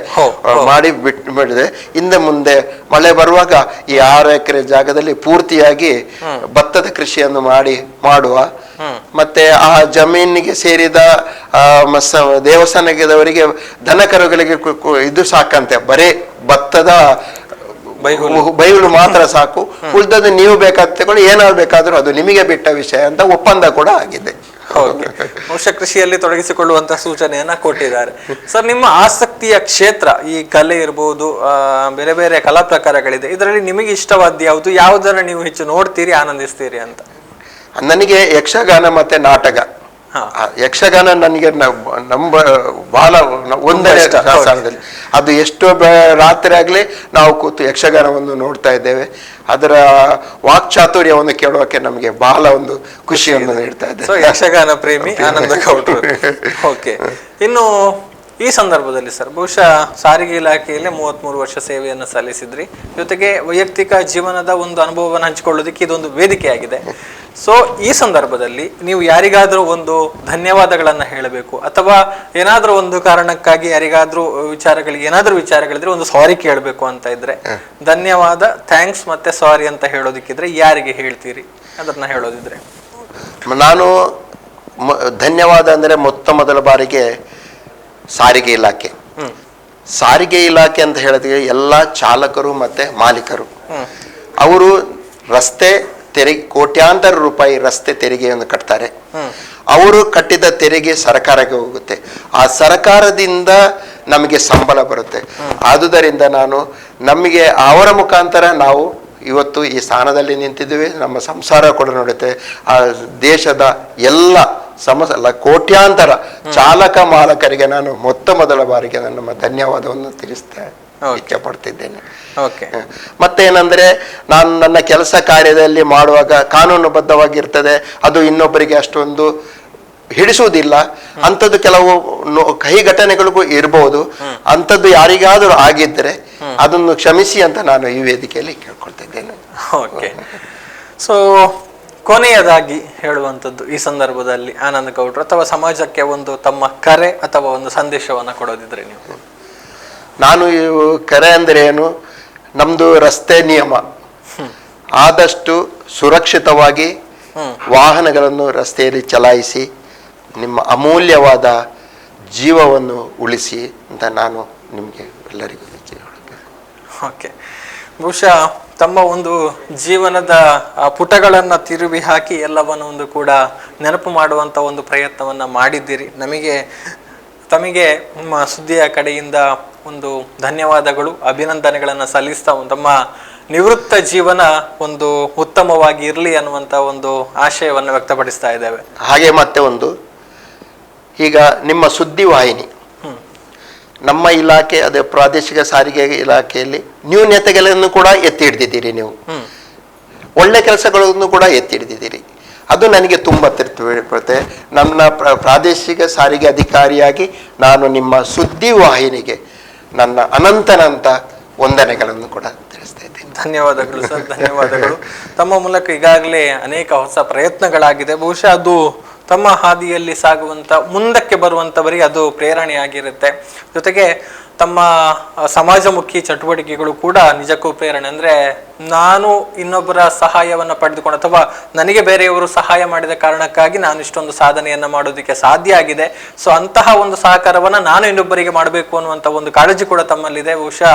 ಮಾಡಿ ಬಿಟ್ಟಿದೆ. ಹಿಂದೆ ಮುಂದೆ ಮಳೆ ಬರುವಾಗ ಈ 6 ಎಕರೆ ಜಾಗದಲ್ಲಿ ಪೂರ್ತಿಯಾಗಿ ಭತ್ತದ ಕೃಷಿಯನ್ನು ಮಾಡುವ. ಮತ್ತೆ ಆ ಜಮೀನಿಗೆ ಸೇರಿದ ದೇವಸ್ಥಾನದವರಿಗೆ ದನ ಕರುಗಳಿಗೆ ಇದು ಸಾಕಂತೆ, ಬರೇ ಭತ್ತದ ಬೈಹುಳು ಮಾತ್ರ ಸಾಕು, ಉಳಿದದ್ದು ನೀವು ಬೇಕಾದ ತಗೊಂಡು ಏನಾದ್ರು ಬೇಕಾದ್ರೂ ಅದು ನಿಮಗೆ ಬಿಟ್ಟ ವಿಷಯ ಅಂತ ಒಪ್ಪಂದ ಕೂಡ ಆಗಿದೆ. ಬಹುಶಃ ಕೃಷಿಯಲ್ಲಿ ತೊಡಗಿಸಿಕೊಳ್ಳುವಂತಹ ಸೂಚನೆಯನ್ನ ಕೊಟ್ಟಿದ್ದಾರೆ. ಸರ್, ನಿಮ್ಮ ಆಸಕ್ತಿಯ ಕ್ಷೇತ್ರ ಈ ಕಲೆ ಇರಬಹುದು, ಬೇರೆ ಬೇರೆ ಕಲಾ ಪ್ರಕಾರಗಳಿದೆ, ಇದರಲ್ಲಿ ನಿಮಗೆ ಇಷ್ಟವಾದ ಯಾವುದು, ಯಾವುದನ್ನ ನೀವು ಹೆಚ್ಚು ನೋಡ್ತೀರಿ, ಆನಂದಿಸ್ತೀರಿ ಅಂತ? ನನಗೆ ಯಕ್ಷಗಾನ ಮತ್ತೆ ನಾಟಕ. ಯಕ್ಷಗಾನ ನನಗೆ ಬಹಳ ಒಂದನೇ ಸ್ಥಾನದಲ್ಲಿ. ಅದು ಎಷ್ಟೋ ರಾತ್ರಿ ಆಗ್ಲಿ ನಾವು ಕೂತು ಯಕ್ಷಗಾನವನ್ನು ನೋಡ್ತಾ ಇದ್ದೇವೆ. ಅದರ ವಾಕ್ಚಾತುರ್ಯವನ್ನು ಕೇಳುವಕ್ಕೆ ನಮಗೆ ಬಹಳ ಒಂದು ಖುಷಿಯನ್ನು ನೀಡ್ತಾ ಇದೆ. ಯಕ್ಷಗಾನ ಪ್ರೇಮಿ ಆನಂದ ಗೌಡ್ರು. ಓಕೆ, ಇನ್ನು ಈ ಸಂದರ್ಭದಲ್ಲಿ ಸರ್, ಬಹುಶಃ ಸಾರಿಗೆ ಇಲಾಖೆಯಲ್ಲಿ 33 ವರ್ಷ ಸೇವೆಯನ್ನು ಸಲ್ಲಿಸಿದ್ರಿ, ಜೊತೆಗೆ ವೈಯಕ್ತಿಕ ಜೀವನದ ಒಂದು ಅನುಭವವನ್ನು ಹಂಚಿಕೊಳ್ಳೋದಕ್ಕೆ ಇದೊಂದು ವೇದಿಕೆಯಾಗಿದೆ. ಸೊ ಈ ಸಂದರ್ಭದಲ್ಲಿ ನೀವು ಯಾರಿಗಾದ್ರೂ ಒಂದು ಧನ್ಯವಾದಗಳನ್ನ ಹೇಳಬೇಕು, ಅಥವಾ ಏನಾದ್ರೂ ಒಂದು ಕಾರಣಕ್ಕಾಗಿ ಯಾರಿಗಾದ್ರೂ ಏನಾದ್ರೂ ವಿಚಾರಗಳಿದ್ರೆ ಒಂದು ಸಾರಿ ಕೇಳಬೇಕು ಅಂತ ಇದ್ರೆ, ಧನ್ಯವಾದ, ಥ್ಯಾಂಕ್ಸ್ ಮತ್ತೆ ಸಾರಿ ಅಂತ ಹೇಳೋದಕ್ಕಿದ್ರೆ ಯಾರಿಗೆ ಹೇಳ್ತೀರಿ? ಅದನ್ನ ಹೇಳೋದಿದ್ರೆ ನಾನು ಧನ್ಯವಾದ ಅಂದ್ರೆ ಮೊದಲ ಬಾರಿಗೆ ಸಾರಿಗೆ ಇಲಾಖೆ ಅಂತ ಹೇಳಿದ್ರೆ ಎಲ್ಲ ಚಾಲಕರು ಮತ್ತೆ ಮಾಲೀಕರು, ಅವರು ರಸ್ತೆ ತೆರಿಗೆ ಕೋಟ್ಯಾಂತರ ರೂಪಾಯಿ ರಸ್ತೆ ತೆರಿಗೆಯನ್ನು ಕಟ್ತಾರೆ. ಅವರು ಕಟ್ಟಿದ ತೆರಿಗೆ ಸರ್ಕಾರಕ್ಕೆ ಹೋಗುತ್ತೆ, ಆ ಸರ್ಕಾರದಿಂದ ನಮಗೆ ಸಂಬಳ ಬರುತ್ತೆ. ಆದುದರಿಂದ ನಮಗೆ ಅವರ ಮುಖಾಂತರ ನಾವು ಇವತ್ತು ಈ ಸ್ಥಾನದಲ್ಲಿ ನಿಂತಿದ್ದೀವಿ. ನಮ್ಮ ಸಂಸಾರ ಕೂಡ ನೋಡುತ್ತೆ. ಆ ದೇಶದ ಎಲ್ಲ ಕೋಟ್ಯಾಂತರ ಚಾಲಕ ಮಾಲಕರಿಗೆ ನಾನು ಮೊದಲ ಬಾರಿಗೆ ನಮ್ಮ ಧನ್ಯವಾದವನ್ನು ಇಚ್ಛೆ ಪಡ್ತಿದ್ದೇನೆ. ಮತ್ತೇನಂದ್ರೆ, ನಾನು ನನ್ನ ಕೆಲಸ ಕಾರ್ಯದಲ್ಲಿ ಮಾಡುವಾಗ ಕಾನೂನುಬದ್ಧವಾಗಿರ್ತದೆ, ಅದು ಇನ್ನೊಬ್ಬರಿಗೆ ಅಷ್ಟೊಂದು ಹಿಡಿಸುವುದಿಲ್ಲ. ಅಂಥದ್ದು ಕೆಲವು ಕಹಿ ಘಟನೆಗಳಿಗೂ ಇರಬಹುದು. ಅಂಥದ್ದು ಯಾರಿಗಾದರೂ ಆಗಿದ್ರೆ ಅದನ್ನು ಕ್ಷಮಿಸಿ ಅಂತ ನಾನು ಈ ವೇದಿಕೆಯಲ್ಲಿ ಕೇಳ್ಕೊಳ್ತಿದ್ದೇನೆ. ಓಕೆ, ಸೊ ಕೊನೆಯದಾಗಿ ಹೇಳುವಂಥದ್ದು ಈ ಸಂದರ್ಭದಲ್ಲಿ ಆನಂದ ಗೌಡ್ರು, ಅಥವಾ ಸಮಾಜಕ್ಕೆ ಒಂದು ತಮ್ಮ ಕರೆ ಅಥವಾ ಒಂದು ಸಂದೇಶವನ್ನ ಕೊಡೋದಿದ್ರೆ ನೀವು? ನಾನು ಕರೆ ಅಂದ್ರೆ ಏನು, ನಮ್ದು ರಸ್ತೆ ನಿಯಮ ಆದಷ್ಟು ಸುರಕ್ಷಿತವಾಗಿ ವಾಹನಗಳನ್ನು ರಸ್ತೆಯಲ್ಲಿ ಚಲಾಯಿಸಿ ನಿಮ್ಮ ಅಮೂಲ್ಯವಾದ ಜೀವವನ್ನು ಉಳಿಸಿ ಅಂತ ನಾನು ನಿಮಗೆ ಎಲ್ಲರಿಗೂ ಓಕೆ, ಬಹುಶಃ ತಮ್ಮ ಒಂದು ಜೀವನದ ಪುಟಗಳನ್ನು ತಿರುವಿ ಹಾಕಿ ಎಲ್ಲವನ್ನು ಒಂದು ಕೂಡ ನೆನಪು ಮಾಡುವಂಥ ಒಂದು ಪ್ರಯತ್ನವನ್ನು ಮಾಡಿದ್ದೀರಿ. ತಮಗೆ ನಮ್ಮ ಸುದ್ದಿಯ ಕಡೆಯಿಂದ ಒಂದು ಧನ್ಯವಾದಗಳು, ಅಭಿನಂದನೆಗಳನ್ನು ಸಲ್ಲಿಸ್ತಾ ತಮ್ಮ ನಿವೃತ್ತ ಜೀವನ ಒಂದು ಉತ್ತಮವಾಗಿ ಇರಲಿ ಅನ್ನುವಂಥ ಒಂದು ಆಶಯವನ್ನು ವ್ಯಕ್ತಪಡಿಸ್ತಾ ಇದ್ದೇವೆ. ಹಾಗೆ ಮತ್ತೆ ಈಗ ನಿಮ್ಮ ಸುದ್ದಿವಾಹಿನಿ, ನಮ್ಮ ಇಲಾಖೆ ಅದೇ ಪ್ರಾದೇಶಿಕ ಸಾರಿಗೆ ಇಲಾಖೆಯಲ್ಲಿ ನ್ಯೂನತೆಗಳನ್ನು ಕೂಡ ಎತ್ತಿ ಹಿಡಿದಿದ್ದೀರಿ. ನೀವು ಒಳ್ಳೆ ಕೆಲಸಗಳನ್ನು ಕೂಡ ಎತ್ತಿ ಹಿಡಿದಿದ್ದೀರಿ. ಅದು ನನಗೆ ತುಂಬ ತೃಪ್ತಿ. ನನ್ನ ಪ್ರಾದೇಶಿಕ ಸಾರಿಗೆ ಅಧಿಕಾರಿಯಾಗಿ ನಾನು ನಿಮ್ಮ ಸುದ್ದಿವಾಹಿನಿಗೆ ನನ್ನ ಅನಂತ ವಂದನೆಗಳನ್ನು ಕೂಡ ತಿಳಿಸ್ತಾ ಇದ್ದೀನಿ. ಧನ್ಯವಾದಗಳು ಸರ್, ಧನ್ಯವಾದಗಳು. ತಮ್ಮ ಮೂಲಕ ಈಗಾಗಲೇ ಅನೇಕ ಹೊಸ ಪ್ರಯತ್ನಗಳಾಗಿದೆ. ಬಹುಶಃ ಅದು ತಮ್ಮ ಹಾದಿಯಲ್ಲಿ ಸಾಗುವಂತ ಮುಂದಕ್ಕೆ ಬರುವಂತವರಿಗೆ ಅದು ಪ್ರೇರಣೆಯಾಗಿರುತ್ತೆ. ಜೊತೆಗೆ ತಮ್ಮ ಸಮಾಜಮುಖಿ ಚಟುವಟಿಕೆಗಳು ಕೂಡ ನಿಜಕ್ಕೂ ಪ್ರೇರಣೆ. ಅಂದ್ರೆ ನಾನು ಇನ್ನೊಬ್ಬರ ಸಹಾಯವನ್ನು ಪಡೆದುಕೊಂಡು ಅಥವಾ ನನಗೆ ಬೇರೆಯವರು ಸಹಾಯ ಮಾಡಿದ ಕಾರಣಕ್ಕಾಗಿ ನಾನು ಇಷ್ಟೊಂದು ಸಾಧನೆಯನ್ನ ಮಾಡೋದಕ್ಕೆ ಸಾಧ್ಯ ಆಗಿದೆ. ಸೊ ಅಂತಹ ಒಂದು ಸಹಕಾರವನ್ನ ನಾನು ಇನ್ನೊಬ್ಬರಿಗೆ ಮಾಡಬೇಕು ಅನ್ನುವಂಥ ಒಂದು ಕಾಳಜಿ ಕೂಡ ತಮ್ಮಲ್ಲಿದೆ. ಬಹುಶಃ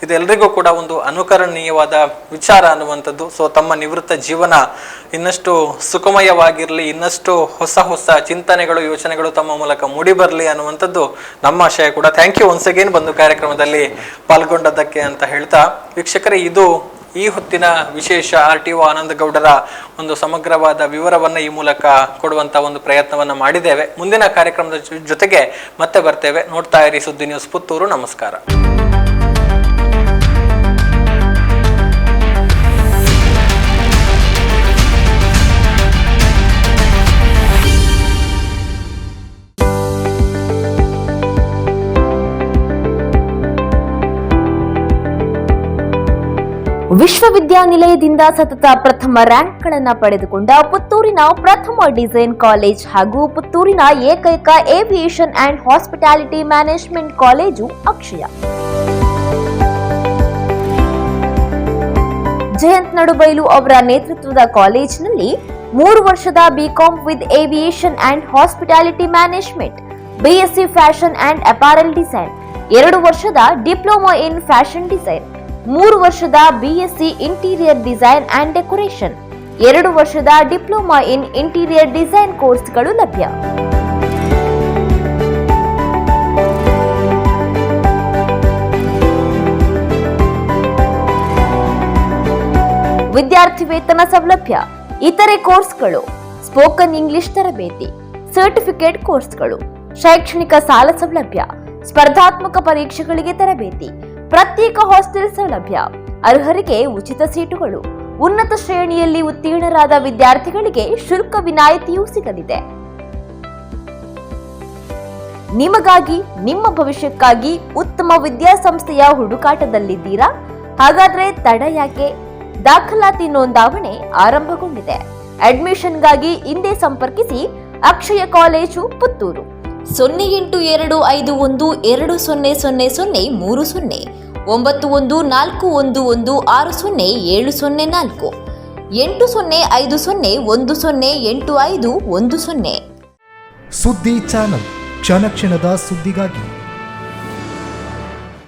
ಇದೆಲ್ಲರಿಗೂ ಕೂಡ ಒಂದು ಅನುಕರಣೀಯವಾದ ವಿಚಾರ ಅನ್ನುವಂಥದ್ದು. ಸೊ ತಮ್ಮ ನಿವೃತ್ತ ಜೀವನ ಇನ್ನಷ್ಟು ಸುಖಮಯವಾಗಿರಲಿ, ಇನ್ನಷ್ಟು ಹೊಸ ಹೊಸ ಚಿಂತನೆಗಳು ಯೋಚನೆಗಳು ತಮ್ಮ ಮೂಲಕ ಮೂಡಿ ಬರಲಿ ಅನ್ನುವಂಥದ್ದು ನಮ್ಮ ಆಶಯ ಕೂಡ. ಥ್ಯಾಂಕ್ ಯು ಒನ್ಸ್ ಅಗೇನ್ ಬಂದು ಕಾರ್ಯಕ್ರಮದಲ್ಲಿ ಪಾಲ್ಗೊಂಡದ್ದಕ್ಕೆ ಅಂತ ಹೇಳ್ತಾ, ವೀಕ್ಷಕರೇ, ಇದು ಈ ಹೊತ್ತಿನ ವಿಶೇಷ RTO ಆನಂದ ಗೌಡರ ಒಂದು ಸಮಗ್ರವಾದ ವಿವರವನ್ನು ಈ ಮೂಲಕ ಕೊಡುವಂತ ಒಂದು ಪ್ರಯತ್ನವನ್ನ ಮಾಡಿದ್ದೇವೆ. ಮುಂದಿನ ಕಾರ್ಯಕ್ರಮದ ಜೊತೆಗೆ ಮತ್ತೆ ಬರ್ತೇವೆ. ನೋಡ್ತಾ ಇರಿ ಸುದ್ದಿ ನ್ಯೂಸ್ ಪುತ್ತೂರು. ನಮಸ್ಕಾರ. ವಿಶ್ವವಿದ್ಯಾನಿಲಯದಿಂದ ಸತತ ಪ್ರಥಮ ರ್ಯಾಂಕ್ಗಳನ್ನು ಪಡೆದುಕೊಂಡ ಪುತ್ತೂರಿನ ಪ್ರಥಮ ಡಿಸೈನ್ ಕಾಲೇಜ್ ಹಾಗೂ ಪುತ್ತೂರಿನ ಏಕೈಕ aviation and hospitality management college Akshaya. Jayant Nadubailu ಅವರ ನೇತೃತ್ವದ ಕಾಲೇಜಿನಲ್ಲಿ 3 ವರ್ಷದ BCom with aviation and hospitality management, BSc fashion and apparel design, 2 ವರ್ಷದ ಡಿಪ್ಲೊಮಾ ಇನ್ ಫ್ಯಾಷನ್ ಡಿಸೈನ್, 3 ವರ್ಷದ BSc interior design and decoration, 2 ವರ್ಷದ ಡಿಪ್ಲೊಮಾ ಇನ್ ಇಂಟೀರಿಯರ್ ಡಿಸೈನ್ ಕೋರ್ಸ್ಗಳು ಲಭ್ಯ. ವಿದ್ಯಾರ್ಥಿ ವೇತನ ಸೌಲಭ್ಯ, ಇತರೆ ಕೋರ್ಸ್ಗಳು, ಸ್ಪೋಕನ್ ಇಂಗ್ಲಿಷ್ ತರಬೇತಿ, ಸರ್ಟಿಫಿಕೇಟ್ ಕೋರ್ಸ್ಗಳು, ಶೈಕ್ಷಣಿಕ ಸಾಲ ಸೌಲಭ್ಯ, ಸ್ಪರ್ಧಾತ್ಮಕ ಪರೀಕ್ಷೆಗಳಿಗೆ ತರಬೇತಿ, ಪ್ರತ್ಯೇಕ ಹಾಸ್ಟೆಲ್ ಸೌಲಭ್ಯ, ಅರ್ಹರಿಗೆ ಉಚಿತ ಸೀಟುಗಳು, ಉನ್ನತ ಶ್ರೇಣಿಯಲ್ಲಿ ಉತ್ತೀರ್ಣರಾದ ವಿದ್ಯಾರ್ಥಿಗಳಿಗೆ ಶುಲ್ಕ ವಿನಾಯಿತಿಯೂ ಸಿಗಲಿದೆ. ನಿಮಗಾಗಿ, ನಿಮ್ಮ ಭವಿಷ್ಯಕ್ಕಾಗಿ ಉತ್ತಮ ವಿದ್ಯಾಸಂಸ್ಥೆಯ ಹುಡುಕಾಟದಲ್ಲಿದ್ದೀರಾ? ಹಾಗಾದ್ರೆ ತಡ ಯಾಕೆ? ದಾಖಲಾತಿ ನೋಂದಾವಣೆ ಆರಂಭಗೊಂಡಿದೆ. ಅಡ್ಮಿಷನ್ಗಾಗಿ ಹಿಂದೆ ಸಂಪರ್ಕಿಸಿ ಅಕ್ಷಯ ಕಾಲೇಜು ಪುತ್ತೂರು 0821200030 9141160704 8050108510. ಸುದ್ದಿ ಚಾನಲ್, ಕ್ಷಣ ಕ್ಷಣದ ಸುದ್ದಿಗಾಗಿ.